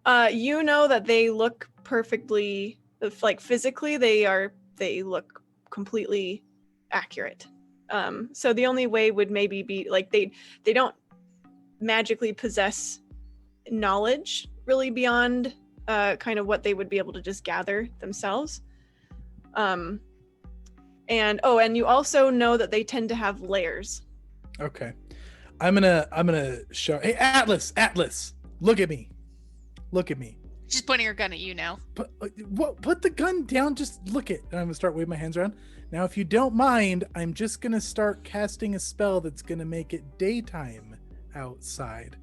A: That they look perfectly, like physically they look completely accurate. So the only way would maybe be like they don't magically possess knowledge really beyond kind of what they would be able to just gather themselves. And you also know that they tend to have layers.
E: Okay. I'm gonna show. Hey, Atlas, look at me.
C: She's pointing her gun at you now.
E: Put the gun down. Just look it. And I'm gonna start waving my hands around. Now, if you don't mind, I'm just gonna start casting a spell that's gonna make it daytime outside.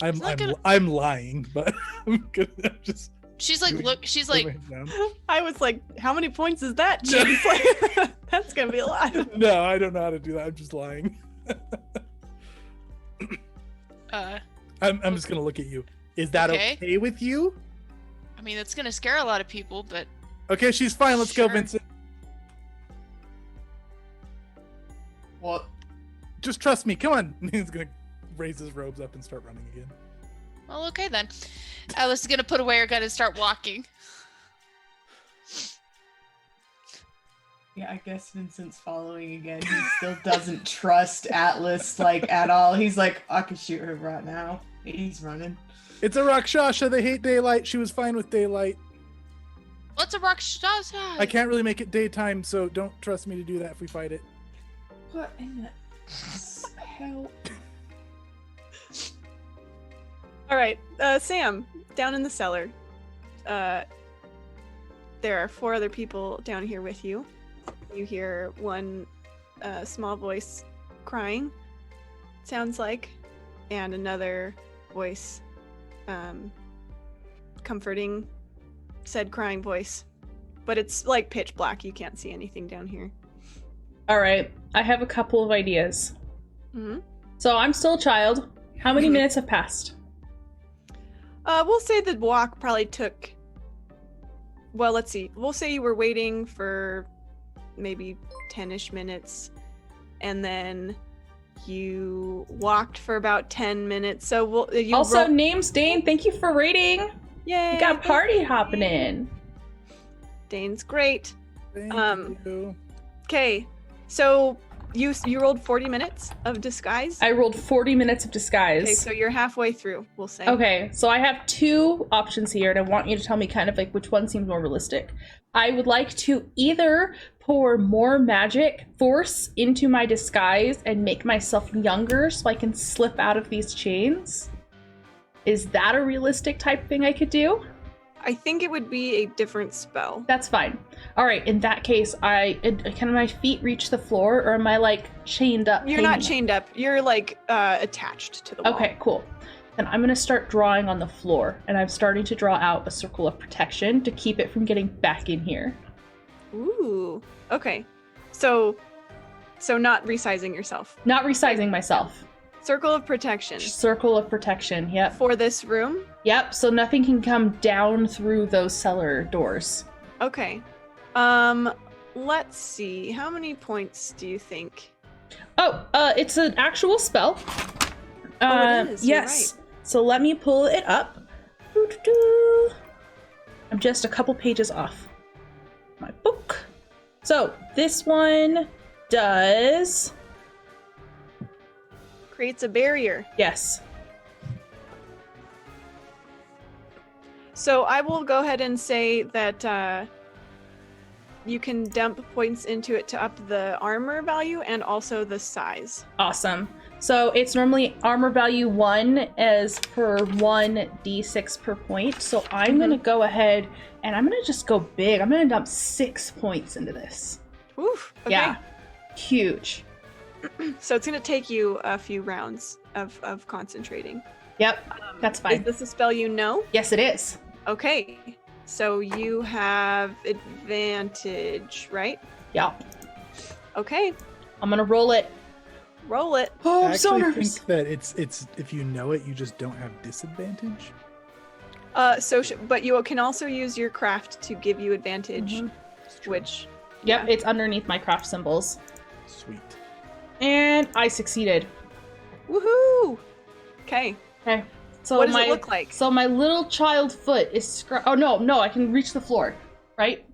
E: I'm lying, but I'm just.
C: She's like, look. She's like,
A: I was like, how many points is that, James? Like, that's gonna be a lot.
E: No, I don't know how to do that. I'm just lying. I'm just gonna look at you. Is that okay with you?
C: I mean, it's gonna scare a lot of people, but
E: okay, she's fine. Let's go, Vincent.
D: What?
E: Just trust me. Come on. He's gonna raise his robes up and start running again.
C: Well, okay then. Alice is gonna put away her gun and start walking.
D: Yeah, I guess Vincent's following again. He still doesn't trust Atlas, like, at all. He's like, I can shoot her right now. He's running.
E: It's a Rakshasa. They hate daylight. She was fine with daylight.
C: What's a Rakshasa?
E: I can't really make it daytime, so don't trust me to do that if we fight it.
D: What in the hell?
A: All right, Sam, down in the cellar. There are 4 other people down here with you. You hear one small voice crying, sounds like, and another voice comforting said crying voice. But it's like pitch black. You can't see anything down here.
B: All right, I have a couple of ideas.
A: Mm-hmm.
B: So I'm still a child. How many minutes have passed?
A: We'll say the walk probably took... Well, let's see. We'll say you were waiting for maybe 10-ish minutes, and then you walked for about 10 minutes. So
B: name's Dane. Thank you for rating.
A: Yay!
B: You got party hopping in.
A: Dane's great.
E: Thank you.
A: Okay, so you rolled 40 minutes of disguise?
B: I rolled 40 minutes of disguise.
A: Okay, so you're halfway through, we'll say.
B: Okay, so I have 2 options here, and I want you to tell me kind of like which one seems more realistic. I would like to either pour more magic force into my disguise and make myself younger so I can slip out of these chains. Is that a realistic type thing I could do?
A: I think it would be a different spell.
B: That's fine. All right, in that case, can my feet reach the floor, or am I like chained up?
A: You're not chained up. You're like attached to the wall.
B: Okay, cool. Then I'm gonna start drawing on the floor, and I'm starting to draw out a circle of protection to keep it from getting back in here.
A: Ooh. Okay. So not resizing yourself.
B: Not resizing myself.
A: Circle of protection.
B: Circle of protection, yep.
A: For this room?
B: Yep, so nothing can come down through those cellar doors.
A: Okay. Let's see. How many points do you think?
B: Oh, it's an actual spell.
A: It is.
B: Yes.
A: You're right.
B: So let me pull it up. Doo-doo-doo. I'm just a couple pages off my book. So this one does...
A: Creates a barrier.
B: Yes.
A: So I will go ahead and say that you can dump points into it to up the armor value and also the size.
B: Awesome. So it's normally armor value 1 as per 1d6 per point. So I'm going to go ahead and I'm going to just go big. I'm going to dump 6 points into this.
A: Oof. Okay.
B: Yeah. Huge.
A: So it's going to take you a few rounds of concentrating.
B: Yep. That's fine.
A: Is this a spell you know?
B: Yes, it is.
A: Okay. So you have advantage, right?
B: Yeah.
A: Okay.
B: I'm going to roll it.
A: Roll it.
B: Oh,
E: I
B: I'm so
E: actually
B: nervous.
E: think that it's if you know it, you just don't have disadvantage.
A: But you can also use your craft to give you advantage,
B: Mhm.
A: which...
B: Yep,
A: yeah.
B: it's underneath my craft symbols.
E: Sweet.
B: And I succeeded.
A: Woohoo! Okay.
B: Okay. So
A: What does it look like?
B: So my little child foot is oh no, I can reach the floor, right?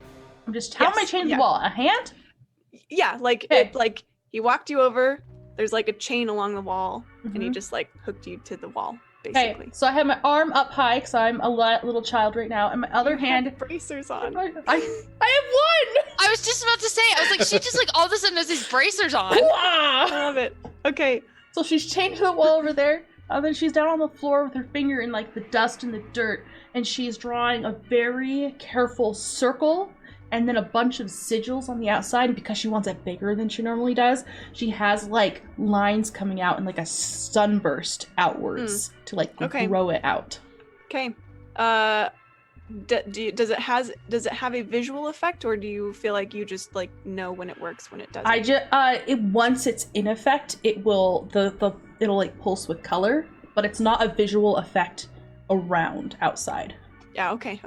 B: I'm just how am I
A: Yes,
B: chaining
A: yeah.
B: the wall? A hand?
A: Yeah, like
B: Okay.
A: like he walked you over. There's like a chain along the wall, and he
B: Mhm.
A: just like hooked you to the wall,
B: Okay.
A: basically.
B: So I have my arm up high because I'm a little child right now, and my other
A: You have
B: hand.
A: bracers on.
B: I have one.
C: I was just about to say, I was like, she just like all of a sudden has these bracers on.
A: I
B: Hoo-ah!
A: love it. Okay.
B: So she's chained to the wall over there. Then she's down on the floor with her finger in like the dust and the dirt, and she's drawing a very careful circle and then a bunch of sigils on the outside. And because she wants it bigger than she normally does, she has like lines coming out and like a sunburst outwards to like
A: Okay.
B: grow it out.
A: Okay. Does it have a visual effect, or do you feel like you just like know when it works when it doesn't?
B: I just once it's in effect, it will it'll like pulse with color, but it's not a visual effect around outside.
A: Yeah. Okay.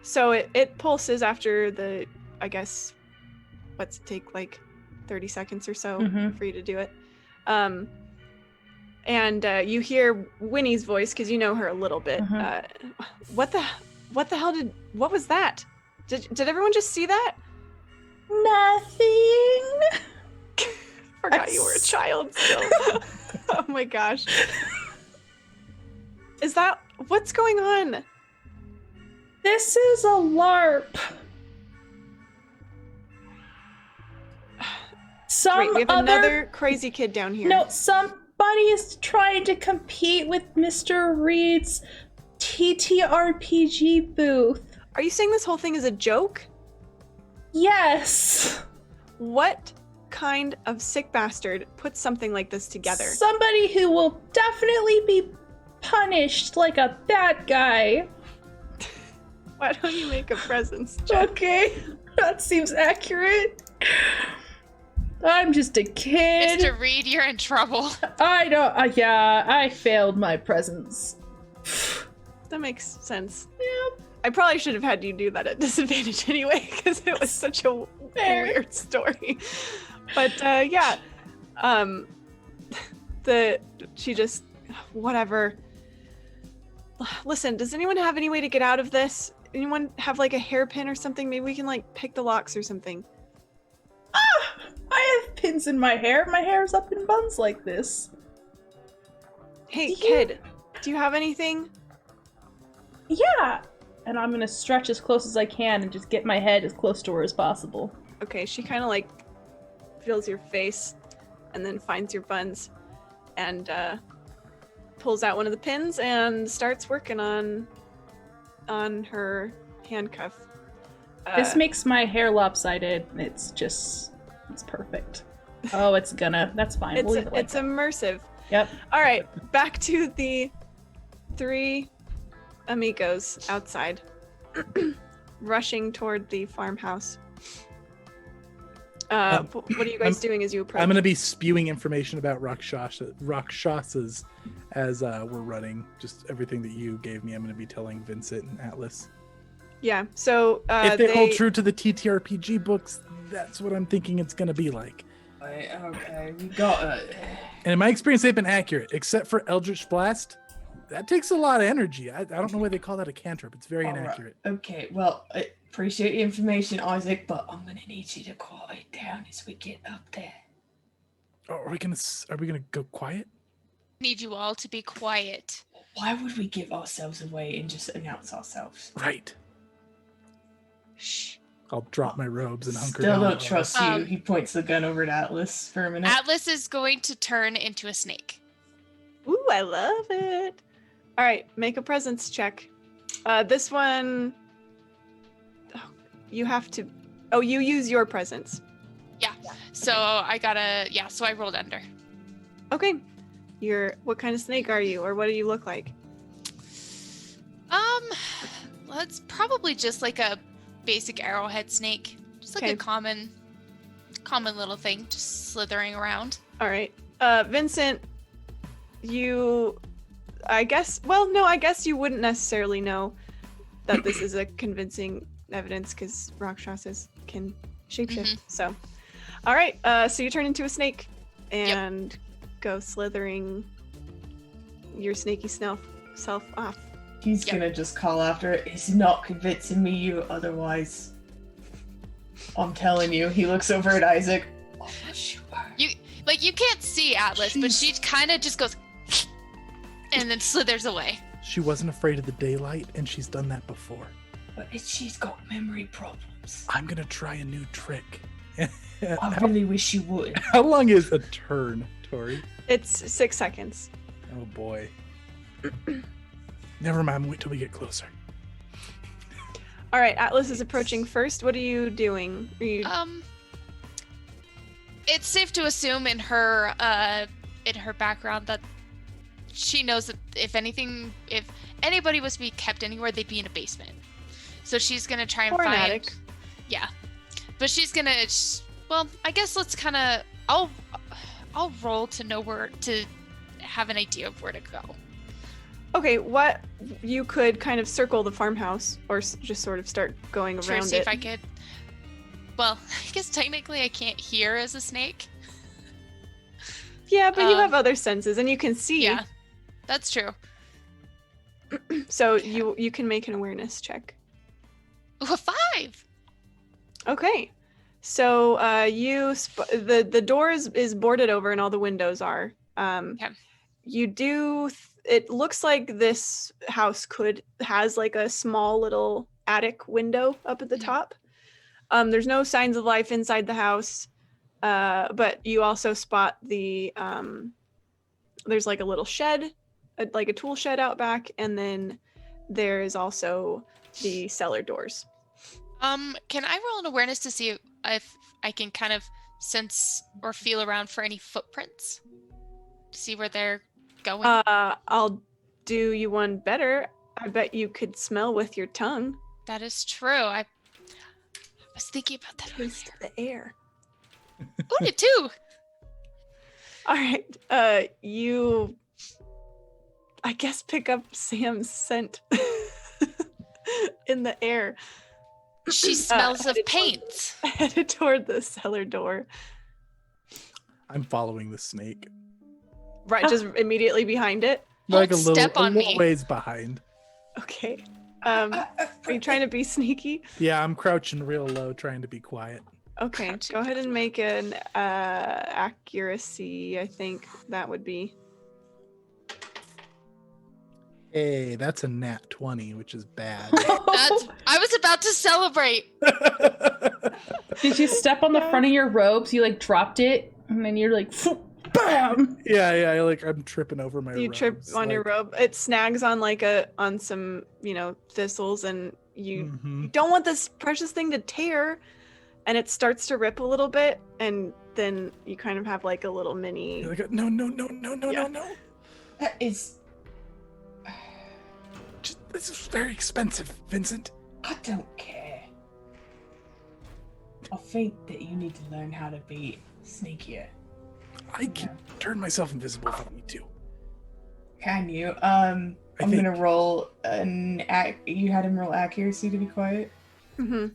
A: So it pulses after the, I guess, what's it take, like 30 seconds or so
B: Mhm.
A: for you to do it. And you hear Winnie's voice because you know her a little bit.
B: Mhm.
A: What the hell what was that? Did everyone just see that?
B: Nothing.
A: Forgot you were a child still. Oh my gosh. What's going on?
B: This is a LARP.
A: Great, we have another crazy kid down here.
B: No, somebody is trying to compete with Mr. Reed's TTRPG booth.
A: Are you saying this whole thing is a joke?
B: Yes.
A: What kind of sick bastard puts something like this together?
B: Somebody who will definitely be punished like a bad guy.
A: Why don't you make a presence check?
B: Okay, that seems accurate. I'm just a kid.
C: Mr. Reed, you're in trouble.
B: I don't. Yeah, I failed my presence.
A: That makes sense.
B: Yeah.
A: I probably should have had you do that at disadvantage anyway, because it was such a
B: Fair.
A: weird story. But yeah, she just, whatever. Listen, does anyone have any way to get out of this? Anyone have like a hairpin or something? Maybe we can like pick the locks or something.
B: I have pins in my hair. My hair's up in buns like this.
A: Hey, kid, do you have anything?
B: Yeah! And I'm gonna stretch as close as I can and just get my head as close to her as possible.
A: Okay, she kind of like feels your face and then finds your buns and pulls out one of the pins and starts working on her handcuff.
B: This makes my hair lopsided. It's perfect. Oh, that's fine. We'll leave it like
A: it's
B: that.
A: immersive.
B: Yep.
A: All right, back to the 3 amigos outside, rushing toward the farmhouse. What are you guys doing as you approach?
E: I'm going to be spewing information about Rakshasas as we're running. Just everything that you gave me, I'm going to be telling Vincent and Atlas.
A: Yeah, so
E: if they hold true to the TTRPG books, that's what I'm thinking it's going to be like.
D: Okay, we got it.
E: And in my experience, they've been accurate, except for Eldritch Blast. That takes a lot of energy. I don't know why they call that a cantrip. It's very inaccurate.
D: Right. Okay, well, I appreciate the information, Isaac, but I'm gonna need you to quiet down as we get up there.
E: Oh, are we gonna go quiet?
C: Need you all to be quiet.
D: Why would we give ourselves away and just announce ourselves?
E: Right.
C: Shh.
E: I'll drop my robes and hunker
D: Still
E: down.
D: don't trust you. He points the gun over to Atlas for a minute.
C: Atlas is going to turn into a snake.
A: Ooh, I love it. All right, make a presence check. This one, you have to. Oh, you use your presence.
C: Yeah. So so I rolled under.
A: Okay. What kind of snake are you, or what do you look like?
C: Well, it's probably just like a basic arrowhead snake. Just like a common little thing, just slithering around.
A: All right. Vincent, I guess you wouldn't necessarily know that this is a convincing evidence because Rakshasas can shapeshift. So, all right. So you turn into a snake and go slithering your snaky self off.
D: He's gonna just call after it. He's not convincing me you otherwise. I'm telling you. He looks over at Isaac. Oh, sure.
C: You can't see Atlas, but she kind of just goes and then slithers away.
E: She wasn't afraid of the daylight, and she's done that before.
D: But she's got memory problems.
E: I'm gonna try a new trick.
D: I really wish you would.
E: How long is a turn, Tori?
A: It's 6 seconds.
E: Oh boy. Never mind, wait till we get closer.
A: All right, Atlas is approaching first. What are you doing?
C: It's safe to assume in her background that she knows that if anybody was to be kept anywhere, they'd be in a basement. So she's gonna try and
A: or
C: find
A: an attic.
C: Yeah, but she's gonna. Well, I guess let's kind of. I'll roll to know where to have an idea of where to go.
A: Okay, what you could kind of circle the farmhouse or just sort of start going
C: Try
A: around
C: to see
A: it.
C: if I could. Well, I guess technically I can't hear as a snake.
A: Yeah, but you have other senses and you can see.
C: Yeah, that's true.
A: So you can make an awareness check.
C: Ooh, a 5.
A: Okay. So the door is boarded over and all the windows are. You do. It looks like this house has like a small little attic window up at the top. There's no signs of life inside the house, but you also spot there's like a little shed, like a tool shed out back, and then there is also the cellar doors.
C: Can I roll an awareness to see if I can kind of sense or feel around for any footprints? See where they're going?
A: I'll do you one better. I bet you could smell with your tongue.
C: That is true. I was thinking about that earlier.
A: Taste the air.
C: Oh, did too.
A: All right. You, I guess, pick up Sam's scent in the air.
C: She smells of paint.
A: Headed toward the cellar door.
E: I'm following the snake.
A: Right, just immediately behind it.
E: Like a
C: step on
E: little
C: me.
E: ways behind.
A: Okay. Are you trying to be sneaky?
E: Yeah, I'm crouching real low, trying to be quiet.
A: Okay, go ahead and make an accuracy. I think that would be.
E: Hey, that's a nat 20, which is bad.
C: I was about to celebrate.
B: Did you step on the front of your robes? You like dropped it, and then you're like, bam!
E: Yeah, like I'm tripping over my
A: You trip
E: robes,
A: on your
E: like-
A: robe. It snags on on some, thistles, and you
E: Mhm.
A: don't want this precious thing to tear, and it starts to rip a little bit, and then you kind of have like a little mini.
E: You're like, no.
A: Yeah.
D: That is.
E: This is very expensive, Vincent.
D: I don't care. I think that you need to learn how to be sneakier.
E: I can turn myself invisible if I need to.
D: Can you? I'm gonna roll you had him roll accuracy to be quiet?
A: Mm-hmm.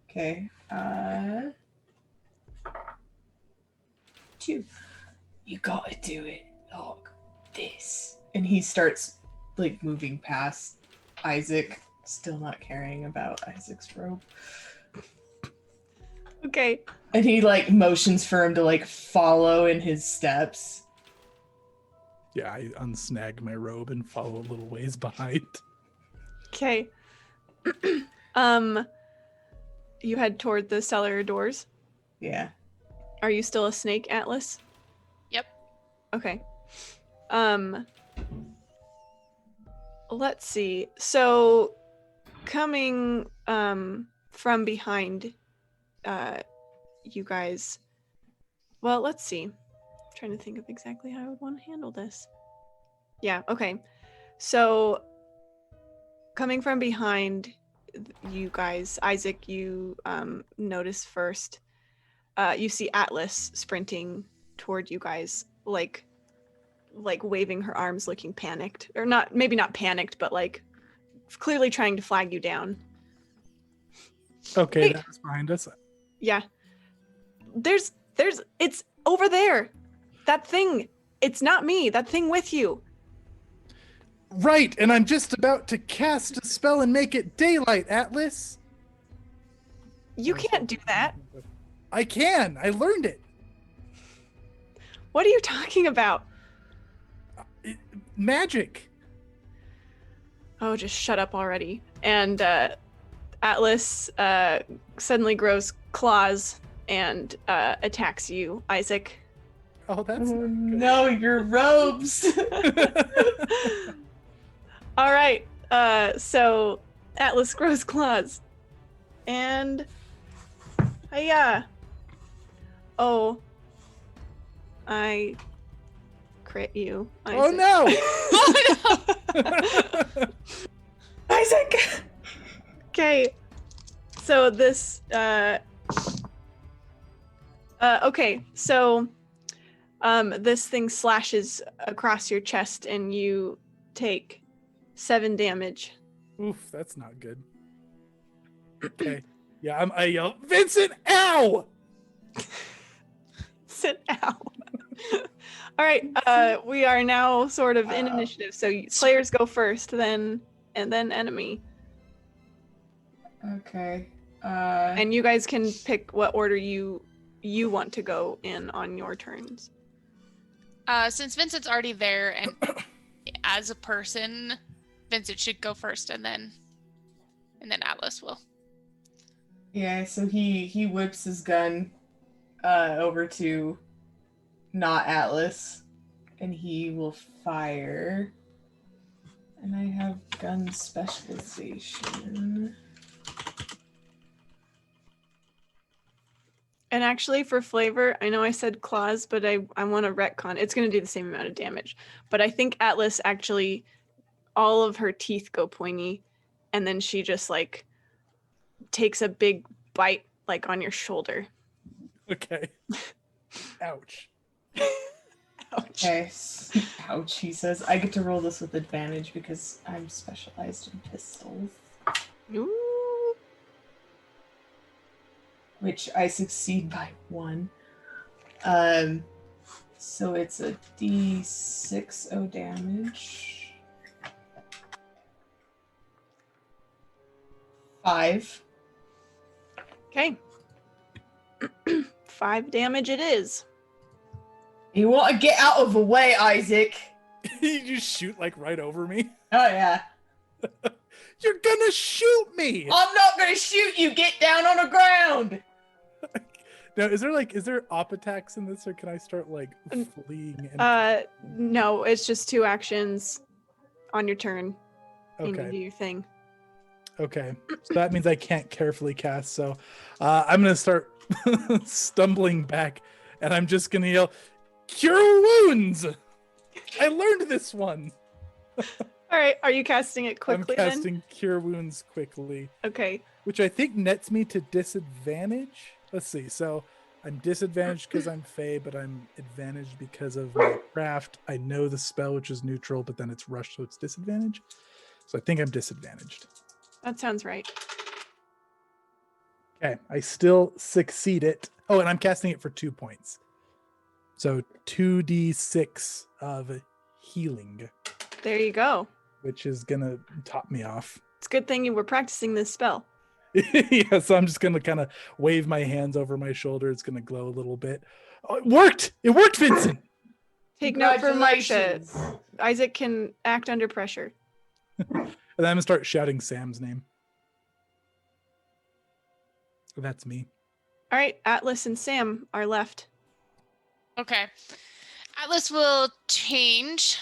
D: Okay. 2. You gotta do it like this. And he starts like moving past Isaac, still not caring about Isaac's robe.
A: Okay.
D: And he like motions for him to like follow in his steps.
E: Yeah, I unsnag my robe and follow a little ways behind.
A: Okay. You head toward the cellar doors.
D: Yeah.
A: Are you still a snake, Atlas?
C: Yep.
A: Okay. Let's see. So, coming from behind, you guys. Well, let's see. I'm trying to think of exactly how I would want to handle this. Yeah. Okay. So, coming from behind, you guys, Isaac, you notice first. You see Atlas sprinting toward you guys, like waving her arms, looking panicked, or not, maybe not panicked, but like clearly trying to flag you down.
E: Okay,
A: Hey.
E: that's behind us.
A: Yeah. There's, it's over there. That thing. It's not me. That thing with you.
E: Right, and I'm just about to cast a spell and make it daylight, Atlas.
A: You can't do that.
E: I can. I learned it.
A: What are you talking about?
E: Magic.
A: Oh, just shut up already. And Atlas suddenly grows claws and attacks you, Isaac.
E: Oh, that's
D: Oh,
E: not good.
D: no, your robes.
A: All right. So Atlas grows claws. And hiya. Oh. I crit you, Isaac.
E: Oh no!
A: Isaac! Okay. So this okay, so this thing slashes across your chest and you take 7 damage.
E: Oof, that's not good. Okay. Yeah, I yell, Vincent, ow!
A: Sit down. All right, we are now sort of in initiative. So players go first, and then enemy.
D: Okay.
A: And you guys can pick what order you want to go in on your turns.
C: Since Vincent's already there, and as a person, Vincent should go first, and then Atlas will.
D: Yeah, so he whips his gun over to not Atlas, and he will fire. And I have gun specialization.
A: And actually, for flavor, I know I said claws, but I want to retcon. It's going to do the same amount of damage. But I think Atlas actually, all of her teeth go pointy, and then she just like takes a big bite like on your shoulder.
E: Okay. Ouch.
A: Ouch.
D: Okay. Ouch, he says. I get to roll this with advantage because I'm specialized in pistols.
A: Ooh.
D: Which I succeed by 1. So it's a D6 damage. 5.
A: Okay. 5 damage it is.
D: You want to get out of the way, Isaac?
E: You just shoot like right over me.
D: Oh yeah.
E: You're gonna shoot me.
D: I'm not gonna shoot you. Get down on the ground.
E: Now, is there op attacks in this, or can I start like fleeing? And...
A: No, it's just 2 actions on your turn. And you do
E: Okay.
A: your thing.
E: Okay. So that means I can't carefully cast. So I'm gonna start stumbling back, and I'm just gonna yell, "Cure wounds!" I learned this one.
A: All right, are you casting it quickly?
E: I'm casting Cure Wounds quickly.
A: Okay.
E: Which I think nets me to disadvantage. Let's see. So I'm disadvantaged because I'm Fey, but I'm advantaged because of my craft. I know the spell, which is neutral, but then it's rushed, so it's disadvantage. So I think I'm disadvantaged.
A: That sounds right.
E: Okay. I still succeed it. Oh, and I'm casting it for 2 points. So 2d6 of healing,
A: There you go.
E: which is going to top me off.
A: It's a good thing you were practicing this spell.
E: Yeah, so I'm just gonna kind of wave my hands over my shoulder. It's gonna glow a little bit. Oh, it worked! It worked, Vincent!
A: Take note for Mike that
D: Congratulations.
A: Isaac can act under pressure.
E: And then I'm gonna start shouting Sam's name. That's me.
A: All right, Atlas and Sam are left.
C: Okay. Atlas will change.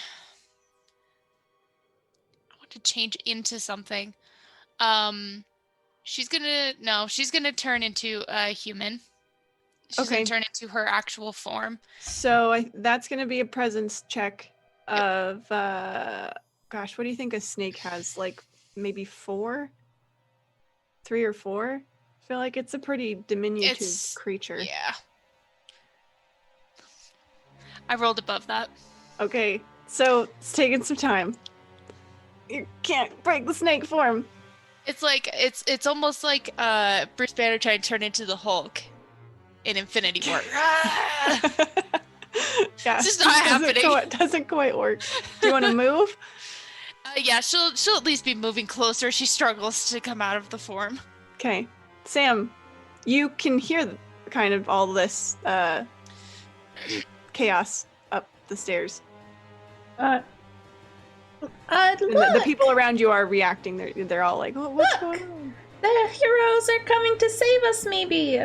C: I want to change into something. She's gonna turn into a human. She's
A: Okay.
C: gonna turn into her actual form.
A: So that's going to be a presence check of, gosh, what do you think a snake has? Like maybe 4? 3 or 4? I feel like it's a pretty diminutive
C: It's-
A: creature.
C: Yeah. I rolled above that.
A: Okay, so it's taking some time. You can't break the snake form.
C: It's like it's almost like Bruce Banner trying to turn into the Hulk in Infinity War.
A: Yeah,
C: It's just not happening.
A: Doesn't quite work. Do you want to move?
C: Yeah, she'll at least be moving closer. She struggles to come out of the form.
A: Okay, Sam, you can hear kind of all this chaos up the stairs. And the
B: Look,
A: people around you are reacting. They're all like, "Oh, what's going on?"
B: the heroes are coming to save us, maybe.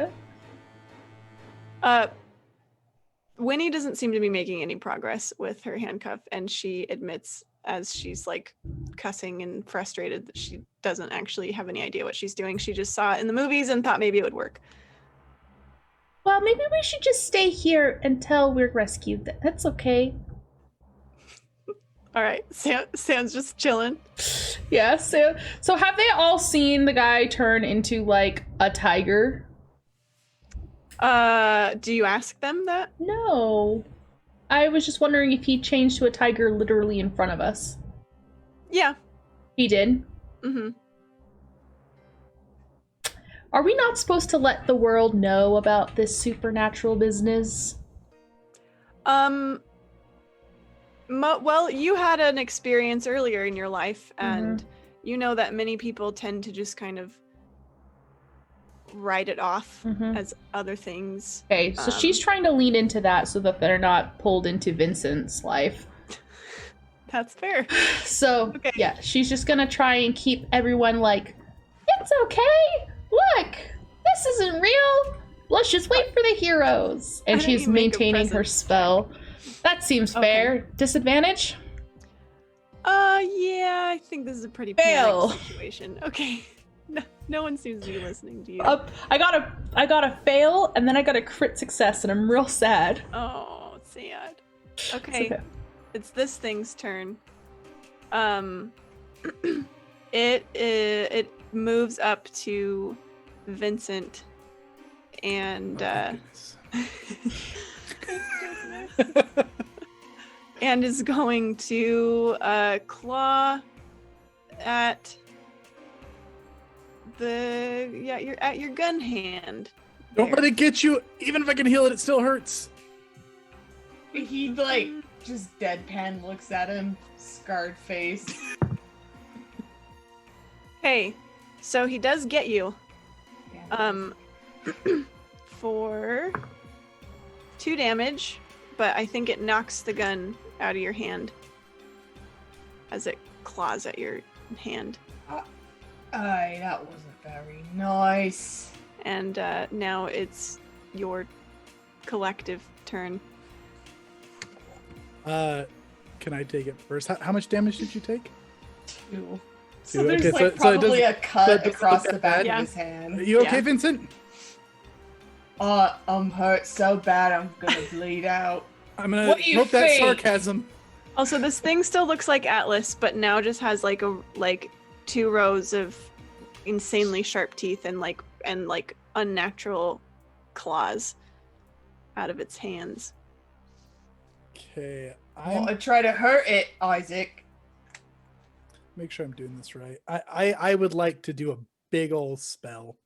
A: Winnie doesn't seem to be making any progress with her handcuff, and she admits as she's like cussing and frustrated that she doesn't actually have any idea what she's doing. She just saw it in the movies and thought maybe it would work.
B: Well, maybe we should just stay here until we're rescued. That's okay.
A: All right, Sam's just chilling.
B: Yeah, so have they all seen the guy turn into like a tiger?
A: Do you ask them that?
B: No. I was just wondering if he changed to a tiger literally in front of us.
A: Yeah.
B: He did.
A: Mm-hmm.
B: Are we not supposed to let the world know about this supernatural business?
A: Well, you had an experience earlier in your life, and you know that many people tend to just kind of write it off as other things.
B: Okay, so she's trying to lean into that so that they're not pulled into Vincent's life.
A: That's fair.
B: So,
A: Okay.
B: yeah, she's just gonna try and keep everyone like, it's okay! Look! This isn't real! Let's just wait for the heroes! And
A: Why don't
B: she's
A: you make a
B: maintaining her
A: presence
B: spell. That seems fair. Disadvantage?
A: Yeah, I think this is a pretty
B: Fail.
A: panicked situation. Okay. No one seems to be listening to you.
B: I got a fail, and then I got a crit success, and I'm real sad.
A: Oh, sad.
B: It's
A: Okay. It's this thing's turn. It moves up to Vincent and and is going to claw at you're at your gun hand.
E: Don't let it get you. Even if I can heal it, it still hurts.
D: He like just deadpan looks at him, scarred face.
A: Okay, so he does get you. for 2 damage, but I think it knocks the gun out of your hand as it claws at your hand.
D: That wasn't very nice.
A: And now it's your collective turn.
E: Can I take it first? How much damage did you take?
D: 2.
E: So
D: So there's
E: okay,
D: like
E: so it
D: probably
E: doesn't-
D: a cut
E: doesn't
D: across
E: look
D: the
E: that
D: back
E: bad?
A: Yeah.
D: of his hand.
E: Are you okay,
A: Yeah.
E: Vincent?
D: I'm hurt so bad I'm gonna bleed out.
E: I'm gonna
D: What do you
E: note that
D: think?
E: sarcasm.
A: Also, this thing still looks like Atlas, but now just has like 2 rows of insanely sharp teeth and unnatural claws out of its hands.
E: Okay,
D: I want to try to hurt it, Isaac.
E: make sure I'm doing this right. I would like to do a big old spell.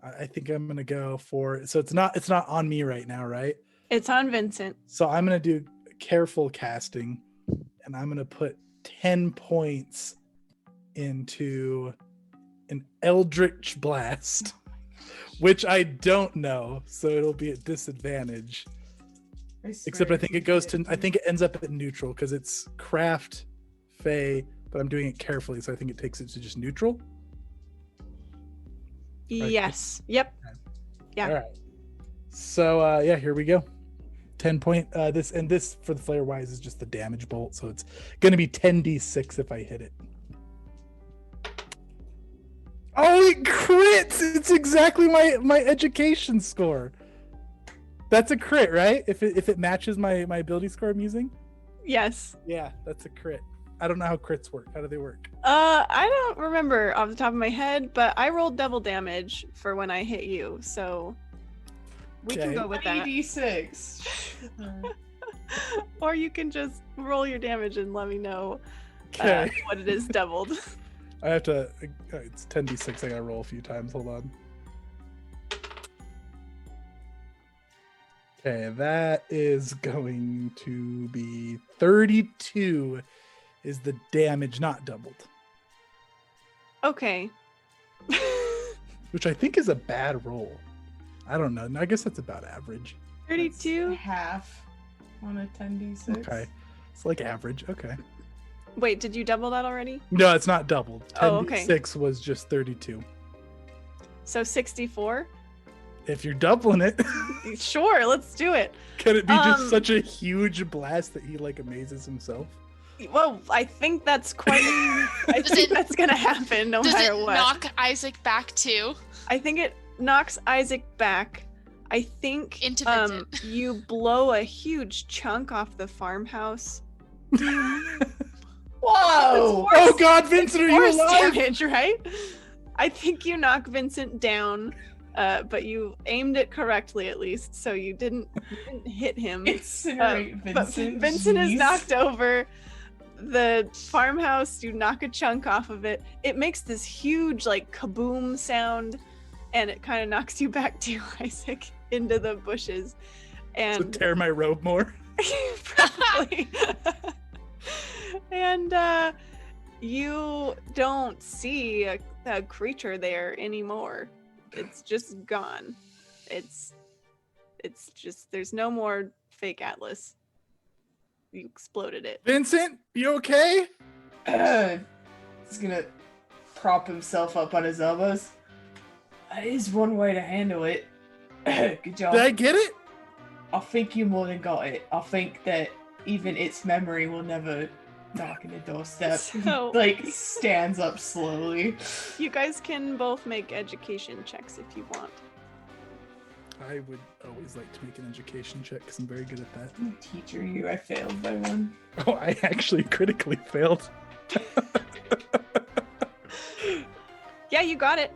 E: I think I'm gonna go for, so it's not on me right now, right?
A: It's on Vincent.
E: So I'm gonna do careful casting, and I'm gonna put 10 points into an Eldritch Blast, which I don't know, so it'll be at disadvantage. Except I think it goes to, I think it ends up at neutral because it's craft, fey, but I'm doing it carefully, so I think it takes it to just neutral. Right.
A: Yes. Yep. Yeah.
E: All right. So yeah, here we go. 10 point. This for the flare wise is just the damage bolt, so it's going to be 10d6 if I hit it. Oh, it crits! It's exactly my education score. That's a crit, right? If it matches my ability score I'm using.
A: Yes.
E: Yeah, that's a crit. I don't know how crits work. How do they work?
A: I don't remember off the top of my head, but I rolled double damage for when I hit you, so we can
E: Okay.
A: go with that.
D: 3d6.
A: Or you can just roll your damage and let me know
E: Okay.
A: what it is doubled.
E: I have to. It's 10d6. I gotta roll a few times. Hold on. Okay, that is going to be 32. Is the damage not doubled?
A: Okay.
E: Which I think is a bad roll. I don't know. I guess that's about average.
A: 32?
D: Half on a 10d6.
E: Okay, it's like average. Okay.
A: Wait, did you double that already?
E: No, it's not doubled. 10d6
A: Oh, okay.
E: was just 32.
A: So 64?
E: If you're doubling it,
A: Sure, let's do it.
E: can it be just such a huge blast that he like amazes himself?
A: Well, I think that's quite. I think that's gonna happen no
C: Does
A: matter
C: it
A: what.
C: knock Isaac back too?
A: I think it knocks Isaac back. I think
C: Into Vincent.
A: you blow a huge chunk off the farmhouse.
D: Whoa!
E: Oh God, Vincent, are you
A: Force
E: alive?
A: damage, right? I think you knock Vincent down, but you aimed it correctly at least, so you didn't hit him.
D: Incinerate
A: But
D: Vincent.
A: Vincent is
D: jeez.
A: knocked over. The farmhouse, you knock a chunk off of it. It makes this huge, like, kaboom sound, and it kind of knocks you back to Isaac into the bushes.
E: To
A: And
E: tear my robe more.
A: probably. And you don't see a creature there anymore. It's just gone. It's just, there's no more fake Atlas. You exploded it.
E: Vincent, you okay?
D: He's gonna prop himself up on his elbows. That is one way to handle it. Good job.
E: Did I get it?
D: I think you more than got it. I think that even its memory will never darken the doorstep.
A: So-
D: Like, stands up slowly.
A: You guys can both make education checks if you want.
E: I would always like to make an education check because I'm very good at that.
D: Teacher, you, I failed by one.
E: Oh, I actually critically failed.
A: Yeah, you got it.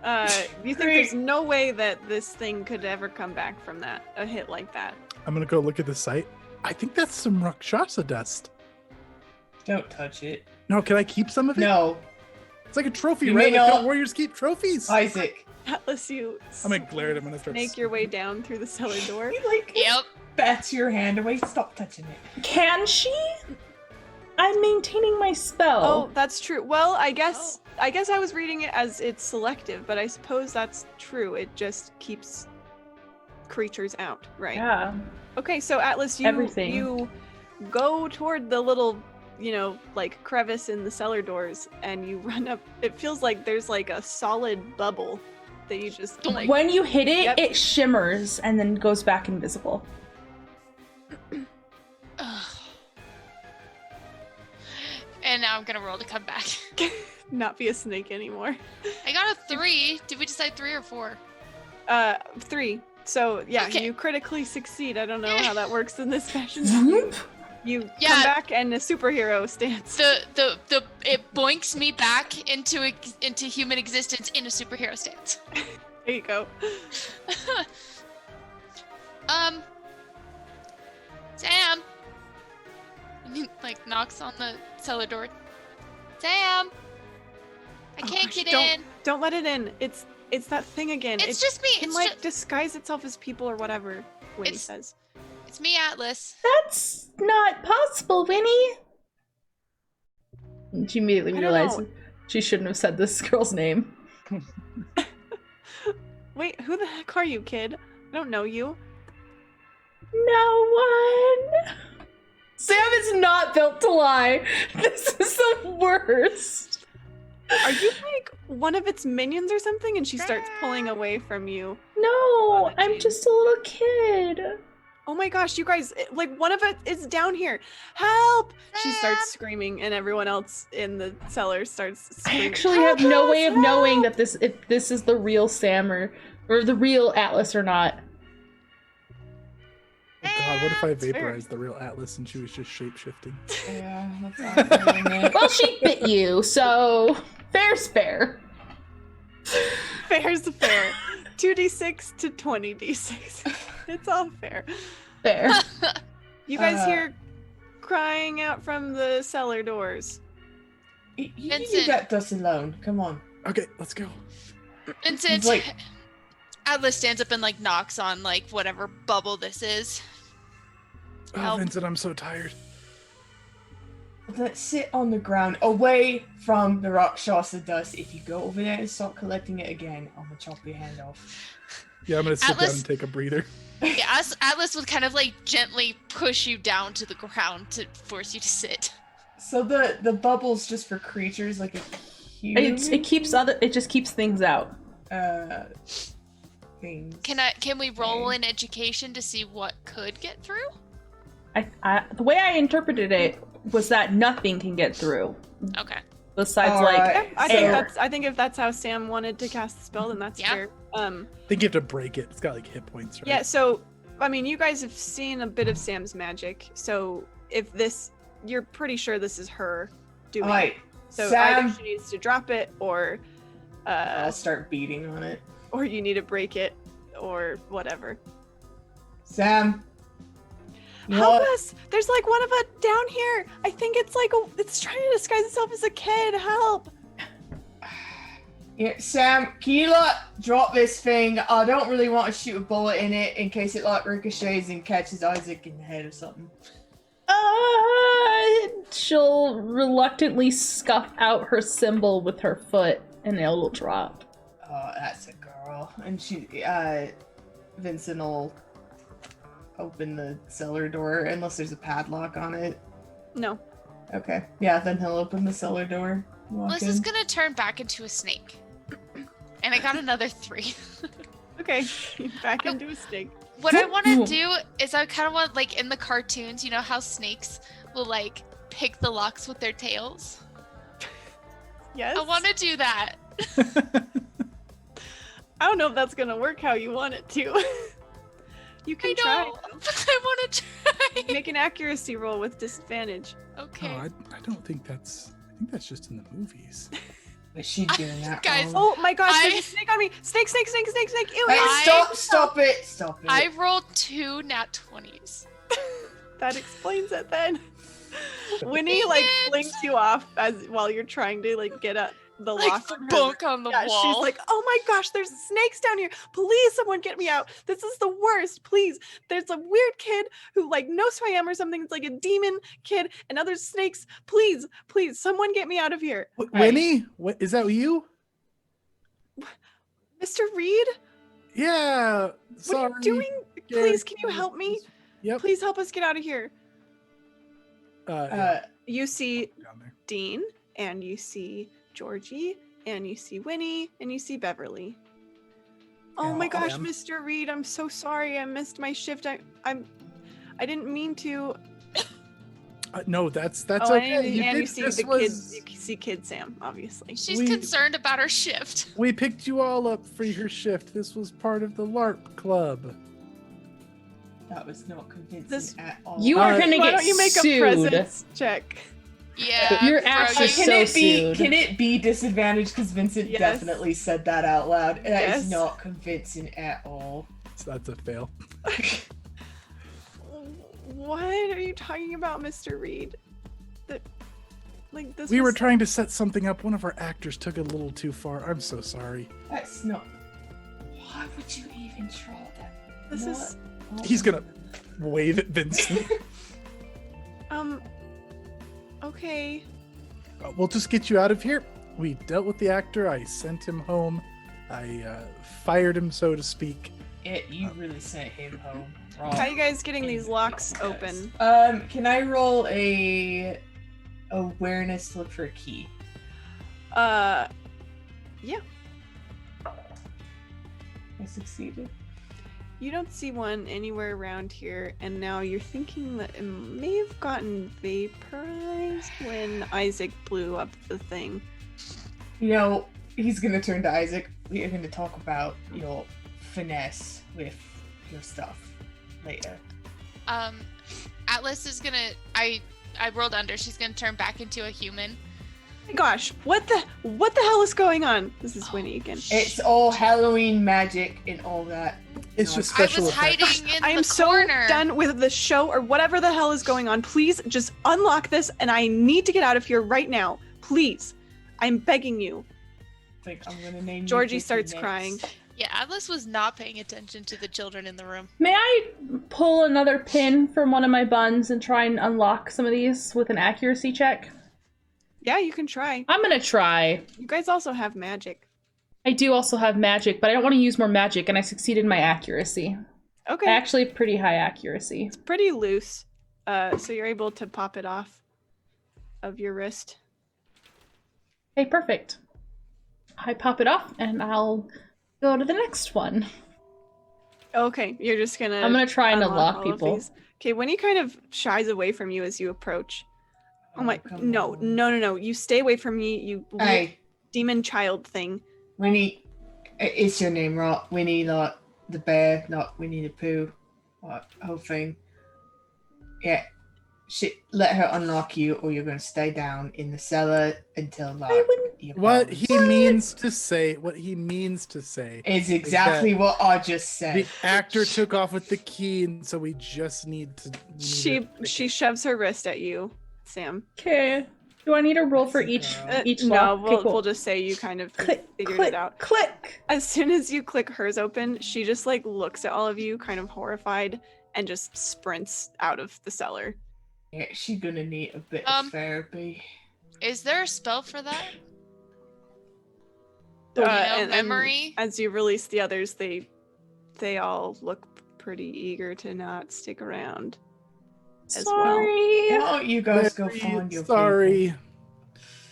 A: You think
D: Great.
A: there's no way that this thing could ever come back from that, a hit like that.
E: I'm gonna go look at the site. I think that's some Rakshasa dust.
D: Don't touch it.
E: No, can I keep some of it?
D: No,
E: It's like a trophy,
D: You
E: right?
D: may
E: Like how
D: not-
E: warriors keep trophies.
D: Isaac.
A: Atlas, you
E: I'm gonna glare at him. I'm gonna start.
A: snake your way down through the cellar door.
D: He, like,
C: Yep.
D: bats your hand away. Stop touching it.
B: Can she? I'm maintaining my spell.
A: Oh, that's true. Well, I guess I was reading it as it's selective, but I suppose that's true. It just keeps creatures out, right?
B: Yeah.
A: Okay, so Atlas, you go toward the little, like crevice in the cellar doors, and you run up. It feels like there's like a solid bubble that you just like.
B: When you hit it,
A: Yep.
B: it shimmers and then goes back invisible.
C: And now I'm gonna roll to come back.
A: Not be a snake anymore.
C: I got a 3. Did we decide 3 or 4?
A: 3. So yeah,
C: Okay.
A: you critically succeed. I don't know how that works in this fashion.
B: Zoop.
A: You
C: Yeah.
A: come back and a superhero stance.
C: It boinks me back into human existence in a superhero stance.
A: There you go.
C: Sam. And he like knocks on the cellar door. Sam. I can't
A: gosh,
C: get in.
A: Don't let it in. It's that thing again.
C: It's just me.
A: It can
C: It's
A: like
C: just
A: disguise itself as people or whatever. Winnie
C: It's-
A: says.
C: it's me, Atlas.
B: That's not possible, Winnie. And she immediately
A: I don't
B: realized
A: know.
B: she shouldn't have said this girl's name.
A: Wait, who the heck are you, kid? I don't know you.
B: No one. Sam is not built to lie. This is the worst.
A: Are you like one of its minions or something? And she starts pulling away from you.
B: No,
A: Jean.
B: I'm just a little kid.
A: Oh my gosh, you guys, like one of it is down here. Help! She starts
C: Sam!
A: screaming and everyone else in the cellar starts
B: I
A: screaming.
B: actually
A: "Help
B: have no
A: us,
B: way of knowing
A: help!"
B: that if this is the real Sam or the real Atlas or not.
E: Oh god, what if I
A: fair.
E: vaporized the real Atlas and she was just shapeshifting?
D: Yeah, that's awesome.
B: Well, she bit you, so fair's fair.
A: Fair's fair. 2d6 to 20d6. It's all fair.
B: Fair.
A: You guys hear crying out from the cellar doors.
D: You
C: Vincent.
D: let us alone. Come on.
E: Okay, let's go.
C: Vincent.
D: Like-
C: Atlas stands up and like knocks on like whatever bubble this is.
E: Oh,
C: Help.
E: Vincent, I'm so tired.
D: Let's sit on the ground, away from the Rakshasa dust. If you go over there and start collecting it again, I'm gonna chop your hand off.
E: Yeah, I'm gonna sit
C: Atlas-
E: down and take a breather.
C: Yeah, Atlas would kind of like gently push you down to the ground to force you to sit.
D: So the bubble's just for creatures, like a human.
B: It just keeps things out.
D: Things.
C: Can we roll in education to see what could get through?
B: The way I interpreted it was that nothing can get through.
C: Okay.
B: Besides,
D: All
B: like,
D: right.
A: I think if that's how Sam wanted to cast the spell, then that's
C: Yeah.
A: fair.
E: I think you have to break it. It's got like hit points, right?
A: Yeah, so I mean you guys have seen a bit of Sam's magic, so if you're pretty sure this is her doing
D: Alright,
A: it. So
D: Sam.
A: either she needs to drop it or
D: I'll start beating on it.
A: or you need to break it or whatever.
D: Sam.
A: Help
D: What?
A: us! There's like one of it down here. I think it's like it's trying to disguise itself as a kid. Help!
D: Yeah, Sam, can you drop this thing? I don't really want to shoot a bullet in it in case it ricochets and catches Isaac in the head or something.
B: she'll reluctantly scuff out her symbol with her foot, and it'll drop.
D: Oh, that's a girl. And Vincent will open the cellar door unless there's a padlock on it.
A: No.
D: Okay. Yeah, then he'll open the cellar door. Walk
C: Well, this
D: in.
C: is gonna turn back into a snake. And I got another 3.
A: Okay. Back into a snake.
C: What I want to do is I kind of want, like, in the cartoons, you know how snakes will, like, pick the locks with their tails?
A: Yes.
C: I want to do that.
A: I don't know if that's gonna work how you want it to. You can
C: I
A: try.
C: know, but I want to try.
A: Make an accuracy roll with disadvantage.
C: Okay.
E: Oh, I don't think that's. I think that's just in the movies.
D: Is she doing that
C: Guys,
D: wrong?
A: Oh my gosh, there's
C: I-
A: a snake on me! Snake, snake, snake, snake, snake! Ew,
D: Hey,
A: ew.
D: stop it! Stop it!
C: I rolled 2 nat 20s.
A: That explains it then. Winnie like
C: Dang it.
A: flings you off while you're trying to like get the
C: Like
A: lock on her.
C: bunk on the
A: Yeah,
C: wall.
A: she's like, oh my gosh, there's snakes down here. Please, someone get me out. This is the worst. Please. There's a weird kid who like knows who I am or something. It's like a demon kid and other snakes. Please, please, someone get me out of here.
E: Winnie, what is that? You?
A: Mr. Reed,
E: Yeah. Sorry.
A: what are you doing? Please, can you help me?
E: Yep.
A: Please help us get out of here.
E: Yeah,
A: You see
E: down there.
A: Dean, and you see Georgie, and you see Winnie, and you see Beverly. Oh
E: Yeah,
A: my gosh,
E: ma'am.
A: Mr. Reed, I'm so sorry. I missed my shift. I didn't mean to.
E: No, that's
A: Oh,
E: okay.
A: and you
E: did-
A: see
E: this
A: the
E: was-
A: kid. You see Kid Sam, obviously.
C: She's
E: we-
C: concerned about her shift.
E: We picked you all up for your shift. This was part of the LARP club.
D: That was not convincing
A: This-
D: at all.
B: You are gonna
A: Why
B: get
A: don't you make
B: sued.
A: a presence check?
C: Yeah.
B: Your
C: bro,
B: ass
C: you-
B: is
D: Can
B: so
D: it be?
B: sued.
D: Can it be disadvantaged? Because Vincent
A: Yes.
D: definitely said that out loud. That is
A: Yes.
D: not convincing at all.
E: So that's a fail.
A: What are you talking about, Mr. Reed? That, like this.
E: We were
A: was-
E: trying to set something up. One of our actors took it a little too far. I'm so sorry.
D: That's not. Why would you even try that?
A: This is
E: He's gonna wave at Vincent.
A: Okay.
E: We'll just get you out of here. We dealt with the actor. I sent him home. I fired him, so to speak.
D: You really sent him home. Wrong.
A: How are you guys getting these locks open?
D: Can I roll a awareness to look for a key?
A: Yeah.
D: I succeeded.
A: You don't see one anywhere around here, and now you're thinking that it may have gotten vaporized when Isaac blew up the thing.
D: You know, he's gonna turn to Isaac. We are gonna talk about your finesse with your stuff later.
C: Atlas is gonna. I rolled under. She's gonna turn back into a human.
A: Oh my gosh, what the hell is going on? This is Winnie again.
D: It's all Halloween magic and all that.
E: It's just
C: I
E: special
C: was
E: effects.
C: hiding in
A: I am
C: the
A: so
C: corner.
A: done with the show or whatever the hell is going on. Please just unlock this, and I need to get out of here right now. Please. I'm begging you.
D: I think I'm gonna name you
A: Georgie
D: Vicky
A: starts
D: next.
A: crying.
C: Yeah, Atlas was not paying attention to the children in the room.
B: May I pull another pin from one of my buns and try and unlock some of these with an accuracy check?
A: Yeah, you can try.
B: I'm gonna try.
A: You guys also have magic.
B: I do also have magic, but I don't want to use more magic, and I succeeded in my accuracy.
A: Okay.
B: I actually have pretty high accuracy.
A: It's pretty loose. So you're able to pop it off of your wrist.
B: Okay, perfect. I pop it off, and I'll go to the next one.
A: Okay, you're just gonna.
B: I'm gonna try and unlock
A: all of
B: people.
A: these. Okay, when he kind of shies away from you as you approach. Oh my!
D: come
A: No!
D: on.
A: No! You stay away from me, you little
D: Hey,
A: demon child thing.
D: Winnie, it's your name, right? Winnie, like the bear, like Winnie the Pooh, like whole thing. Yeah, let her unlock you, or you're gonna stay down in the cellar until like.
B: I wouldn't.
D: your
E: What
D: bones.
E: he means to say, what he means to say.
D: is exactly what I just said.
E: The actor took off with the key, and so we just need to.
A: She shoves her wrist at you, Sam.
B: Okay. Do I need a roll for each
A: No,
B: lock? Okay,
A: we'll
B: cool.
A: just say you kind of
B: Click,
A: figured
B: click,
A: it out.
B: click.
A: As soon as you click hers open, she just like looks at all of you, kind of horrified, and just sprints out of the cellar.
D: Yeah, she's gonna need a bit
C: Um,
D: of therapy.
C: Is there a spell for that?
A: Uh,
C: and
A: and
C: memory?
A: as you release the others, they all look pretty eager to not stick around. As well.
B: Sorry.
D: Why don't you guys go
E: Very
D: find your
E: sorry.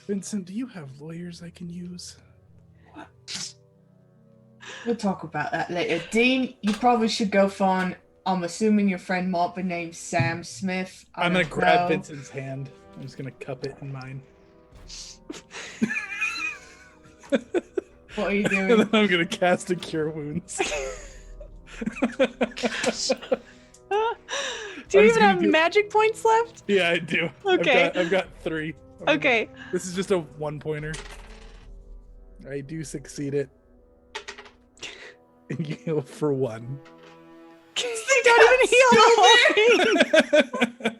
E: Vincent, do you have lawyers I can use?
D: people? We'll talk about that later. Dean, you probably should go find. I'm assuming your friend might be named Sam Smith. I
E: I'm gonna
D: don't
E: grab
D: know.
E: Vincent's hand. I'm just gonna cup it in mine.
D: What are you
E: And
D: doing?
E: then I'm gonna cast a Cure Wounds.
A: Do you
E: I'm
A: even
E: just gonna
A: have
E: do-
A: magic points left?
E: Yeah, I do.
A: Okay.
E: I've got 3.
A: Okay.
E: This is just a 1-pointer. I do succeed it. And you heal for 1.
A: They don't even heal the whole thing.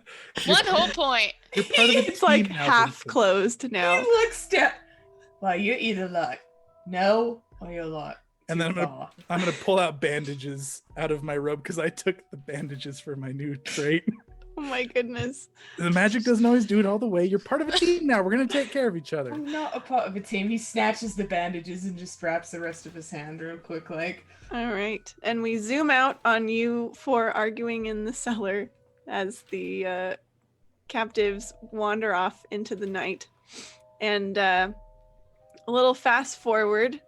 C: One whole point.
E: You're part of a
A: It's like
E: team now,
A: half
E: Vincent.
A: closed
D: He
A: now.
D: looks down. Well, you're either like no or you're like
E: And then
D: too far.
E: I'm gonna pull out bandages out of my robe because I took the bandages for my new trait.
A: Oh my goodness.
E: The magic doesn't always do it all the way. You're part of a team now. We're gonna take care of each other.
D: I'm not a part of a team. He snatches the bandages and just wraps the rest of his hand real quick, like.
A: All right. And we zoom out on you four arguing in the cellar as the captives wander off into the night. And a little fast forward.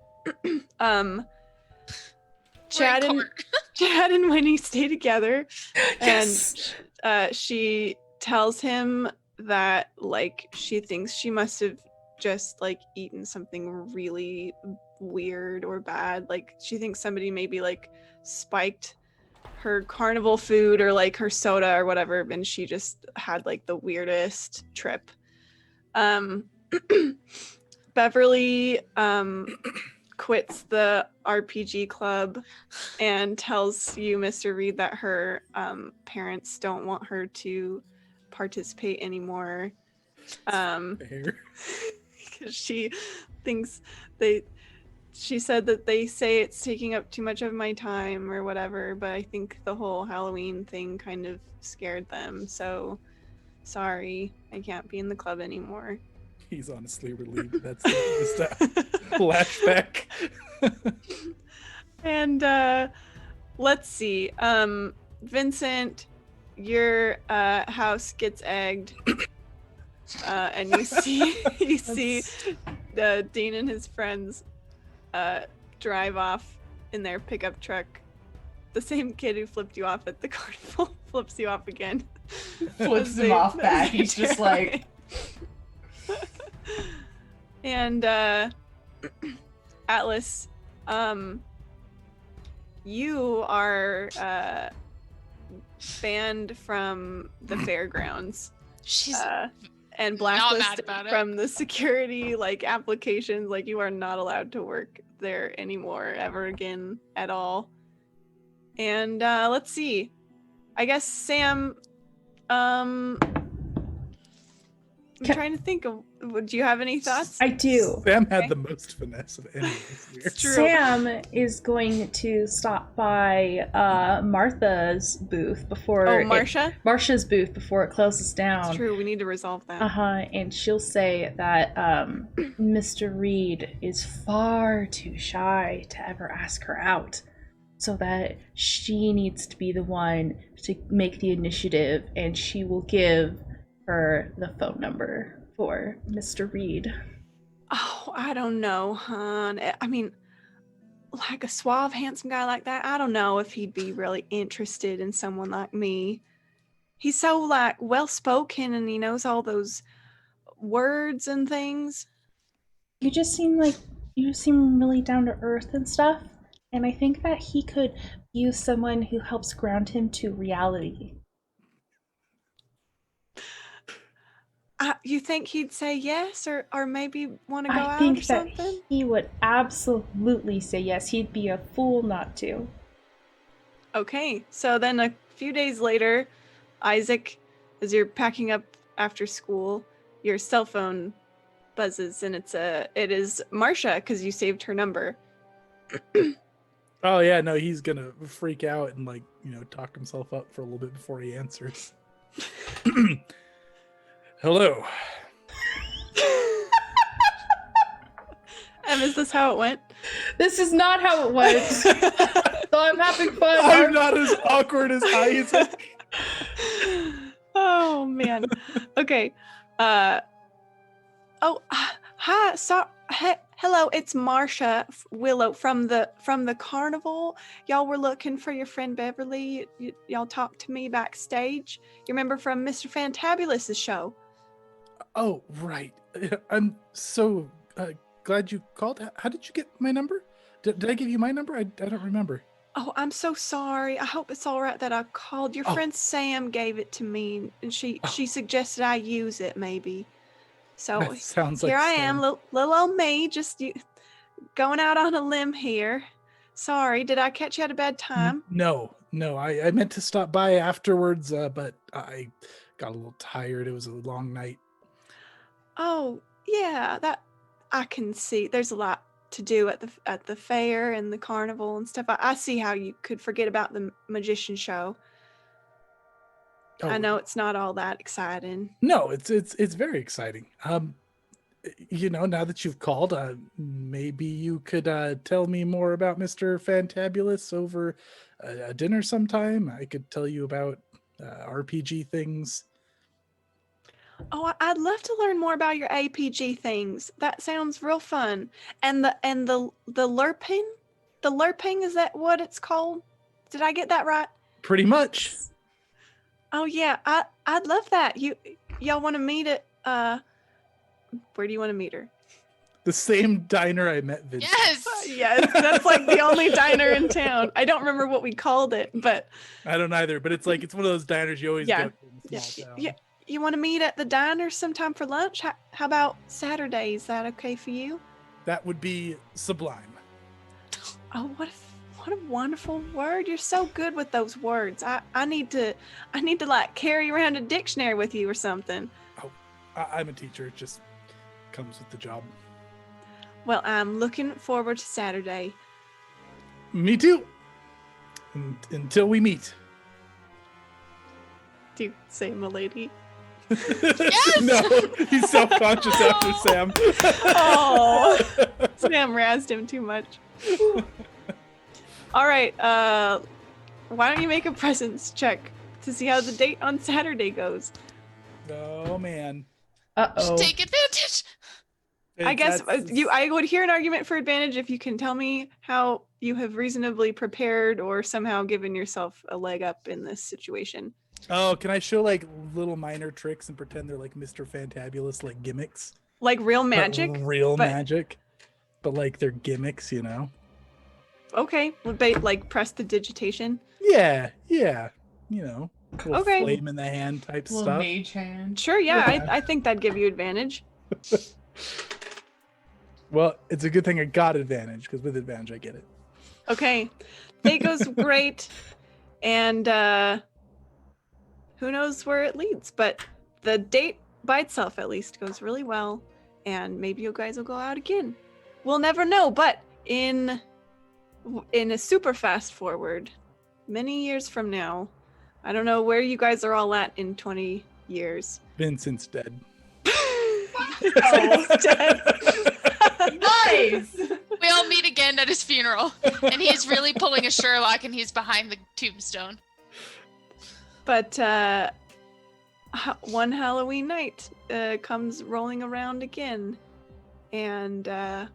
A: Chad and Winnie stay together.
B: Yes.
A: And she tells him that like she thinks she must have just like eaten something really weird or bad. Like she thinks somebody maybe like spiked her carnival food or like her soda or whatever, and she just had like the weirdest trip. Beverly quits the RPG club and tells you, Mr. Reed, that her parents don't want her to participate anymore.
E: Fair.
A: Because she thinks she said that they say it's taking up too much of my time or whatever, but I think the whole Halloween thing kind of scared them. So sorry, I can't be in the club anymore.
E: He's honestly relieved. That's just a flashback.
A: And let's see. Vincent, your house gets egged. And you see Dean and his friends drive off in their pickup truck. The same kid who flipped you off at the carnival flips you off again.
D: Flips him off back. He's just like.
A: And Atlas, you are banned from the fairgrounds.
C: She's
A: And
C: not mad
A: blacklisted
C: about it.
A: from the security like applications. Like you are not allowed to work there anymore ever again at all. And let's see. I guess Sam. I'm trying to think of. Do you have any thoughts?
B: I do.
E: Sam had the most finesse of any of us here.
A: True.
B: Sam is going to stop by Martha's booth before Marsha's booth before it closes down.
A: It's true. We need to resolve that.
B: And she'll say that Mr. Reed is far too shy to ever ask her out, so that she needs to be the one to make the initiative, and she will give her the phone number for Mr. Reed.
A: Oh, I don't know, hon. I mean, like a suave, handsome guy like that, I don't know if he'd be really interested in someone like me. He's so like well-spoken and he knows all those words and things.
B: You seem really down to earth and stuff, and I think that he could use someone who helps ground him to reality.
A: You think he'd say yes or maybe want to go
B: I
A: out
B: think
A: or
B: that
A: something?
B: he would absolutely say yes. He'd be a fool not to.
A: Okay, so then a few days later, Isaac, as you're packing up after school, your cell phone buzzes and it is Marcia because you saved her number.
E: Oh yeah, no, he's gonna freak out and like, talk himself up for a little bit before he answers. Hello.
A: Is this how it went?
B: This is not how it went. So I'm having fun.
E: I'm not as awkward as Isaac.
A: Oh man. Okay. Hi. Hello. It's Marcia Willow from the carnival. Y'all were looking for your friend Beverly. Y'all talked to me backstage. You remember from Mr. Fantabulous's show?
E: Oh right. I'm so glad you called. How did you get my number? Did I give you my number? I don't remember.
A: Oh, I'm so sorry. I hope it's all right that I called. Your friend Sam gave it to me, and she suggested I use it maybe. So
E: That sounds
A: here
E: like
A: I am,
E: Sam.
A: little old me, just going out on a limb here. Sorry, did I catch you at a bad time?
E: No. I meant to stop by afterwards, but I got a little tired. It was a long night.
A: Oh, yeah, I can see there's a lot to do at the fair and the carnival and stuff. I see how you could forget about the magician show.
E: Oh,
A: I know it's not all that exciting.
E: No, it's very exciting. Now that you've called, maybe you could tell me more about Mr. Fantabulous over a dinner sometime. I could tell you about RPG things.
A: Oh, I'd love to learn more about your APG things. That sounds real fun. And the lerping? The lerping, is that what it's called? Did I get that right?
E: Pretty much.
A: Oh yeah, I'd love that. Y'all want to meet at where do you want to meet her?
E: The same diner I met Vincent.
C: Yes.
A: Yes, that's like the only diner in town. I don't remember what we called it, but
E: I don't either, but it's like it's one of those diners you always
A: Yeah.
E: go to in a small town.
A: yeah. You want to meet at the diner sometime for lunch? How about Saturday? Is that okay for you?
E: That would be sublime.
A: Oh, what a wonderful word. You're so good with those words. I need to like carry around a dictionary with you or something.
E: I'm a teacher. It just comes with the job.
A: Well, I'm looking forward to Saturday.
E: Me too. Until we meet.
A: Do you say milady?
C: Yes!
E: No, he's self-conscious after Sam.
A: Oh, Sam razzed him too much. All right, why don't you make a presence check to see how the date on Saturday goes?
E: Oh man.
B: Uh-oh.
C: Take advantage.
A: I guess
E: That's-
A: I would hear an argument for advantage if you can tell me how you have reasonably prepared or somehow given yourself a leg up in this situation.
E: Oh, can I show like little minor tricks and pretend they're like Mr. Fantabulous, like gimmicks?
A: Like real
E: But
A: magic?
E: real
A: but-
E: magic. But like they're gimmicks, you know?
A: Okay, like press the digitation.
E: Yeah. You know, little
A: Okay.
E: flame in the hand type
D: Little
E: stuff.
D: mage hand.
A: Sure, yeah,
E: Yeah.
A: I think that'd give you advantage.
E: Well, it's a good thing I got advantage, because with advantage I get it.
A: Okay, day goes great, and who knows where it leads, but the date by itself at least goes really well, and maybe you guys will go out again. We'll never know, but in a super fast forward, many years from now, I don't know where you guys are all at in 20 years.
E: Vincent's dead.
A: Oh, dead.
D: Nice!
C: We all meet again at his funeral, and he's really pulling a Sherlock, and he's behind the tombstone.
A: But one Halloween night comes rolling around again, and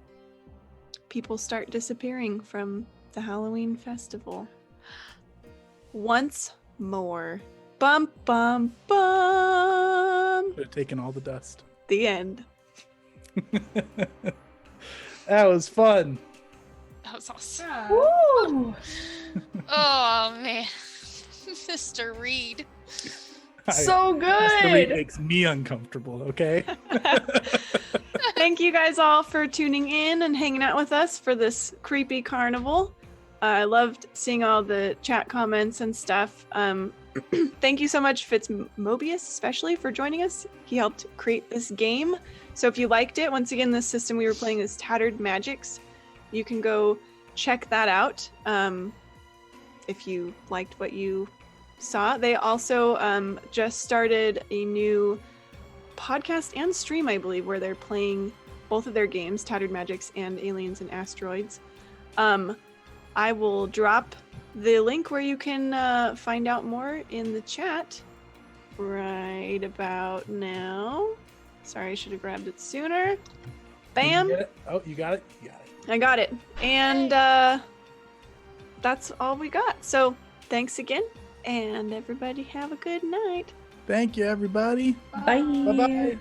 A: people start disappearing from the Halloween festival. Once more. Bum, bum, bum.
E: They're taking all the dust.
A: The end.
E: That was fun.
C: That was awesome.
B: Woo!
C: Oh man, Mr. Reed.
B: So
E: Mr. Reed
B: good!
E: makes me uncomfortable, okay?
A: Thank you guys all for tuning in and hanging out with us for this creepy carnival. I loved seeing all the chat comments and stuff. Thank you so much, Mobius, especially for joining us. He helped create this game. So if you liked it, once again, this system we were playing is Tattered Magicks. You can go check that out if you liked what you saw. They also just started a new podcast and stream, I believe, where they're playing both of their games, Tattered Magicks and Aliens and Asteroids. I will drop the link where you can find out more in the chat right about now. Sorry, I should have grabbed it sooner. Bam!
E: You get it? Oh, you got it? You got it.
A: I got it. And that's all we got. So thanks again, and everybody have a good night.
E: Thank you, everybody.
B: Bye.
E: Bye-bye.